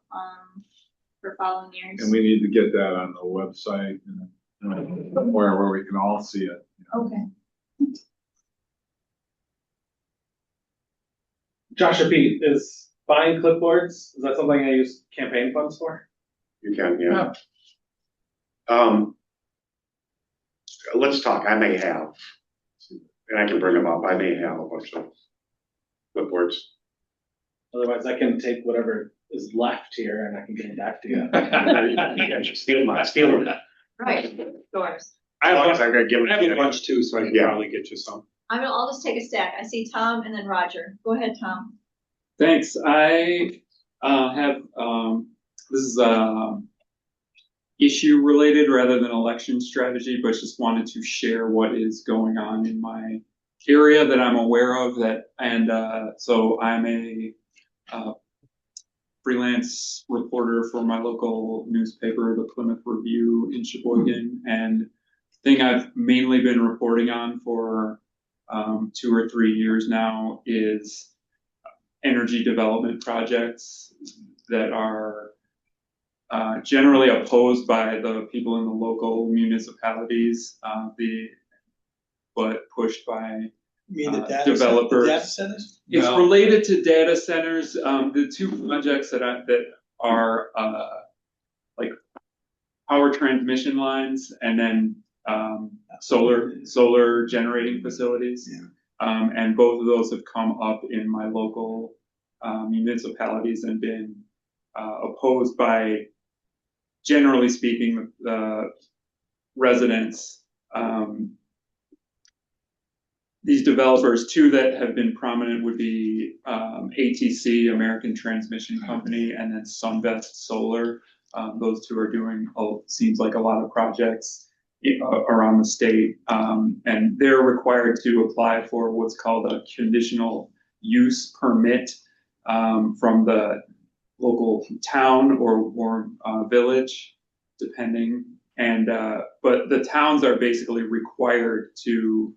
J: for following years.
E: And we need to get that on the website and somewhere where we can all see it.
J: Okay.
K: Joshua P, is buying clipboards, is that something I use campaign funds for?
L: You can, yeah. Let's talk. I may have, and I can bring them up. I may have a bunch of clipboards.
K: Otherwise, I can take whatever is left here and I can get it back to you.
L: Yeah, just steal them.
B: right, yours.
K: I have
L: a
K: bunch too, so I can probably get you some.
B: I'll just take a stack. I see Tom and then Roger. Go ahead, Tom.
S: Thanks. I have, this is issue related rather than election strategy, but just wanted to share what is going on in my area that I'm aware of. So I'm a freelance reporter for my local newspaper, the Plymouth Review in Sheboygan, and the thing I've mainly been reporting on for 2 or 3 years now is energy development projects that are generally opposed by the people in the local municipalities, but pushed by
P: You mean the
S: developers.
P: data centers?
S: It's related to data centers. The two projects that are like power transmission lines and then solar generating facilities.
P: Yeah.
S: And both of those have come up in my local municipalities and been opposed by, generally speaking, the residents. These developers, two that have been prominent would be ATC, American Transmission Company, and then Sunvest Solar. Those two are doing, seems like a lot of projects around the state. And they're required to apply for what's called a conditional use permit from the local town or village, depending. And but the towns are basically required to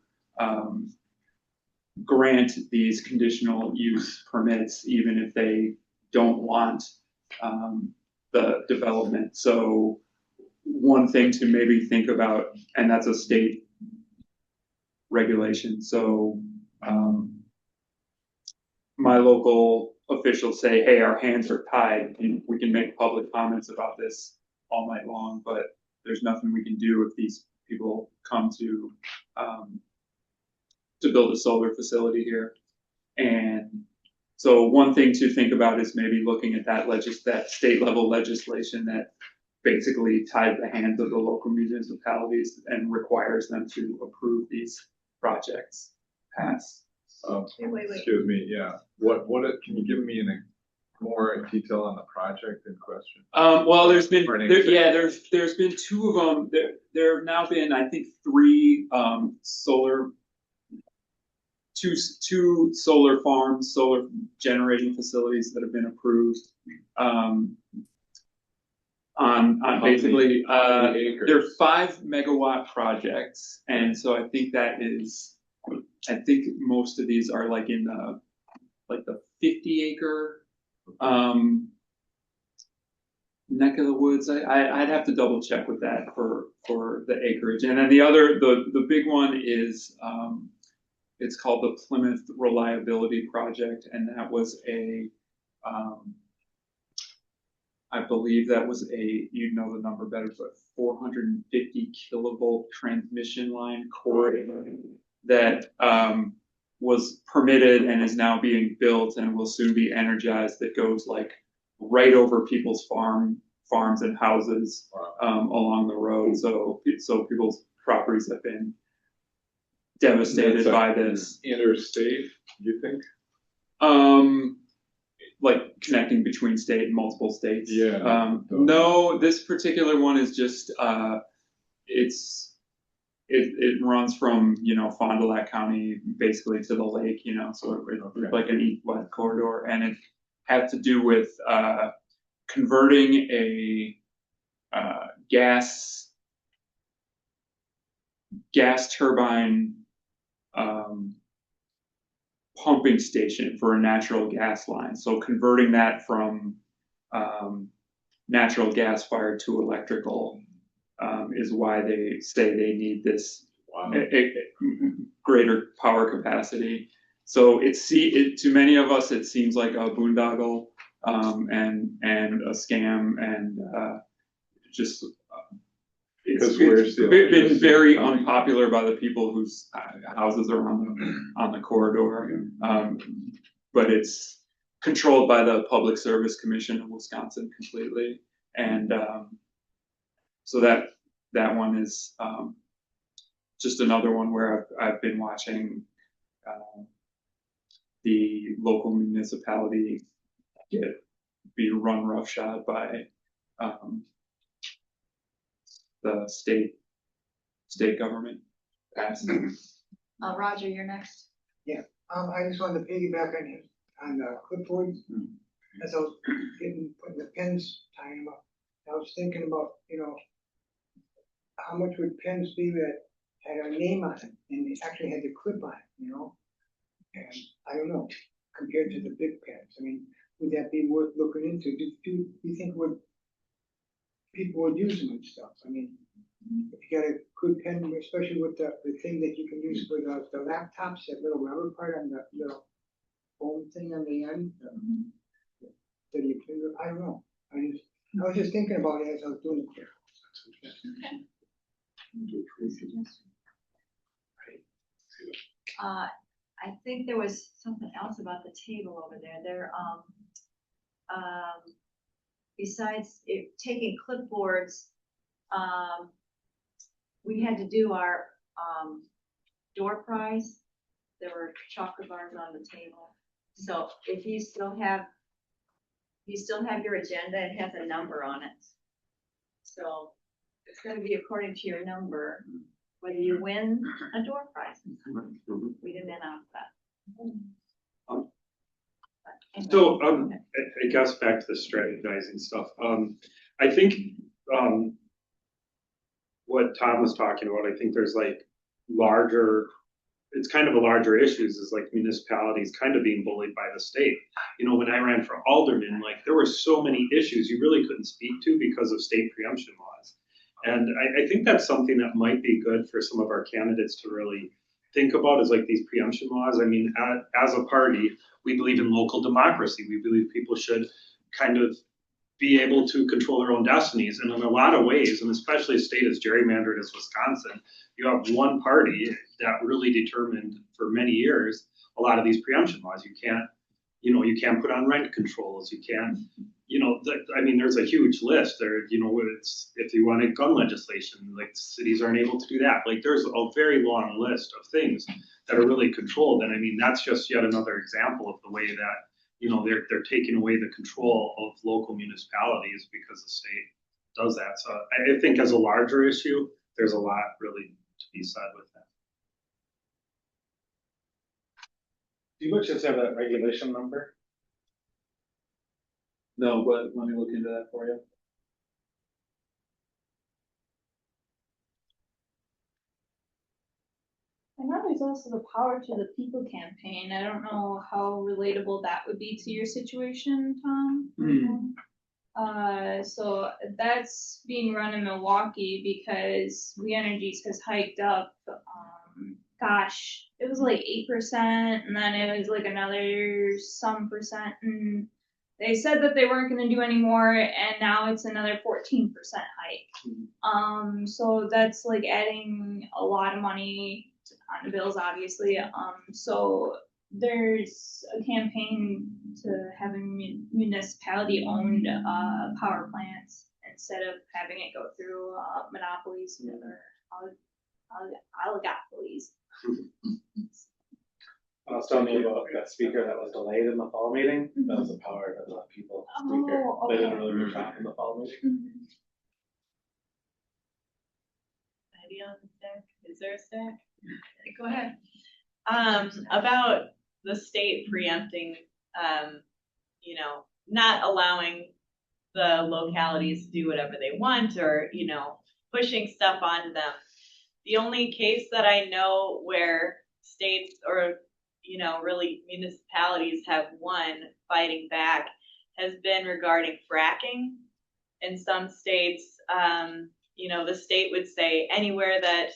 S: grant these conditional use permits, even if they don't want the development. So one thing to maybe think about, and that's a state regulation. So my local officials say, hey, our hands are tied, and we can make public comments about this all night long, but there's nothing we can do if these people come to build a solar facility here. And so one thing to think about is maybe looking at that state level legislation that basically ties the hands of the local municipalities and requires them to approve these projects pass.
B: Wait.
E: Excuse me, yeah. What, can you give me more detail on the project in question?
S: Well, there's been two of them. There have now been, I think, two solar farms, solar generating facilities that have been approved. On basically, they're 5 megawatt projects, and so I think most of these are like in the 50 acre neck of the woods. I'd have to double check with that for the acreage. And then the big one is it's called the Plymouth Reliability Project, and that was I believe that was you know the number better, but 450 kilovolt transmission line corridor that was permitted and is now being built and will soon be energized, that goes like right over people's farms and houses along the road. So people's properties have been devastated by this.
E: Interstate, you think?
S: Like connecting between state and multiple states.
E: Yeah.
S: No, this particular one is just it runs from Fond du Lac County basically to the lake, so it's like an east-west corridor, and it had to do with converting a gas turbine pumping station for a natural gas line. So converting that from natural gas fired to electrical is why they say they need this greater power capacity. So to many of us, it seems like a boondoggle and a scam, and just it's been very unpopular by the people whose houses are on the corridor. But it's controlled by the Public Service Commission of Wisconsin completely, and so that one is just another one where I've been watching the local municipality be run roughshod by the state government.
B: Roger, you're next.
P: Yeah, I just wanted to piggyback on the clipboard. As I was putting the pens, tying them up, I was thinking about, how much would pens be that had our name on it and it actually had the clip on it, And I don't know, compared to the big pens. I mean, would that be worth looking into? Do you think people would use them and stuff? I mean, if you got a good pen, especially with the thing that you can use for the laptops, that little rubber part on the little foam thing on the end, that you can, I don't know. I was just thinking about it as I was doing it.
B: I think there was something else about the table over there. Besides taking clipboards, we had to do our door prize. There were chocolate bars on the table. So if you still have your agenda, it has a number on it. So it's going to be according to your number, whether you win a door prize. We didn't announce that.
F: So I guess back to the strategizing stuff. I think what Tom was talking about, I think there's like it's kind of a larger issues is like municipalities kind of being bullied by the state. When I ran for alderman, like there were so many issues you really couldn't speak to because of state preemption laws. And I think that's something that might be good for some of our candidates to really think about, is like these preemption laws. I mean, as a party, we believe in local democracy. We believe people should kind of be able to control their own destinies. And in a lot of ways, and especially a state as gerrymandered as Wisconsin, you have one party that really determined for many years a lot of these preemption laws. You can't put on rent controls. You can't, there's a huge list there. It's, if you wanted gun legislation, like cities aren't able to do that. Like there's a very long list of things that are really controlled. And I mean, that's just yet another example of the way that, they're taking away the control of local municipalities because the state does that. So I think as a larger issue, there's a lot really to be said with that.
K: Do you just have that regulation number?
S: No, but let me look into that for you.
J: I know there's also the Power to the People campaign. I don't know how relatable that would be to your situation, Tom. So that's being run in Milwaukee because We Energies has hiked up. Gosh, it was like 8%, and then it was like another some percent, and they said that they weren't going to do any more, and now it's another 14% hike. So that's like adding a lot of money on the bills, obviously. So there's a campaign to having municipality-owned power plants instead of having it go through monopolies or oligopolies.
K: I was telling you about that speaker that was delayed in the fall meeting. That was the Power to the People speaker.
J: Oh,
K: They didn't
J: okay.
K: really move on in the fall meeting.
Q: Idea on the stack? Is there a stack? Go ahead. About the state preempting, you know, not allowing the localities to do whatever they want or, you know, pushing stuff onto them. The only case that I know where states or, you know, really municipalities have won fighting back has been regarding fracking. In some states, you know, the state would say anywhere that,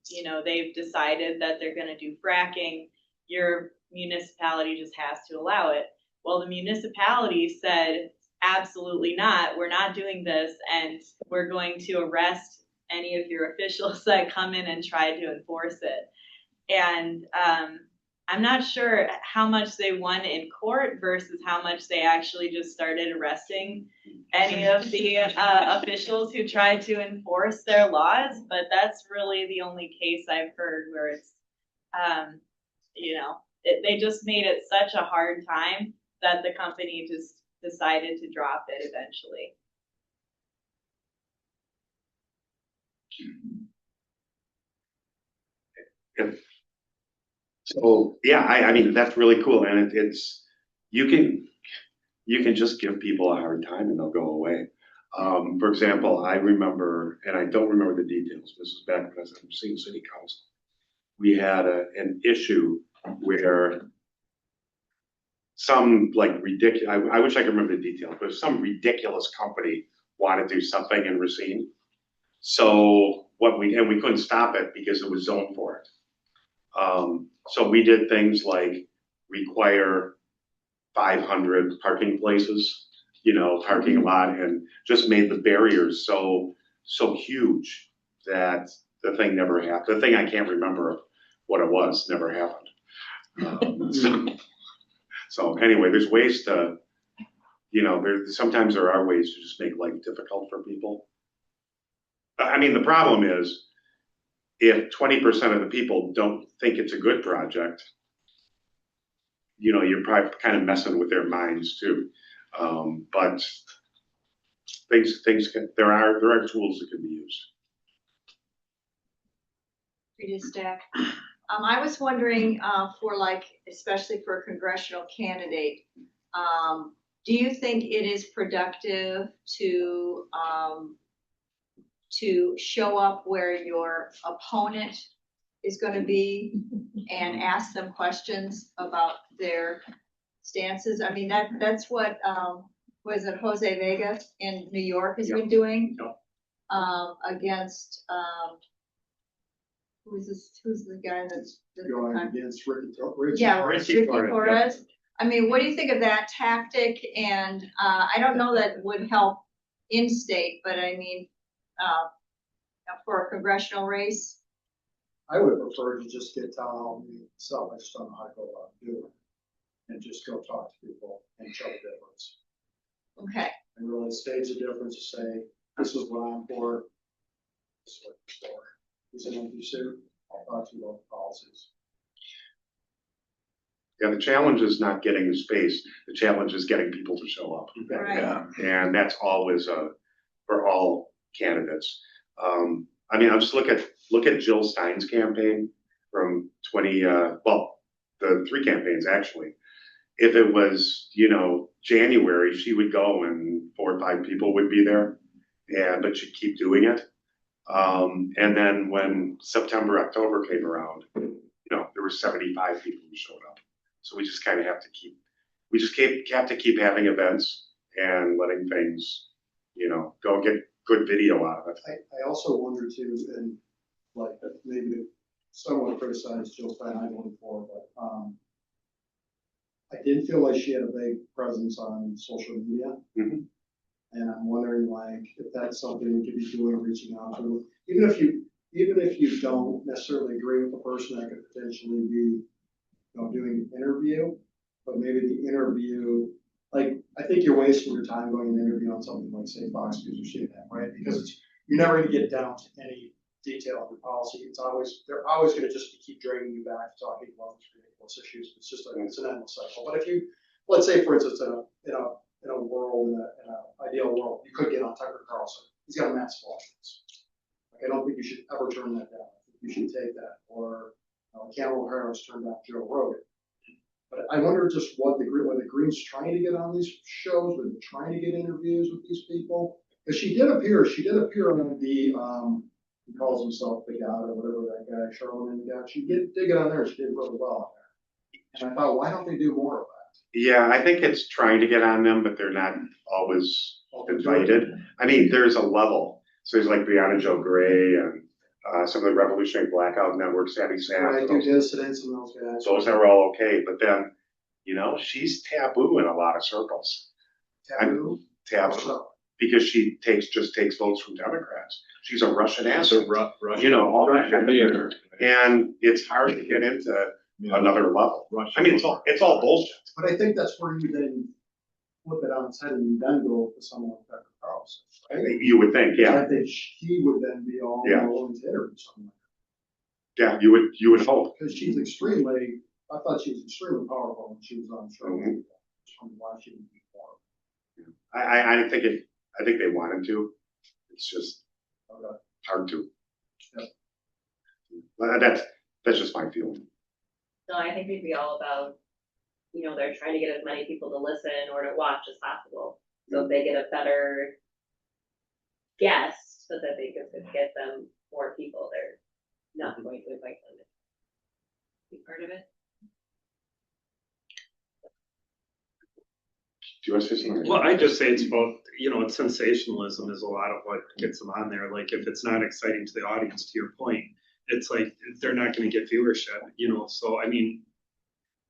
Q: you know, they've decided that they're going to do fracking, your municipality just has to allow it. Well, the municipality said, absolutely not. We're not doing this, and we're going to arrest any of your officials that come in and try to enforce it. And I'm not sure how much they won in court versus how much they actually just started arresting any of the officials who tried to enforce their laws. But that's really the only case I've heard where it's, you know, they just made it such a hard time that the company just decided to drop it eventually.
R: So yeah, I mean that's really cool, and it's you can just give people a hard time and they'll go away. For example, I remember, and I don't remember the details. This was back when I was in city council. We had an issue where some like ridiculous. I wish I could remember the details, but some ridiculous company wanted to do something in Racine. So we couldn't stop it because it was zoned for it. So we did things like require 500 parking places, you know, parking lot, and just made the barriers so huge that the thing never happened. The thing I can't remember what it was never happened. So anyway, there's ways to, you know, sometimes there are ways to just make life difficult for people. I mean, the problem is if 20% of the people don't think it's a good project, you know, you're probably kind of messing with their minds too. But there are tools that can be used.
B: Rita Stack. I was wondering for like, especially for a congressional candidate, do you think it is productive to show up where your opponent is going to be and ask them questions about their stances? I mean, that's what was it Jose Vega in New York has been doing against who's the guy that's
T: going against Ricky Torres?
B: Yeah, Ricky Torres. I mean, what do you think of that tactic? And I don't know that would help in state, but I mean, for a congressional race.
T: I would prefer to just get town hall meeting itself. I just don't know how to go about doing it. And just go talk to people and show the difference.
B: Okay.
T: And really stage the difference to say, this is what I'm for, this is what you're for. Is it empty suit? I'll talk to you about the policies.
R: Yeah, the challenge is not getting the space. The challenge is getting people to show up.
B: Right.
R: Yeah, and that's always for all candidates. I mean, I'll just look at Jill Stein's campaign from the 3 campaigns actually. If it was, January, she would go and 4 or 5 people would be there, but she'd keep doing it. And then when September, October came around, there were 75 people who showed up. So we just kind of have to keep having events and letting things, go get good video out of it.
T: I also wonder too, and like maybe someone criticized Jill Stein I-24, but I did feel like she had a big presence on social media.
R: Mm-hmm.
T: And I'm wondering like if that's something we could be doing, reaching out to, even if you don't necessarily agree with the person, that could potentially be, doing an interview, but maybe the interview, like, I think you're wasting your time going and interview on something like, say, Fox News or CNN, right? Because you're never gonna get down to any detail of the policy. They're always gonna just keep dragging you back to talking about these ridiculous issues. It's just it's an endless cycle. But if you, let's say, for instance, in a world, in an ideal world, you could get on Tucker Carlson. He's got a massive audience. Like, I don't think you should ever turn that down. I think you should take that. Or Campbell Harris turned down Joe Rogan. But I wonder just what the Greens trying to get on these shows, were they trying to get interviews with these people? Because she did appear on the he calls himself the God or whatever that guy, Charlemagne the God. She did get on there. She did really well on there. And I thought, why don't they do more of that?
R: Yeah, I think it's trying to get on them, but they're not always invited. I mean, there's a level. So there's like Brianna Joe Gray and some of the Revolutionary Blackout Network, Sandy Sass.
T: Right, do dissidents and those guys.
R: Those are all okay, but then, she's taboo in a lot of circles.
T: Taboo?
R: Taboo. Because she just takes votes from Democrats. She's a Russian asset. All that. And it's hard to get into another level. I mean, it's all bullshit.
T: But I think that's where you then flip it on its head and you then go with someone like Tucker Carlson. Right?
R: You would think, yeah.
T: I think he would then be all willing to interview someone like
R: that. Yeah, you would hope.
T: Because I thought she was extremely powerful when she was on the show. Mm-hmm. Just wondering why she didn't be more.
R: I think they wanted to. It's just hard to. Yep. That's just my feeling.
D: No, I think we'd be all about, they're trying to get as many people to listen or to watch as possible. So if they get a better guest so that they can get them more people, they're not going to invite them to be part of it.
R: Do you want to say something?
F: Well, I just say it's about, it's sensationalism is a lot of what gets them on there. Like, if it's not exciting to the audience, to your point, it's like they're not going to get viewership, So, I mean,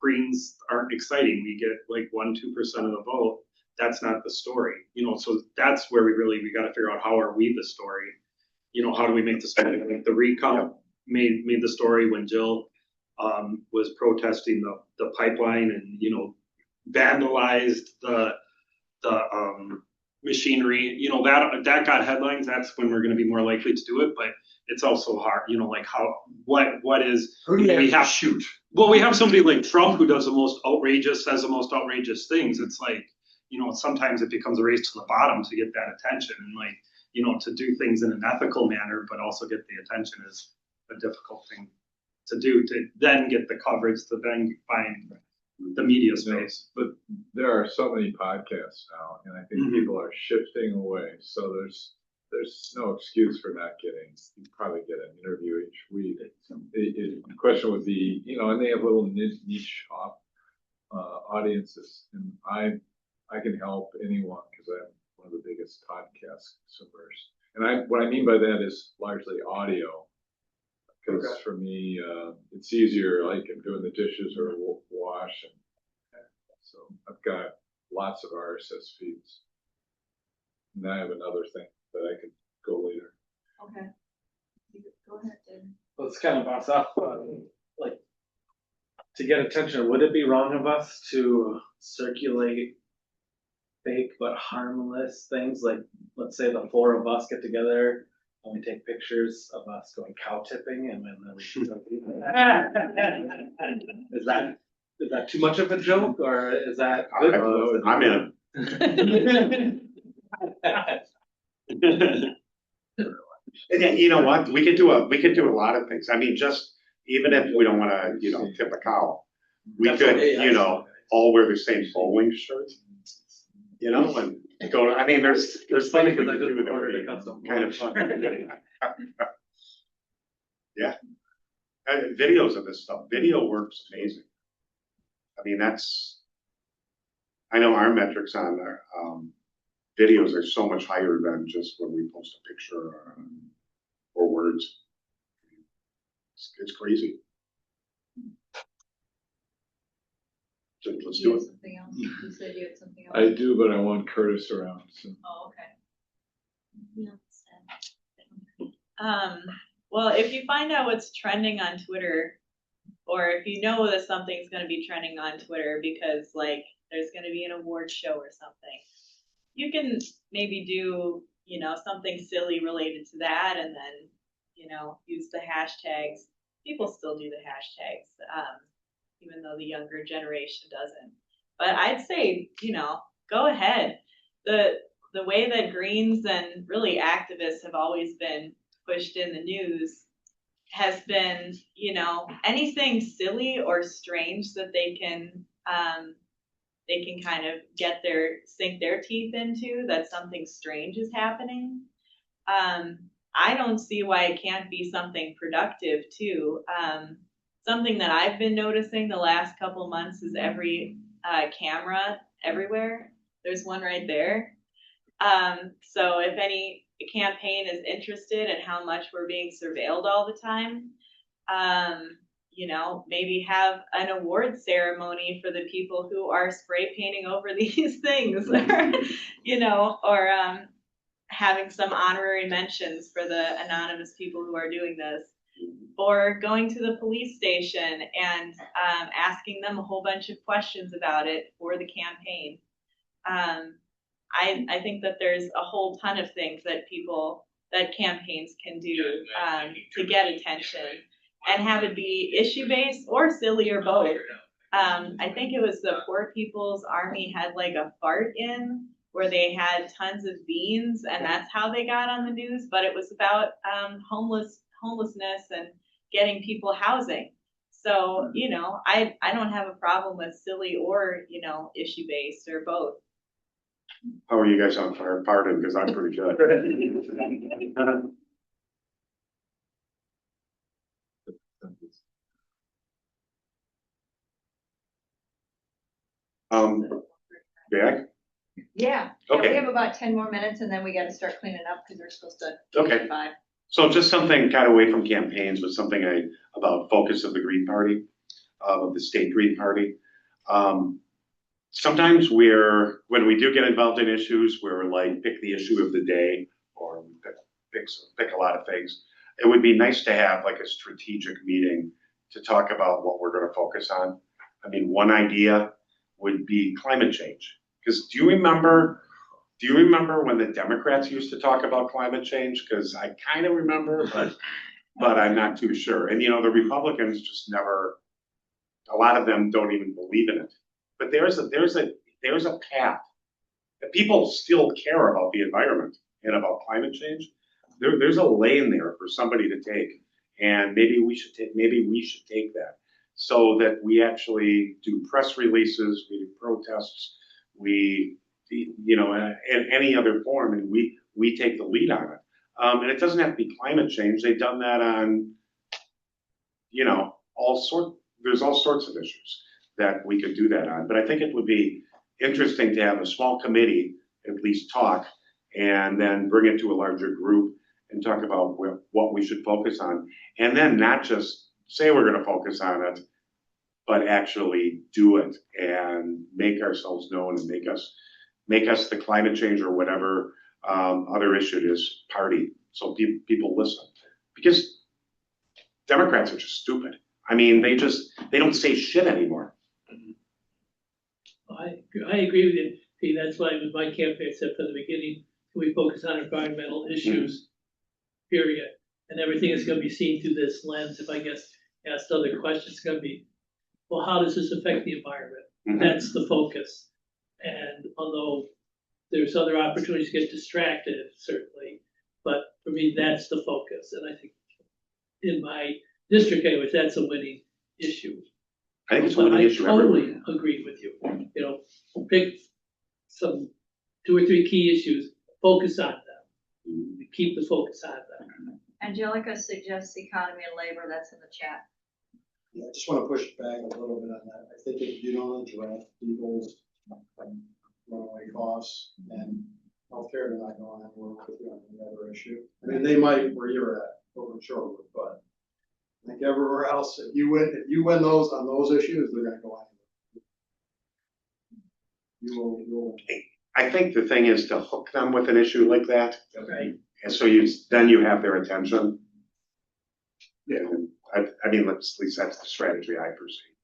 F: Greens aren't exciting. We get like 1-2% of the vote. That's not the story, So that's where we got to figure out how are we the story. How do we make the story? Like the recount made the story when Jill was protesting the pipeline and vandalized the machinery. That got headlines. That's when we're going to be more likely to do it. But it's also hard, like what is we have to shoot. Well, we have somebody like Trump who does says the most outrageous things. It's like, sometimes it becomes a race to the bottom to get that attention, and to do things in an ethical manner, but also get the attention is a difficult thing to do, to then get the coverage, to then find the media space.
E: But there are so many podcasts now, and I think people are shifting away. So there's no excuse for not getting. You probably get an interview each week. The question would be, and they have little niche audiences, and I can help anyone because I'm one of the biggest podcast consumers. And what I mean by that is largely audio. Because for me, it's easier, like I'm doing the dishes or wash. And so I've got lots of RSS feeds. And I have another thing that I could go later.
B: Okay. Go ahead, Dan.
K: Let's kind of bounce off, like, to get attention, would it be wrong of us to circulate fake but harmless things? Like, let's say the 4 of us get together and we take pictures of us going cow tipping, and then we is that too much of a joke, or is that good?
R: I'm in. And you know what? We could do a lot of things. I mean, just even if we don't want to, tip a cow, we could, you know, all wear the same bowling shirts, you know, and go, I mean, there's things we could do that would be kind of fun. Yeah. Videos of this stuff, video works amazing. I mean, I know our metrics on our videos are so much higher than just when we post a picture or words. It's crazy. So let's do it.
B: Something else? You said you had something else.
E: I do, but I want Curtis around, so.
B: Oh, okay.
Q: Well, if you find out what's trending on Twitter, or if you know that something's going to be trending on Twitter because like there's going to be an award show or something, you can maybe do, you know, something silly related to that, and then, you know, use the hashtags. People still do the hashtags, even though the younger generation doesn't. But I'd say, you know, go ahead. The way that Greens and really activists have always been pushed in the news has been, you know, anything silly or strange that they can kind of sink their teeth into, that something strange is happening. I don't see why it can't be something productive too. Something that I've been noticing the last couple months is every camera everywhere. There's one right there. So if any campaign is interested in how much we're being surveilled all the time, you know, maybe have an award ceremony for the people who are spray painting over these things, or, you know, or having some honorary mentions for the anonymous people who are doing this, or going to the police station and asking them a whole bunch of questions about it for the campaign. I think that there's a whole ton of things that campaigns can do to get attention and have it be issue-based or silly or both. I think it was the Poor People's Army had like a fart in where they had tons of beans, and that's how they got on the news, but it was about homelessness and getting people housing. So, you know, I don't have a problem with silly or, you know, issue-based or both.
R: How are you guys on fire? Pardon, because I'm pretty good. Back?
B: Yeah.
R: Okay.
B: We have about 10 more minutes and then we got to start cleaning up because we're supposed to.
R: Okay.
B: 5.
R: So just something kind of away from campaigns, but something about focus of the Green Party, of the state Green Party. Sometimes when we do get involved in issues, we're like, pick the issue of the day, or we pick a lot of things. It would be nice to have like a strategic meeting to talk about what we're going to focus on. I mean, one idea would be climate change. Because do you remember when the Democrats used to talk about climate change? Because I kind of remember, but I'm not too sure. And you know, the Republicans just never, a lot of them don't even believe in it. But there's a path. That people still care about the environment and about climate change. There's a lane there for somebody to take, and maybe we should take that, so that we actually do press releases, we do protests, we, you know, in any other form, and we take the lead on it. And it doesn't have to be climate change. They've done that on, you know, there's all sorts of issues that we could do that on. But I think it would be interesting to have a small committee at least talk, and then bring it to a larger group and talk about what we should focus on. And then not just say we're going to focus on it, but actually do it and make ourselves known and make us the climate change or whatever other issue it is party. So people listen, because Democrats are just stupid. I mean, they don't say shit anymore.
W: I agree with you, Pete. That's why it was my campaign, except from the beginning, we focus on environmental issues, period. And everything is going to be seen through this lens. If I guess asked other questions, it's going to be, well, how does this affect the environment? That's the focus. And although there's other opportunities to get distracted, certainly, but for me, that's the focus. And I think in my district anyways, that's a winning issue.
R: I think it's
W: But
R: one
W: I
R: issue everywhere.
W: totally agree with you. You know, pick some 2 or 3 key issues, focus on them. Keep the focus on them.
B: Angelica suggests economy and labor, that's in the chat.
T: Yeah, I just want to push back a little bit on that. I think if you don't address people's runaway costs and healthcare, they're not going anywhere with you on the other issue. I mean, they might where you're at over in Charlotte, but like everywhere else, if you win those on those issues, they're gonna go anywhere. You will.
R: I think the thing is to hook them with an issue like that.
W: Okay.
R: And so then you have their attention. Yeah, I mean, at least that's the strategy I perceive.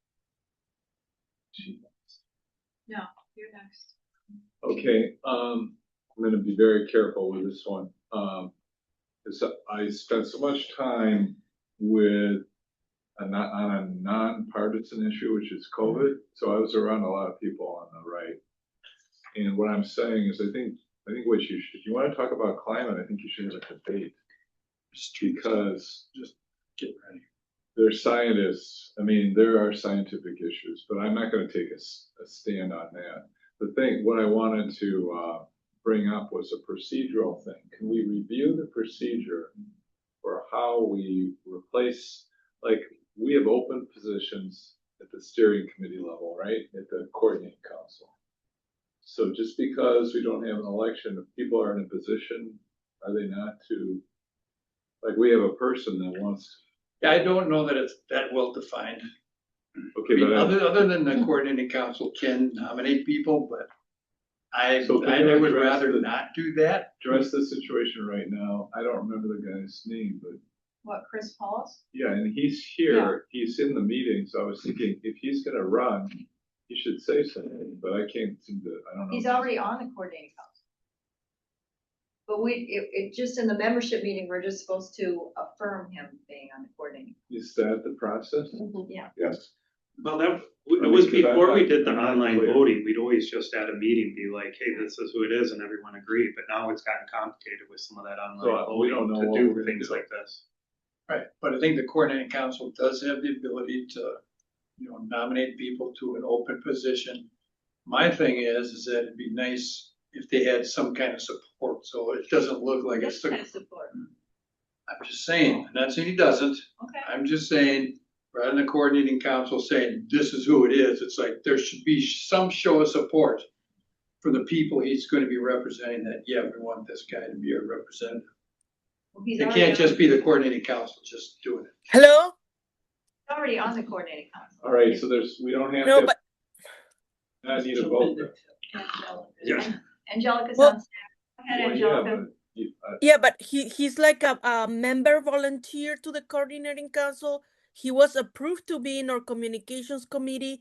B: No, you're next.
E: Okay, I'm gonna be very careful with this one. Because I spent so much time with on a non-partisan issue, which is COVID. So I was around a lot of people on the right. And what I'm saying is I think what you should, if you want to talk about climate, I think you should have a debate. Just because just get ready. There's scientists, I mean, there are scientific issues, but I'm not going to take a stand on that. The thing, what I wanted to bring up was a procedural thing. Can we review the procedure for how we replace, like, we have open positions at the steering committee level, right? At the coordinating council. So just because we don't have an election, if people are in a position, are they not to, like, we have a person that wants to.
A: Yeah, I don't know that it's that well defined.
E: Okay,
A: I mean,
E: but
A: other than the coordinating council can nominate people, but I
E: So can you
A: would
E: address
A: rather
E: the-
A: not do that.
E: address the situation right now. I don't remember the guy's name, but
B: What, Chris Paulus?
E: yeah, and he's here, he's in the meeting, so I was thinking if he's gonna run, he should say something, but I can't seem to, I don't know.
B: He's already on the coordinating council. But it just in the membership meeting, we're just supposed to affirm him being on the coordinating.
E: Is that the process?
B: Yeah.
R: Yes.
F: Well, it was before we did the online voting, we'd always just at a meeting be like, hey, this is who it is, and everyone agreed, but now it's gotten complicated with some of that online
E: So we don't know
F: voting
E: what
F: to
E: we're
F: do
E: gonna
F: things
E: do.
F: like this.
A: Right, but I think the coordinating council does have the ability to, nominate people to an open position. My thing is that it'd be nice if they had some kind of support, so it doesn't look like it's.
B: What kind of support?
A: I'm just saying, I'm not saying he doesn't.
B: Okay.
A: I'm just saying, rather than the coordinating council saying, this is who it is, it's like, there should be some show of support for the people he's going to be representing, that, yeah, we want this guy to be our representative.
B: Well, he's
A: It
B: already
A: can't
B: on-
A: just be the coordinating council just doing it.
U: Hello?
B: He's already on the coordinating council.
E: All right, so we don't have
U: No,
E: to,
U: but
E: I need a vote.
F: Yeah.
B: Angelica's
U: Well-
B: on staff. Go ahead,
E: Well, yeah,
B: Angelica.
E: but
U: yeah, but he's like a member volunteer to the coordinating council. He was approved to be in our communications committee,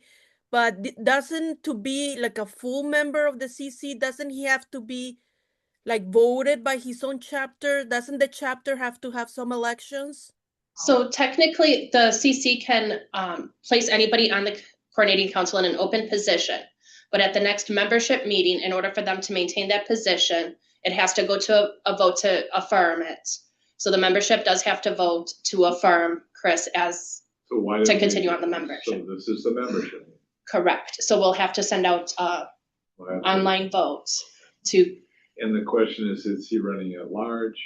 U: but doesn't to be like a full member of the CC, doesn't he have to be like voted by his own chapter? Doesn't the chapter have to have some elections?
G: So technically, the CC can place anybody on the coordinating council in an open position. But at the next membership meeting, in order for them to maintain that position, it has to go to a vote to affirm it. So the membership does have to vote to affirm Chris as
E: so why
G: to
E: don't we-
G: continue on the
E: So
G: membership.
E: this is the membership.
G: Correct. So we'll have to send out
E: Well,
G: online votes to,
E: and the question is he running at large?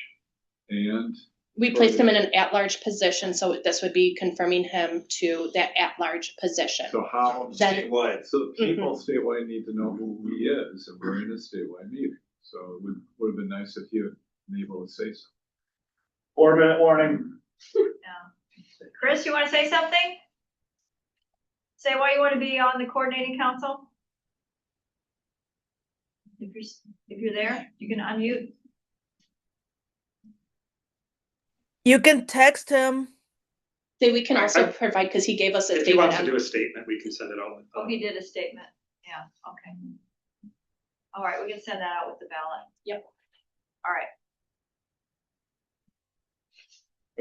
E: And
G: we placed him in an at-large position, so this would be confirming him to that at-large position.
E: so how
G: Then-
E: statewide? So people statewide need to know who he is, and we're in a statewide meeting. So it would have been nice if you had been able to say so.
K: 4-minute warning.
B: Chris, you want to say something? Say why you want to be on the coordinating council? If you're there, you can unmute.
U: You can text him.
G: Then we can also provide, because he gave us a
F: If he
G: statement.
F: wants to do a statement, we can send it out.
B: Oh, he did a statement. Yeah, okay. All right, we can send that out with the ballot.
G: Yep.
B: All right.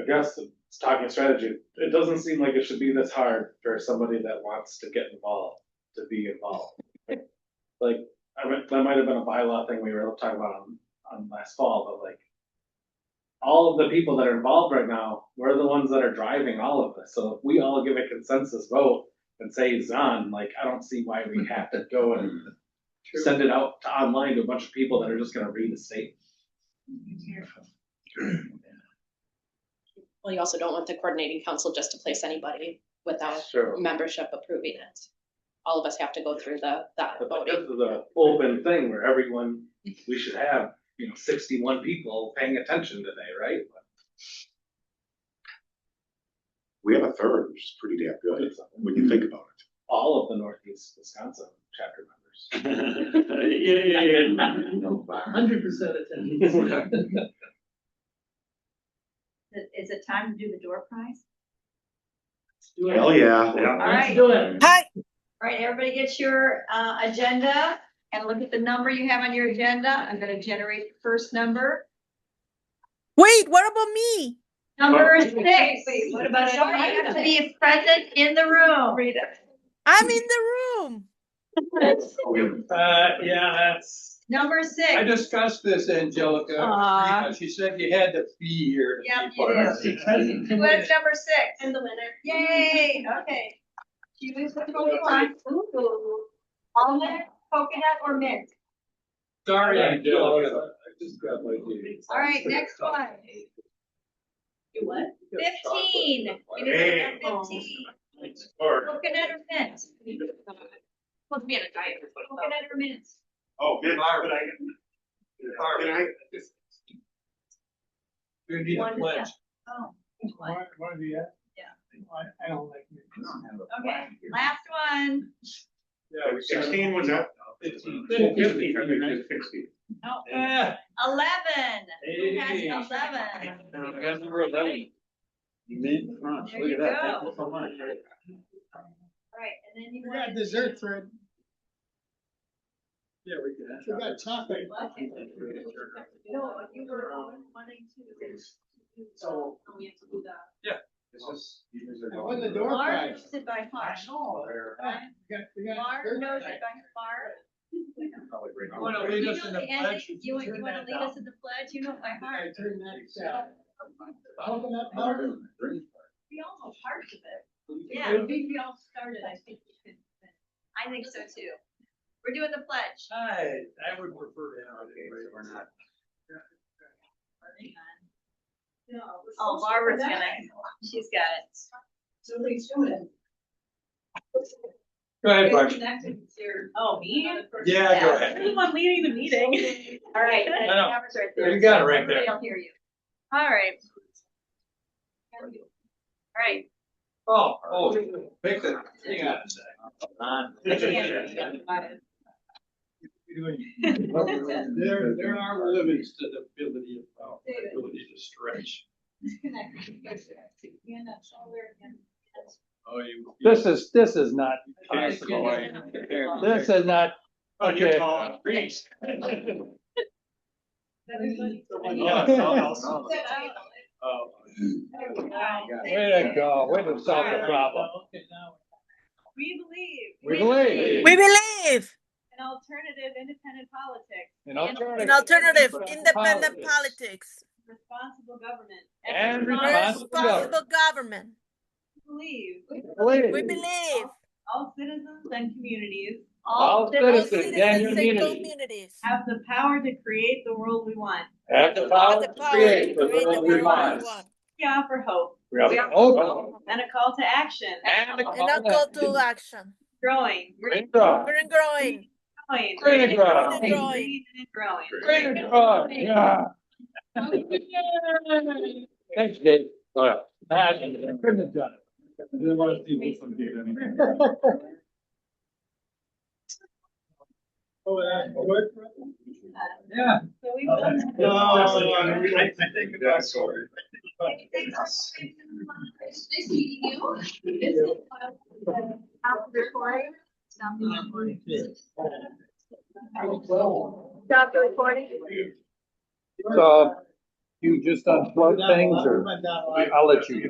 K: I guess it's talking strategy. It doesn't seem like it should be this hard for somebody that wants to get involved to be involved. Like, that might have been a bylaw thing we were talking about on last fall, but like, all of the people that are involved right now, we're the ones that are driving all of this. So if we all give a consensus vote and say it's on, like, I don't see why we have to go and send it out to online to a bunch of people that are just gonna read the statement.
G: Well, you also don't want the coordinating council just to place anybody without
K: Sure.
G: membership approving it. All of us have to go through that
K: But
G: voting.
K: this is an open thing where everyone, we should have, 61 people paying attention today, right?
R: We have a third, which is pretty damn good when you think about
K: All of the Northeast Wisconsin chapter members.
R: it.
K: 100% attendance.
B: Is it time to do the door prize?
R: Hell yeah.
B: All right.
K: do it.
U: Hi.
B: All right, everybody get your agenda and look at the number you have on your agenda. I'm gonna generate the first number.
U: Wait, what about me?
B: Number 6. What about it? You have to be present in the room. Read it.
U: I'm in the room.
K: Yeah, that's.
B: Number 6.
A: I discussed this, Angelica.
B: Aw.
A: She said you had to be here.
B: Yep,
A: be
B: you
A: part
B: do.
A: of it.
B: Who has number 6?
G: And the winner.
B: Yay, okay. Choose which one you want. Almond, coconut, or mint?
A: Sorry, Angelica. I just got my deed.
B: All right, next one.
G: You what?
B: 15. You need to know 15. Coconut or mint?
G: Supposed to be on a diet.
B: Coconut or mint?
R: Oh, good.
A: You need a
B: One,
A: pledge.
B: Oh.
P: What have you got?
B: Yeah.
P: I don't like it.
B: Okay, last one.
A: Yeah,
R: 16 was that?
A: 15.
R: 50. 60.
B: Oh,
A: Eh.
B: 11. Who
A: Hey.
B: has 11?
A: I got number 11.
B: Mint crunch. There you go. Thank you so much. All right, and then you
P: We
B: want
P: got dessert, Fred.
A: Yeah, we can.
P: We got chocolate.
B: No, you were wanting to.
P: So-
B: we have to do that.
A: Yeah.
P: I won the door
B: Mark
P: prize.
B: knows it by heart. Right?
P: We got
B: Mark
P: dessert
B: knows
P: prize.
B: it by heart.
A: You want to lead us in the pledge?
B: You want to lead us in the pledge? You know it by heart.
P: Turn that coconut butter.
B: We all know parts of it. Yeah, we all started, I think. I think so too. We're doing the pledge.
A: I would prefer to have it anyway, or not.
B: Oh, Barbara's gonna, she's got it.
Q: So who's doing it?
A: Go ahead, Barb.
Q: Oh, me?
A: Yeah, go ahead.
Q: I'm the one leading the meeting.
B: All right,
A: I
B: the
A: know.
B: camera's right there.
A: You got it right there.
B: Everybody will hear you. All right. All right.
A: Oh, pick the thing out a second. There are limits to the ability to stretch. This is not possible. This is not, okay. Way to go, way to solve the problem.
Q: We believe.
A: We believe.
U: We believe
Q: in alternative independent politics.
A: In alternative.
U: in alternative independent politics
Q: Responsible government.
A: And
U: responsible government.
Q: We
A: Believe.
U: believe
Q: all citizens and communities.
A: All citizens and communities
Q: Have the power to create the world we want.
A: have the power to create the world we want.
Q: We offer hope.
A: We have hope
Q: And a call to action.
A: and a
U: And a call to action.
Q: Growing.
A: Green draw.
U: Green growing.
Q: Growing.
A: Green draw.
U: Green growing.
Q: Growing.
A: Green draw. Yeah. Thanks, Dave. Oh, yeah. I couldn't have done it. I didn't want to see this one get anywhere. Oh, that's good. Yeah.
Q: So we
A: No, I think about sorry.
B: Nice meeting you. Stop the recording. Stop the recording. Stop the recording.
A: So you just unplug things or I'll let you.